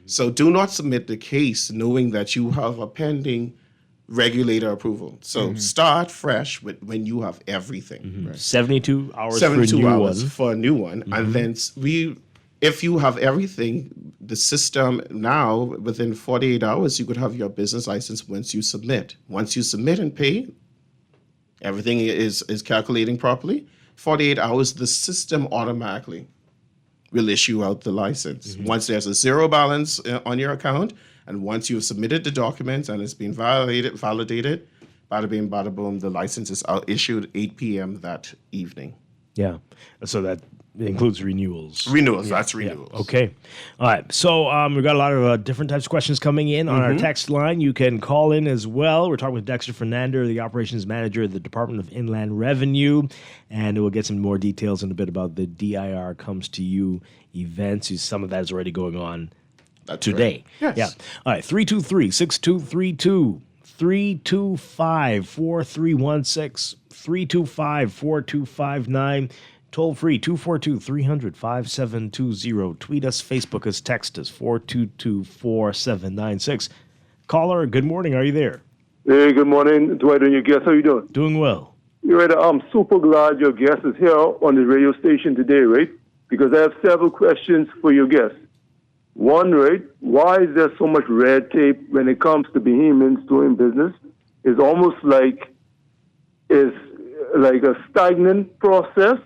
So do not submit the case knowing that you have a pending regulator approval. So start fresh when you have everything. Right. 72 hours 72 for a new hours one. For a new one. And then if you have everything, the system now, within 48 hours, you could have your business license once you submit. Once you submit and pay, everything is calculating properly. 48 hours, the system automatically will issue out the license. Once there's a zero balance on your account, and once you've submitted the documents and it's been validated, bada bing, bada boom, the license is issued 8 p.m. that evening. Yeah. So that includes renewals. That's renewals. Okay. All right. So we've got a lot of different types of questions coming in on our text line. You can call in as well. We're talking with Dexter Fernander, the operations manager at the Department of Inland Revenue, and we'll get some more details in a bit about the DIR Comes to You events. Some of that is already going on today. Right. Yes. Yeah. All right. 323-6232. 325-4316. 325-4259. Toll free, 242-300-5720. Tweet us, Facebook us, text us, 422-4796. Caller, good morning. Are you there? Hey, good morning, Dwight and your guest. How you doing? Doing well. You're right. I'm super glad your guest is here on the radio station today, right? Because I have several questions for your guest. One, right, why is there so much red tape when it comes to Bahamians doing business? It's almost like a stagnant process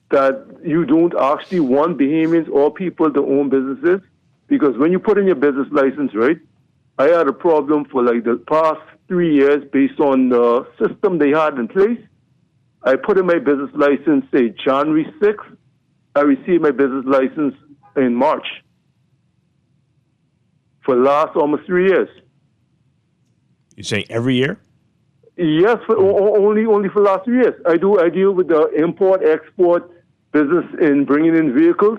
that you don't actually want Bahamians or people to own businesses. Because when you put in your business license, right, I had a problem for the past 3 years based on the system they had in place. I put in my business license, say, January 6th. I received my business license in March. For the last almost 3 years. You're saying every year? Yes, only for the last 3 years. I deal with the import-export business in bringing in vehicles.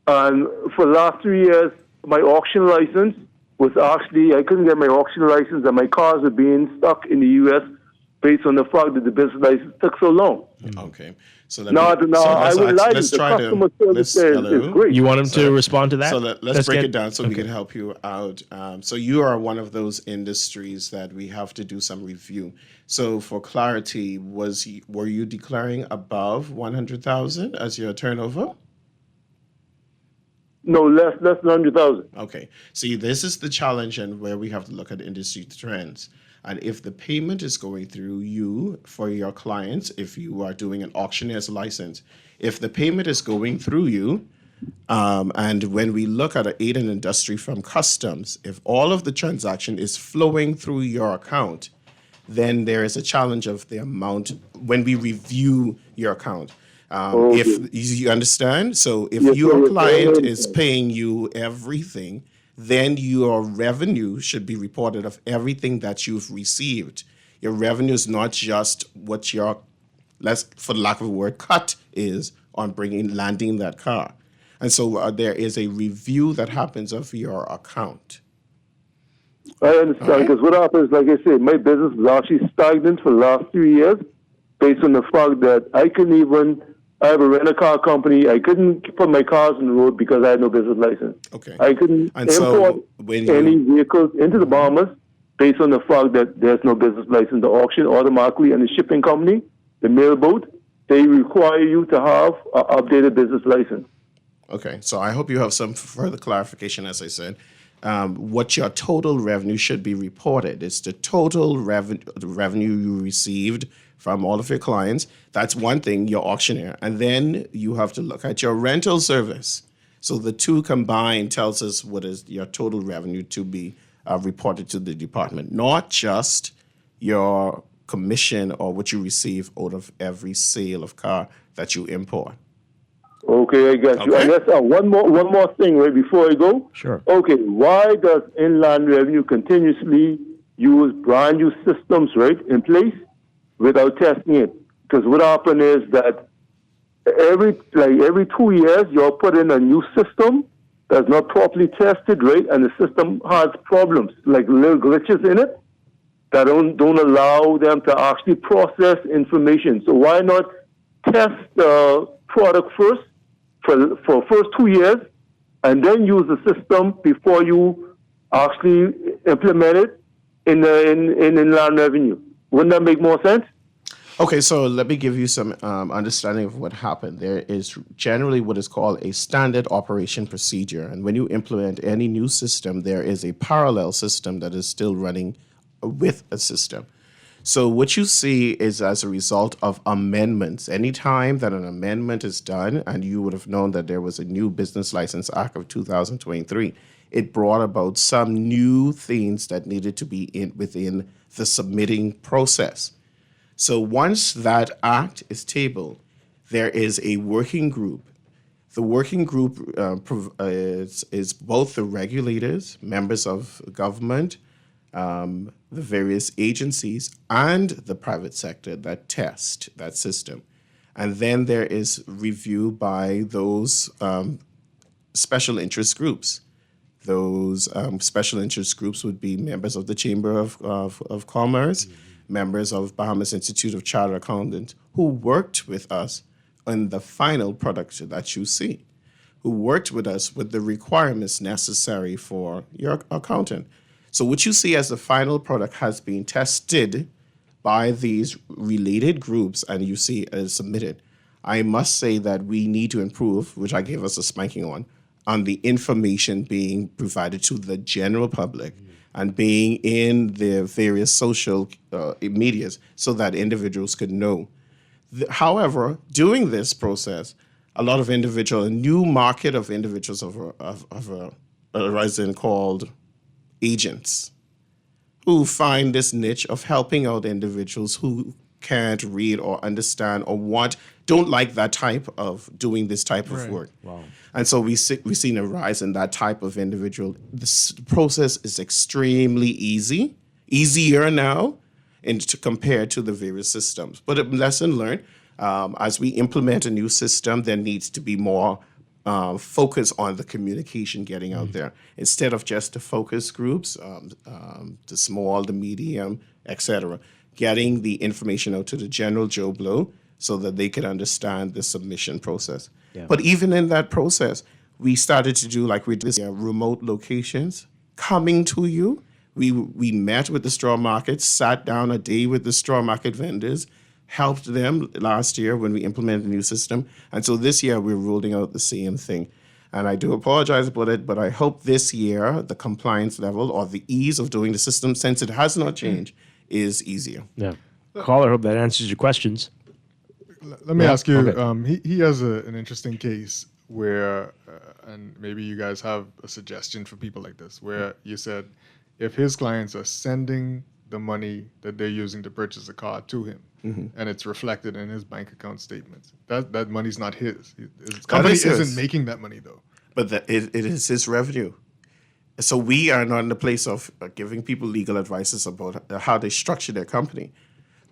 And for the last 3 years, my auction license was I couldn't get my auction license, and my cars were being stuck in the U.S. based on the fact that the business license took so long. Okay. So I would lie to you. The customer service is great. You want him to respond to that? So let's break it down so we can help you out. So you are one of those industries that we have to do some review. So for clarity, were you declaring above 100,000 as your turnover? No, less than 100,000. Okay. See, this is the challenge and where we have to look at industry trends. And if the payment is going through you for your clients, if you are doing an auctioneer's license, if the payment is going through you, and when we look at an aid and industry from customs, if all of the transaction is flowing through your account, then there is a challenge of the amount when we review your account. If you understand, so if your client is paying you everything, then your revenue should be reported of everything that you've received. Your revenue is not just what your, for the lack of a word, cut is on landing that car. And so there is a review that happens of your account. I understand, because what happens, like I said, my business was actually stagnant for the last 3 years based on the fact that I have a rent-a-car company. I couldn't put my cars on the road because I had no business license. Okay. I couldn't import any vehicles into the Bahamas based on the fact that there's no business license. The auction automatically and the shipping company, the mailboat, they require you to have an updated business license. Okay, so I hope you have some further clarification, as I said. What your total revenue should be reported. It's the total revenue you received from all of your clients. That's one thing, your auctioneer. And then you have to look at your rental service. So the two combined tells us what is your total revenue to be reported to the department, not just your commission or what you receive out of every sale of car that you import. Okay, I got you. And that's one more thing right before I go. Sure. Okay, why does Inland Revenue continuously use brand new systems in place without testing it? Because what happens is that every 2 years you'll put in a new system that's not properly tested, and the system has problems, like little glitches in it that don't allow them to actually process information. So why not test the product first for first 2 years, and then use the system before you actually implement it in Inland Revenue? Wouldn't that make more sense? Okay, so let me give you some understanding of what happened. There is generally what is called a standard operation procedure. And when you implement any new system, there is a parallel system that is still running with a system. So what you see is as a result of amendments. Anytime that an amendment is done, and you would have known that there was a new Business License Act of 2023, it brought about some new things that needed to be within the submitting process. So once that act is tabled, there is a working group. The working group is both the regulators, members of government, the various agencies, and the private sector that test that system. And then there is review by those special interest groups. Those special interest groups would be members of the Chamber of Commerce, members of Bahamas Institute of Chartered Accountants, who worked with us on the final product that you see, who worked with us with the requirements necessary for your accountant. So what you see as the final product has been tested by these related groups, and you see it is submitted. I must say that we need to improve, which I gave us a spanking on the information being provided to the general public and being in the various social medias so that individuals could know. However, during this process, a lot of a new market of individuals have arisen called agents, who find this niche of helping out individuals who can't read or understand or don't like that type of doing this type of work. Wow. And so we've seen a rise in that type of individual. This process is extremely easier now compared to the various systems. But a lesson learned, as we implement a new system, there needs to be more focus on the communication getting out there instead of just the focus groups, the small, the medium, etc. getting the information out to the general Joe Blow so that they can understand the submission process. Yeah. But even in that process, we started to do like we did remote locations coming to you. We met with the straw markets, sat down a day with the straw market vendors, helped them last year when we implemented the new system. And so this year we're rolling out the same thing. And I do apologize about it, but I hope this year the compliance level or the ease of doing the system, since it has not changed, is easier. Yeah. Caller, hope that answers your questions. Let me ask you, okay. he has an interesting case where, and maybe you guys have a suggestion for people like this, where you said if his clients are sending the money that they're using to purchase a car to him, and it's reflected in his bank account statements, that money's not his. His company isn't making that money, though. But it is his revenue. So we are not in the place of giving people legal advices about how they structure their company.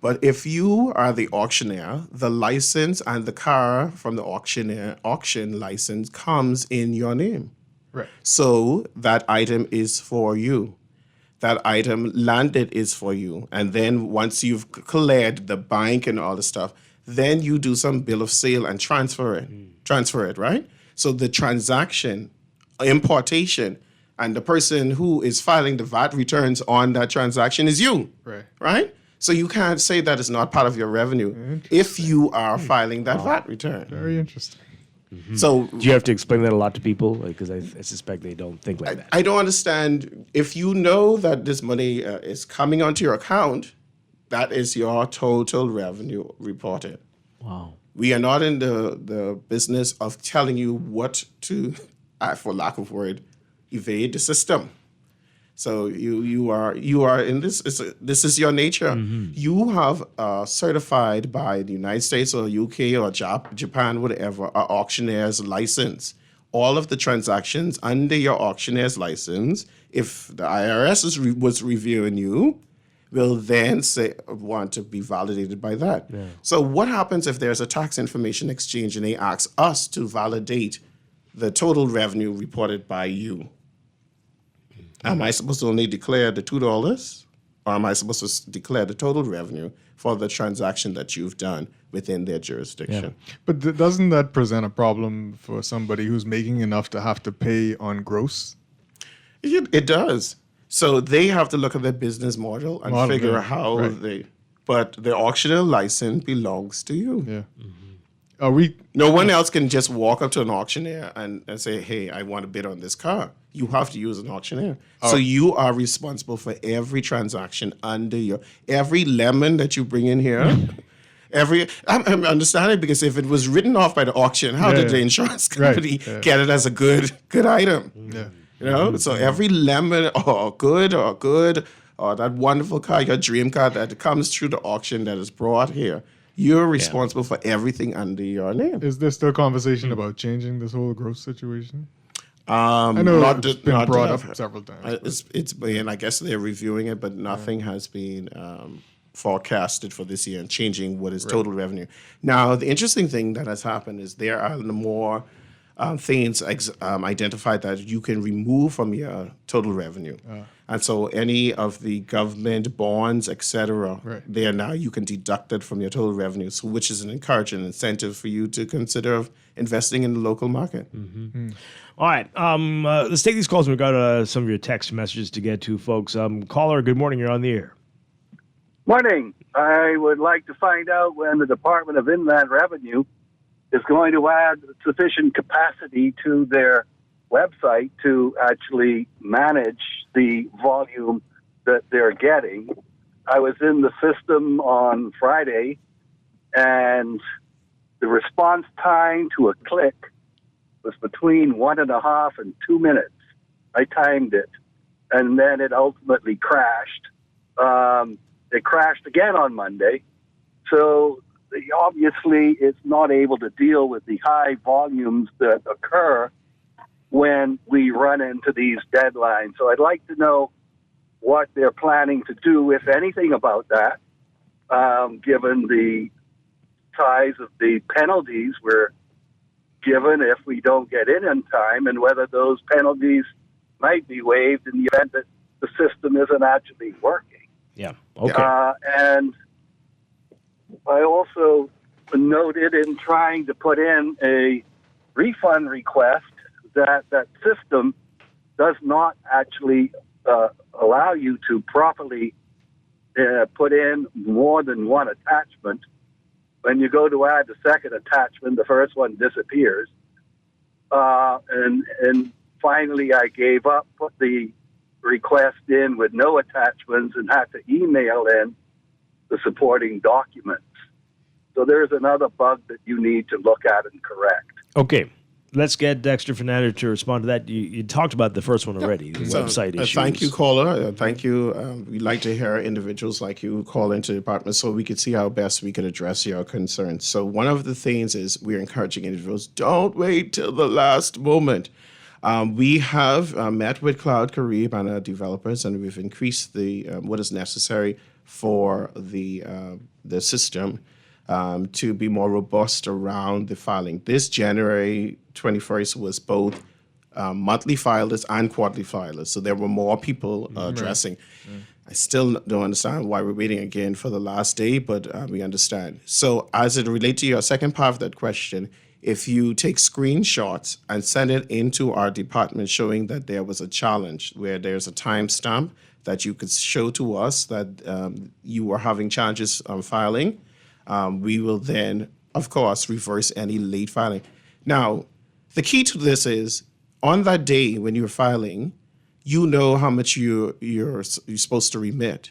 But if you are the auctioneer, the license and the car from the auction license comes in your name. Right. So that item is for you. That item landed is for you. And then once you've cleared the bank and all the stuff, then you do some bill of sale and transfer it. Transfer it, right? So the transaction, importation, and the person who is filing the VAT returns on that transaction is you. Right. Right? So you can't say that it's not part of your revenue if you are filing that VAT return. Very interesting. So do you have to explain that a lot to people? Because I suspect they don't think like that. I don't understand. If you know that this money is coming onto your account, that is your total revenue reported. Wow. We are not in the business of telling you what to, for lack of word, evade the system. So you are in this. This is your nature. You have certified by the United States or UK or Japan, whatever, an auctioneer's license. All of the transactions under your auctioneer's license, if the IRS was reviewing you, will then want to be validated by that. Yeah. So what happens if there's a tax information exchange and they ask us to validate the total revenue reported by you? Am I supposed to only declare the $2, or am I supposed to declare the total revenue for the transaction that you've done within their jurisdiction? Yeah. But doesn't that present a problem for somebody who's making enough to have to pay on gross? It does. So they have to look at their business model and figure out how they. But the auctioneer license belongs to you. Yeah. No one else can just walk up to an auctioneer and say, hey, I want to bid on this car. You have to use an auctioneer. So you are responsible for every transaction under every lemon that you bring in here. I'm understanding, because if it was written off by the auction, how did the insurance company get it as a good item? Yeah. You know, so every lemon or that wonderful car, your dream car that comes through the auction that is brought here, you're responsible for everything under your name. Is there still conversation about changing this whole gross situation? I know it's been brought up several times. It's been, I guess they're reviewing it, but nothing has been forecasted for this year and changing what is total revenue. Now, the interesting thing that has happened is there are more things identified that you can remove from your total revenue. And so any of the government bonds, et cetera, there now you can deduct it from your total revenue, so which is an encouraging incentive for you to consider investing in the local market. All right. Let's take these calls. We've got some of your text messages to get to, folks. Caller, good morning. You're on the air. Morning. I would like to find out when the Department of Inland Revenue is going to add sufficient capacity to their website to actually manage the volume that they're getting. I was in the system on Friday, and the response time to a click was between 1.5 and 2 minutes. I timed it, and then it ultimately crashed. It crashed again on Monday. So obviously it's not able to deal with the high volumes that occur when we run into these deadlines. So I'd like to know what they're planning to do, if anything, about that, given the size of the penalties we're given if we don't get in time, and whether those penalties might be waived in the event that the system isn't actually working. Yeah. Okay. And I also noted in trying to put in a refund request that system does not actually allow you to properly put in more than one attachment. When you go to add the second attachment, the first one disappears. And finally, I gave up, put the request in with no attachments, and had to email in the supporting documents. So there's another bug that you need to look at and correct. Okay. Let's get Dexter Fernando to respond to that. You talked about the first one already, the website issues. Thank you, caller. Thank you. We'd like to hear individuals like you call into the department so we could see how best we could address your concerns. So one of the things is we're encouraging individuals, don't wait till the last moment. We have met with Cloud Carib and our developers, and we've increased the what is necessary for the system to be more robust around the filing. This January 21st was both monthly filers and quarterly filers, so there were more people addressing. Right. I still don't understand why we're waiting again for the last day, but we understand. So as it relates to your second part of that question, if you take screenshots and send it into our department showing that there was a challenge where there's a timestamp that you could show to us that you were having challenges on filing, we will then, of course, reverse any late filing. Now, the key to this is on that day when you're filing, you know how much you're supposed to remit.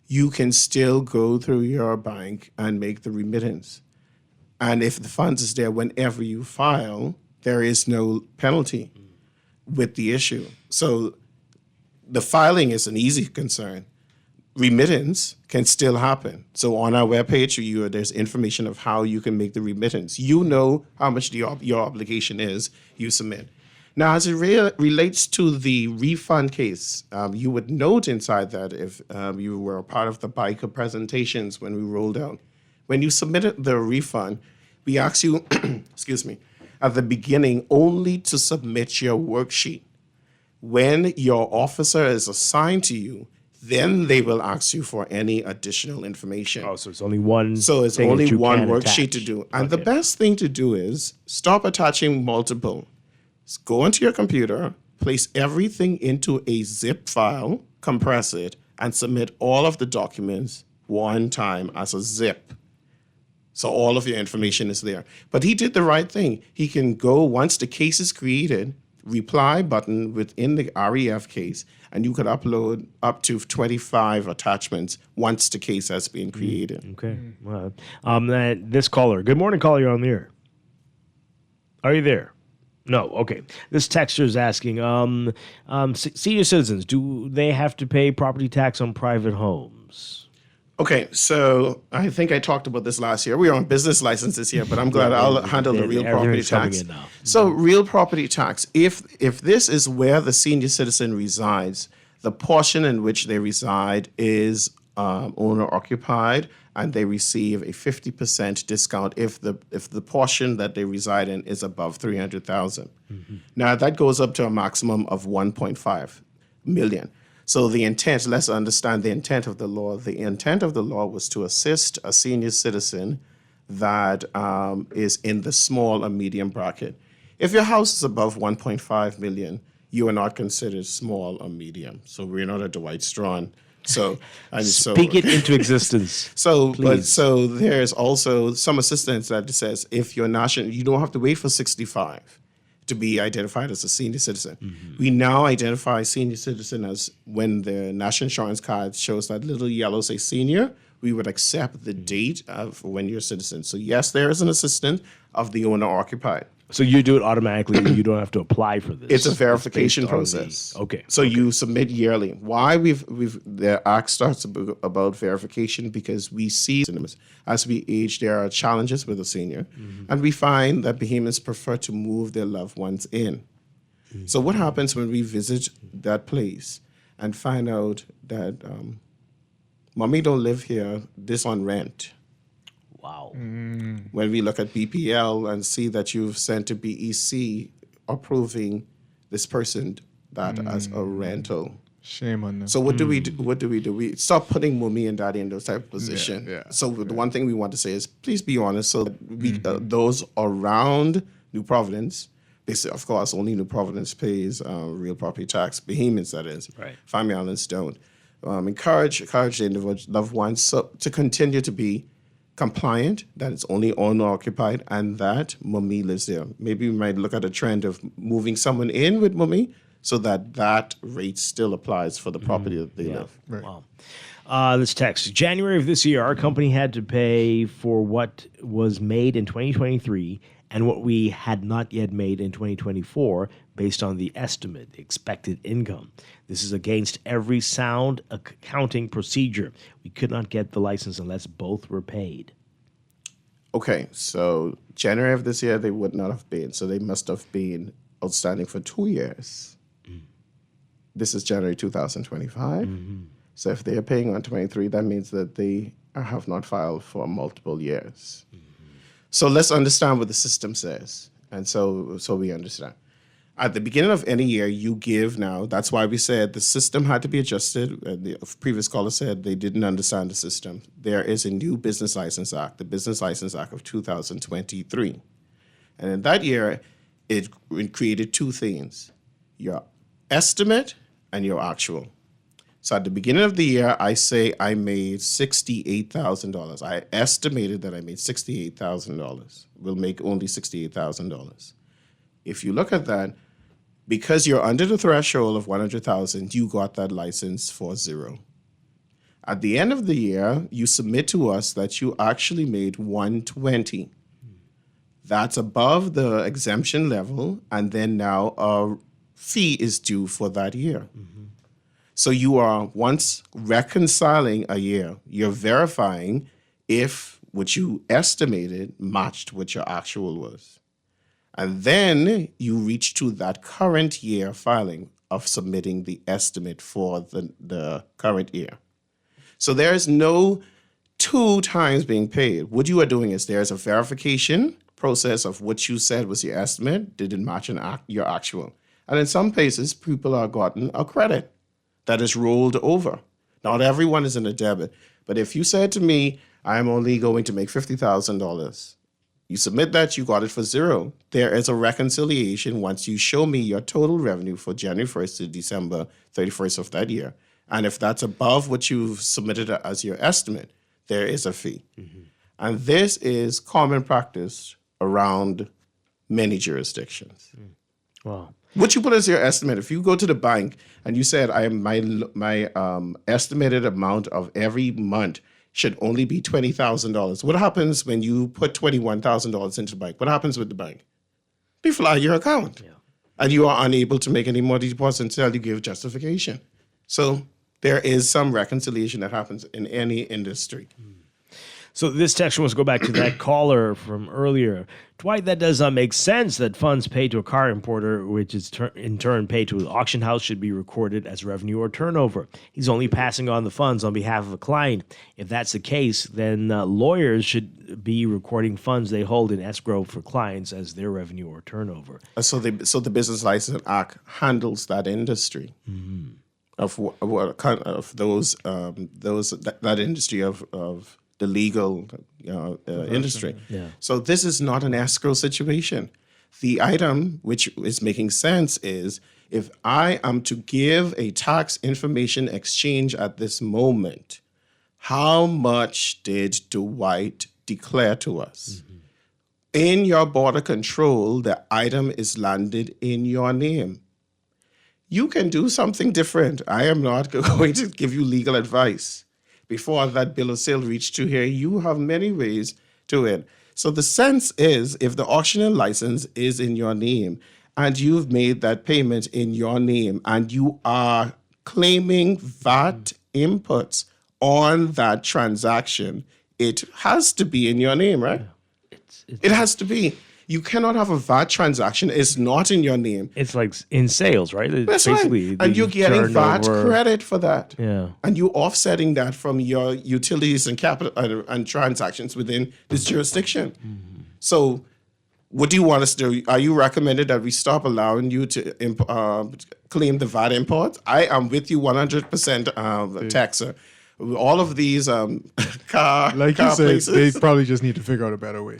You can still go through your bank and make the remittance. And if the funds is there whenever you file, there is no penalty with the issue. So the filing is an easy concern. Remittance can still happen. So on our webpage, there's information of how you can make the remittance. You know how much your obligation is, you submit. Now, as it relates to the refund case, you would note inside that if you were a part of the BICA presentations when we rolled out, when you submitted the refund, we asked you, excuse me, at the beginning only to submit your worksheet. When your officer is assigned to you, then they will ask you for any additional information. Oh, so it's only one. So it's thing only that you one can worksheet attach. to do. And the best thing to do is stop attaching multiple. Go into your computer, place everything into a zip file, compress it, and submit all of the documents one time as a zip. So all of your information is there. But he did the right thing. He can go, once the case is created, reply button within the REF case, and you could upload up to 25 attachments once the case has been created. Okay. Well, this caller. Good morning, caller. You're on the air. Are you there? No. Okay. This texter is asking, senior citizens, do they have to pay property tax on private homes? Okay, so I think I talked about this last year. We are on business license this year, but I'm glad I'll handle the real property tax. So real property tax, if this is where the senior citizen resides, the portion in which they reside is owner occupied, and they receive a 50% discount if the portion that they reside in is above $300,000. Now that goes up to a maximum of $1.5 million. So the intent, let's understand the intent of the law. The intent of the law was to assist a senior citizen that is in the small or medium bracket. If your house is above 1.5 million, you are not considered small or medium. So we're not a Dwight Strachan. Speak it into existence. So there's also some assistance that says if you're national, you don't have to wait for 65 to be identified as a senior citizen. We now identify senior citizen as when the national insurance card shows that little yellow say senior, we would accept the date of when you're a citizen. So yes, there is an assistant of the owner occupied. So you do it automatically. You don't have to apply for this. It's a verification process. Okay. So you submit yearly. Why the act starts about verification because we see as we age, there are challenges with a senior, and we find that Bahamians prefer to move their loved ones in. So what happens when we visit that place and find out that mommy don't live here, this on rent? Wow. When we look at BPL and see that you've sent to BEC approving this person that as a rental. Shame on them. So what do we do? What do we do? We stop putting mommy and daddy in those type of position. Yeah, So the one thing we want to say is, please be honest. So that we, those around New Providence, they say, of course, only New Providence pays real property tax. Bahamians, that is. Right. Family Islands don't. Encourage the individual loved ones to continue to be compliant, that it's only owner occupied, and that mommy lives there. Maybe we might look at a trend of moving someone in with mommy, so that rate still applies for the property that they live. Right. Wow. This text. January of this year, our company had to pay for what was made in 2023 and what we had not yet made in 2024 based on the estimate, the expected income. This is against every sound accounting procedure. We could not get the license unless both were paid. Okay, so January of this year, they would not have been. So they must have been outstanding for 2 years. This is January 2025. So if they are paying on 23, that means that they have not filed for multiple years. So let's understand what the system says. And so we understand. At the beginning of any year, you give now. That's why we said the system had to be adjusted. The previous caller said they didn't understand the system. There is a new Business License Act, the Business License Act of 2023. And in that year, it created two things, your estimate and your actual. So at the beginning of the year, I say I made $68,000. I estimated that I made $68,000. We'll make only $68,000. If you look at that, because you're under the threshold of $100,000, you got that license for zero. At the end of the year, you submit to us that you actually made $120,000. That's above the exemption level, and then now a fee is due for that year. So you are once reconciling a year, you're verifying if what you estimated matched what your actual was. And then you reach to that current year filing of submitting the estimate for the current year. So there is no 2 times being paid. What you are doing is there's a verification process of what you said was your estimate, did it match your actual. And in some cases, people are gotten a credit that is rolled over. Not everyone is in a debit. But if you said to me, I'm only going to make $50,000, you submit that, you got it for zero. There is a reconciliation once you show me your total revenue for January 1st to December 31st of that year. And if that's above what you've submitted as your estimate, there is a fee. And this is common practice around many jurisdictions. Wow. What you put as your estimate, if you go to the bank and you said, my estimated amount of every month should only be $20,000. What happens when you put $21,000 into the bank? What happens with the bank? They flag your account. And you are unable to make any more deposits until you give justification. So there is some reconciliation that happens in any industry. So this text wants to go back to that caller from earlier. Dwight, that does not make sense that funds paid to a car importer, which is in turn paid to an auction house, should be recorded as revenue or turnover. He's only passing on the funds on behalf of a client. If that's the case, then lawyers should be recording funds they hold in escrow for clients as their revenue or turnover. So the Business License Act handles that industry. Of those that industry of the legal industry. Yeah. So this is not an escrow situation. The item which is making sense is if I am to give a tax information exchange at this moment, how much did Dwight declare to us? In your border control, the item is landed in your name. You can do something different. I am not going to give you legal advice. Before that bill of sale reached you here, you have many ways to it. So the sense is, if the auctioneer license is in your name and you've made that payment in your name and you are claiming VAT inputs on that transaction, it has to be in your name, right? It has to be. You cannot have a VAT transaction. It's not in your name. It's like in sales, right? That's basically right. And you're getting VAT credit for that. Yeah. And you're offsetting that from your utilities and capital and transactions within this jurisdiction. So What do you want us to do? Are you recommended that we stop allowing you to claim the VAT import? I am with you 100%, taxer. All of these car Like car you said, places. they probably just need to figure out a better way.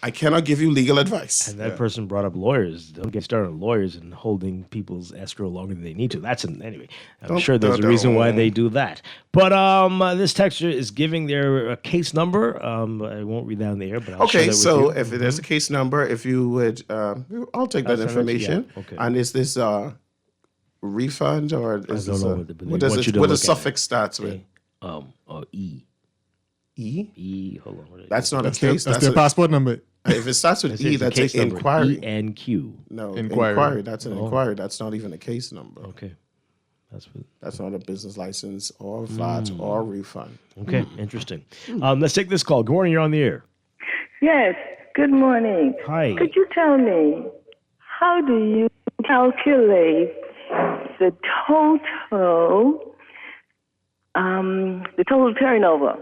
I cannot give you legal advice. And that person brought up lawyers. Don't get started on lawyers and holding people's escrow longer than they need to. Anyway. I'm sure there's a reason why they do that. But this texture is giving their case number. I won't read that on the air, but I'll share that with you. If there's a case number, if you would, I'll take that information. Yeah, okay. And is this refund or is I don't this know what the suffix starts with? E. E? Hold on. That's not a That's case. That's their passport number. If it starts with E, that's an inquiry. ENQ. No, Inquiry. That's an inquiry. That's not even a case number. Okay. That's not a business license or VAT or refund. Okay, interesting. Let's take this call. Good morning. You're on the air. Yes, good morning. Hi. Could you tell me, how do you calculate the total turnover?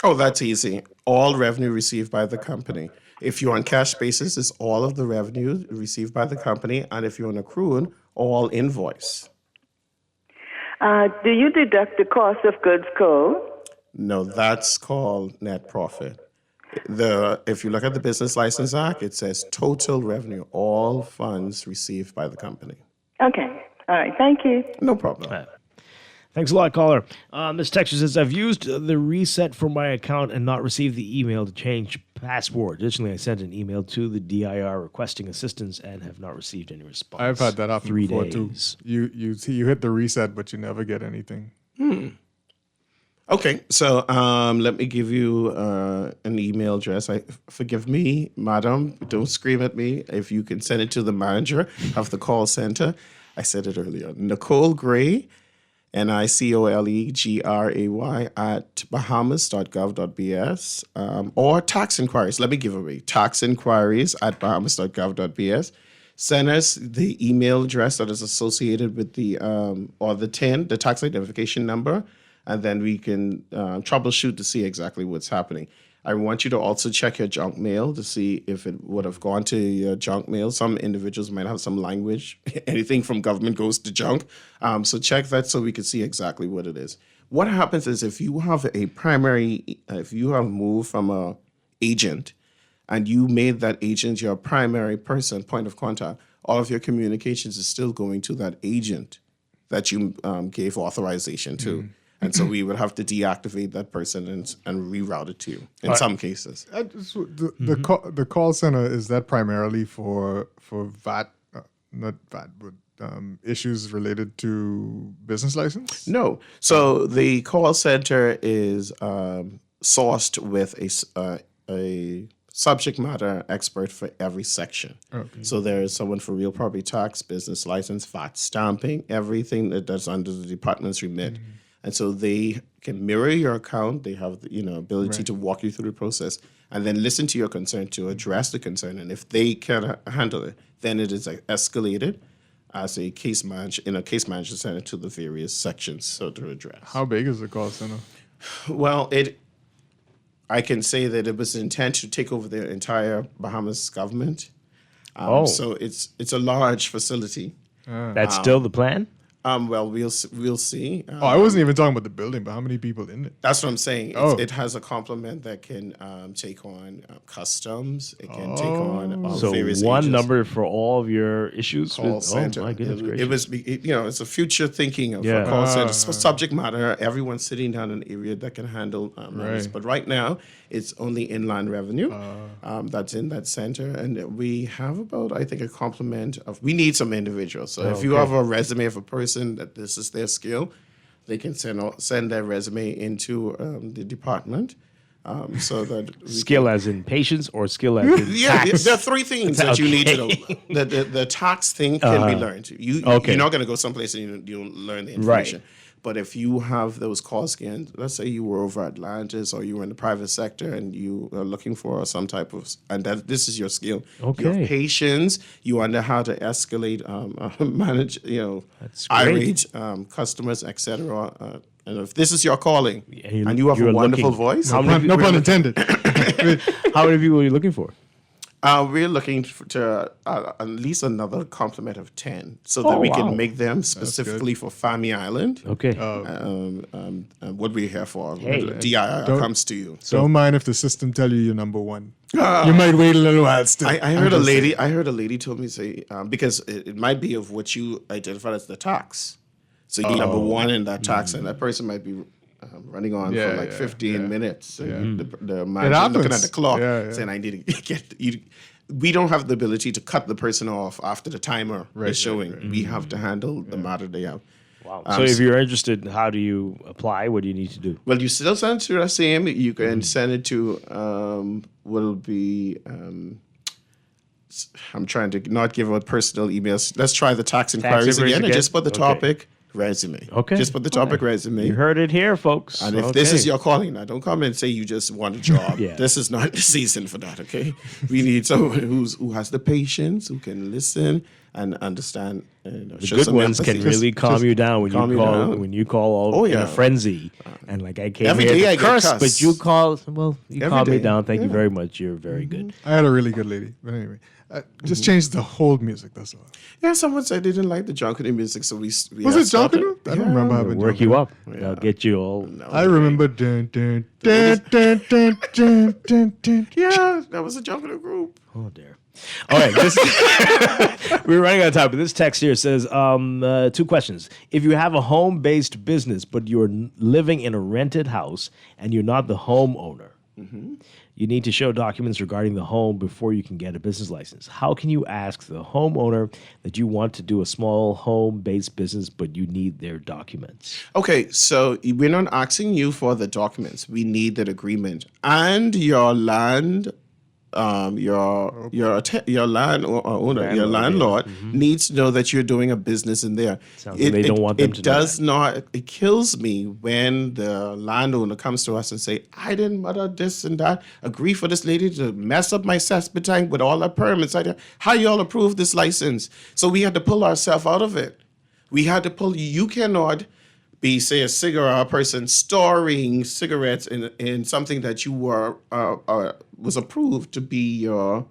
Oh, that's easy. All revenue received by the company. If you're on cash basis, it's all of the revenue received by the company. And if you're on accrual, all invoice. Do you deduct the cost of goods sold? No, that's called net profit. If you look at the Business License Act, it says total revenue, all funds received by the company. Okay. All right. Thank you. No problem. Thanks a lot, caller. This texture says, I've used the reset for my account and not received the email to change password. Additionally, I sent an email to the DIR requesting assistance and have not received any response. I've had that happen 3 before days. too. You hit the reset, but you never get anything. Okay, so let me give you an email address. Forgive me, madam, don't scream at me. If you can send it to the manager of the call center. I said it earlier. Nicole Gray, NicoleGray @bahamas.gov.bs, or tax inquiries. Let me give away tax inquiries @bahamas.gov.bs. Send us the email address that is associated with the TIN, the tax identification number, and then we can troubleshoot to see exactly what's happening. I want you to also check your junk mail to see if it would have gone to your junk mail. Some individuals might have some language. Anything from government goes to junk. So check that so we can see exactly what it is. What happens is if you have moved from a agent and you made that agent your primary point of contact, all of your communications is still going to that agent that you gave authorization to. And so we would have to deactivate that person and reroute it to you in some cases. The call center, is that primarily for VAT, not VAT, but issues related to business license? No. So the call center is sourced with a subject matter expert for every section. Okay. So there is someone for real property tax, business license, VAT stamping, everything that's under the department's remit. And so they can mirror your account. They have the ability to walk you through the process and then listen to your concern to address the concern. And if they can handle it, then it is escalated as a case management center to the various sections so to address. How big is the call center? Well, I can say that it was intent to take over the entire Bahamas government. So it's a large facility. That's still the plan? Well, we'll see. I wasn't even talking about the building, but how many people in it? That's what I'm saying. It has a complement that can take on customs. It can take on various one agents. number for all of your issues? Call center. Oh, my goodness gracious. It was, it's a future thinking of a call center. It's for subject matter. Everyone's sitting down in an area that can handle matters. But right now, it's only inland revenue that's in that center. And we have about, I think, a complement of, we need some individuals. So if you have a resume of a person that this is their skill, they can send their resume into the department. So that skill as in patience or skill as in tax? There are three things that you need to know. The tax thing can be learned. You're not going to go someplace and you don't learn the information. Right. But if you have those call scans, let's say you were over Atlantis or you were in the private sector and you are looking for some type of, and that this is your skill. Okay. You have patience. You know how to escalate, manage, irate customers, etc. And if this is your calling and you have a wonderful voice, no pun intended. How many people are you looking for? We're looking to at least another complement of 10 so that we can make them specifically for Family Island. Okay. What we're here for. Hey. DIR comes to you. Don't mind if the system tell you you're number one. You might wait a little while still. I heard a lady. I heard a lady told me say because it might be of what you identified as the tax. So you're number one in that tax, and that person might be running on for like 15 minutes. And the man looking at the clock saying, "I need to get you." We don't have the ability to cut the person off after the timer is showing. We have to handle the matter they have. Wow. So if you're interested, how do you apply? What do you need to do? Well, you still send it to the same. You can send it to will be. I'm trying to not give out personal emails. Let's try the tax inquiries again and just put the topic resume. Okay. Just put the topic resume. You heard it here, folks. And if this is your calling now, don't come and say you just want a job. This is not the season for that, okay? We need someone who has the patience, who can listen and understand. The good ones can really calm you down when you call all in a frenzy. And like I came every here day to I curse, get but you call, you Every calmed me day. down. Thank you very much. You're very good. I had a really good lady. But anyway, just change the whole music, that's all. Yeah, someone said they didn't like the Junkanoo music, so we Was it Junkanoo? I don't remember having Work you up. I'll get you all. I remember dun, dun, dun, dun, dun, dun, dun, dun. Yeah, that was a Junkanoo group. Oh, dear. All right. We're running out of time, but this text here says 2 questions. If you have a home-based business, but you're living in a rented house and you're not the homeowner, you need to show documents regarding the home before you can get a business license. How can you ask the homeowner that you want to do a small home-based business, but you need their documents? Okay, so we're not asking you for the documents. We need that agreement and your land. Your landlord needs to know that you're doing a business in there. They don't want them to know does not. It kills me when the landowner comes to us and say, "I didn't mutter this and that. Agree for this lady to mess up my cesspit tank with all the permits. How y'all approve this license?" So we had to pull ourselves out of it. We had to pull. You cannot be, say, a cigarette person storing cigarettes in something that you were was approved to be your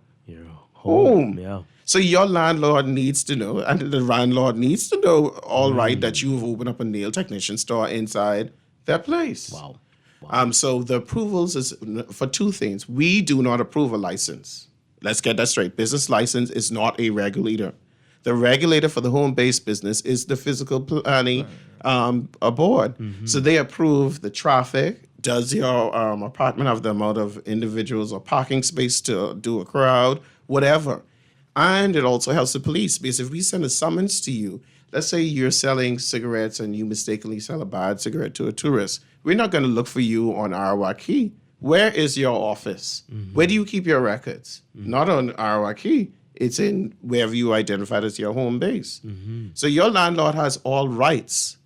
home. Yeah. So your landlord needs to know, and the landlord needs to know, all right, that you've opened up a nail technician store inside their place. Wow. So the approvals is for 2 things. We do not approve a license. Let's get that straight. Business license is not a regulator. The regulator for the home-based business is the physical planning board. So they approve the traffic. Does your apartment have the amount of individuals or parking space to do a crowd? Whatever. And it also helps the police, because if we send a summons to you, let's say you're selling cigarettes and you mistakenly sell a bad cigarette to a tourist, we're not going to look for you on Arawak Key. Where is your office? Where do you keep your records? Not on Arawak Key. It's in wherever you identified as your home base. So your landlord has all rights,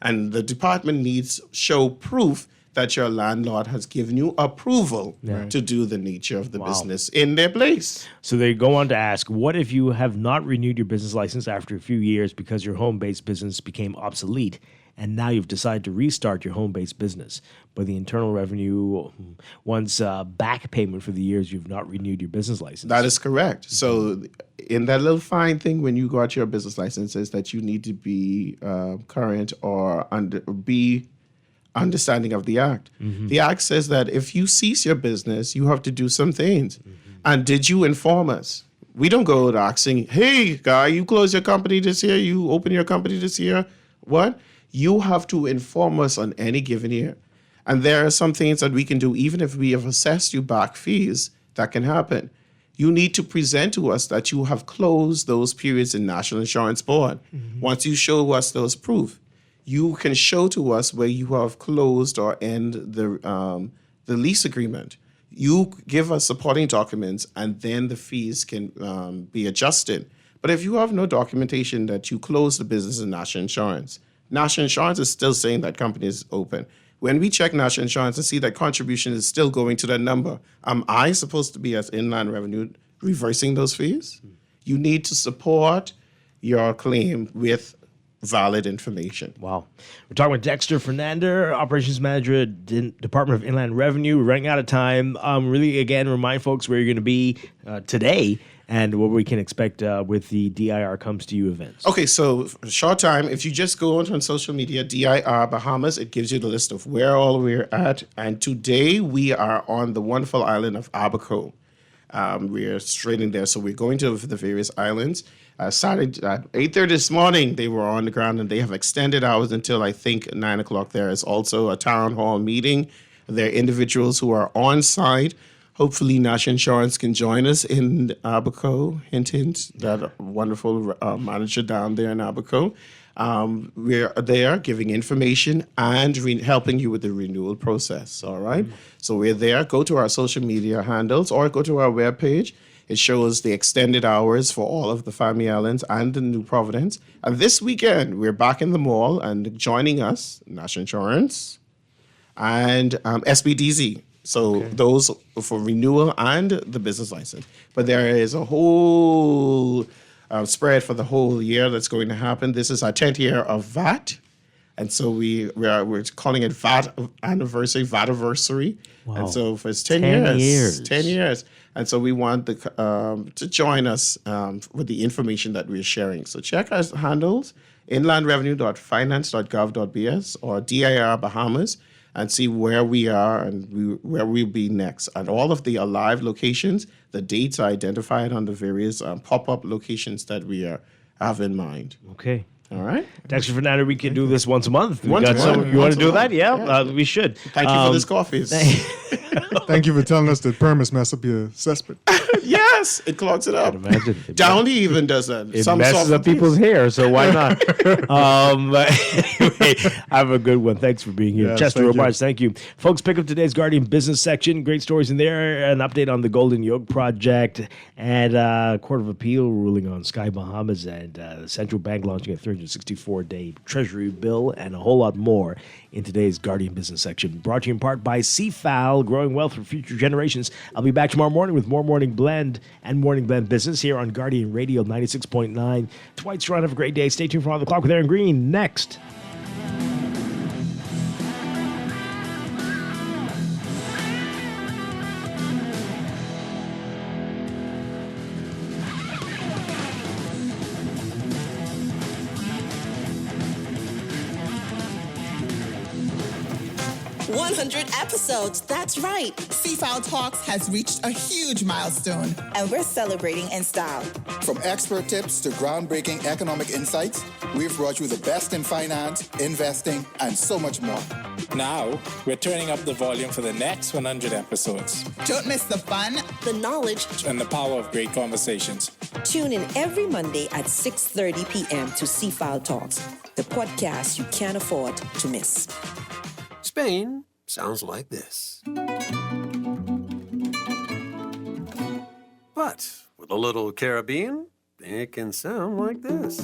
and the department needs show proof that your landlord has given you approval to do the nature of the business in their place. So they go on to ask, what if you have not renewed your business license after a few years because your home-based business became obsolete, and now you've decided to restart your home-based business, but the Internal Revenue wants back payment for the years you've not renewed your business license? That is correct. So in that little fine thing when you got your business license is that you need to be current or be understanding of the act. The act says that if you cease your business, you have to do some things. And did you inform us? We don't go out asking, "Hey, guy, you close your company this year, you open your company this year." What? You have to inform us on any given year. And there are some things that we can do, even if we have assessed you back fees, that can happen. You need to present to us that you have closed those periods in National Insurance Board. Once you show us those proof, you can show to us where you have closed or end the lease agreement. You give us supporting documents, and then the fees can be adjusted. But if you have no documentation that you closed the business in National Insurance is still saying that company is open. When we check National Insurance and see that contribution is still going to that number, am I supposed to be, as Inland Revenue, reversing those fees? You need to support your claim with valid information. Wow. We're talking with Dexter Fernander, Operations Manager at Department of Inland Revenue. We're running out of time. Really, again, remind folks where you're going to be today and what we can expect with the DIR Comes to You events. Okay, so for a short time, if you just go on social media, DIR Bahamas, it gives you the list of where all we're at. And today we are on the wonderful island of Abaco. We're straight in there, so we're going to the various islands. Started at 8:30 this morning, they were on the ground, and they have extended hours until, I think, 9 o'clock. There is also a town hall meeting. There are individuals who are on site. Hopefully, National Insurance can join us in Abaco. Hint, hint, that wonderful manager down there in Abaco. We're there giving information and helping you with the renewal process, all right? So we're there. Go to our social media handles or go to our webpage. It shows the extended hours for all of the Family Islands and the New Providence. And this weekend, we're back in the mall, and joining us, National Insurance and SBDZ. So those for renewal and the business license. But there is a whole spread for the whole year that's going to happen. This is our 10th year of VAT. And so we're calling it VAT anniversary. Wow. And so for 10 years. 10 years. And so we want to join us with the information that we're sharing. So check our handles, inlandrevenue.finance.gov.bs or DIR Bahamas, and see where we are and where we'll be next. And all of the live locations, the dates are identified on the various pop-up locations that we have in mind. Okay. All right. Dexter Fernando, we can do this once a month. You want to do that? Yeah, we should. Thank you for this coffee. Thank you for telling us that permits mess up your assessment. Yes, it clogs it up. Imagine. Downey even does that. It messes up people's hair, so why not? Anyway, have a good one. Thanks for being here. Yes, Chester thank you. Robards, thank you. Folks, pick up today's Guardian Business section. Great stories in there. An update on the Golden Yoke Project and Court of Appeal ruling on Sky Bahamas and the Central Bank launching a 364-day Treasury bill and a whole lot more in today's Guardian Business section. Brought to you in part by CFAL, growing wealth for future generations. I'll be back tomorrow morning with more Morning Blend and Morning Blend Business here on Guardian Radio 96.9. Dwight, Strachan, have a great day. Stay tuned for On the Clock with Aaron Green next. Episodes. That's right. CFAL Talks has reached a huge milestone. And we're celebrating in style. From expert tips to groundbreaking economic insights, we've brought you the best in finance, investing, and so much more. Now, we're turning up the volume for the next 100 episodes. Don't miss the fun, the knowledge, and the power of great conversations. Tune in every Monday at 6:30 p.m. to CFAL Talks, the podcast you can't afford to miss. Spain sounds like this. But with a little Caribbean, it can sound like this.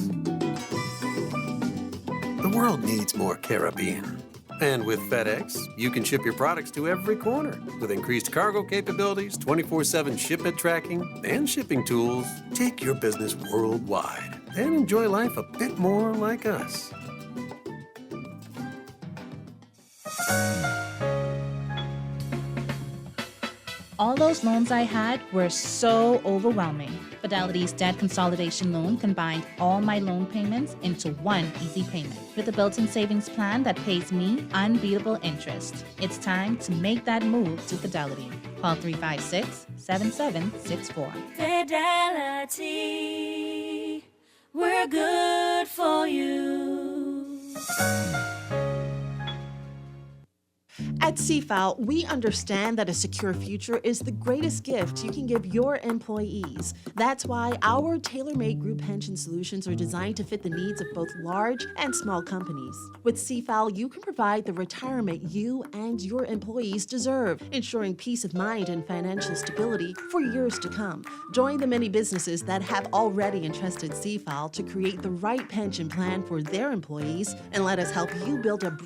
The world needs more Caribbean. And with FedEx, you can ship your products to every corner with increased cargo capabilities, 24/7 shipment tracking, and shipping tools. Take your business worldwide and enjoy life a bit more like us. All those loans I had were so overwhelming. Fidelity's debt consolidation loan combined all my loan payments into one easy payment with a built-in savings plan that pays me unbeatable interest. It's time to make that move to Fidelity. Call 356-7764. Fidelity, we're good for you. At CFAL, we understand that a secure future is the greatest gift you can give your employees. That's why our tailor-made group pension solutions are designed to fit the needs of both large and small companies. With CFAL, you can provide the retirement you and your employees deserve, ensuring peace of mind and financial stability for years to come. Join the many businesses that have already entrusted CFAL to create the right pension plan for their employees, and let us help you build a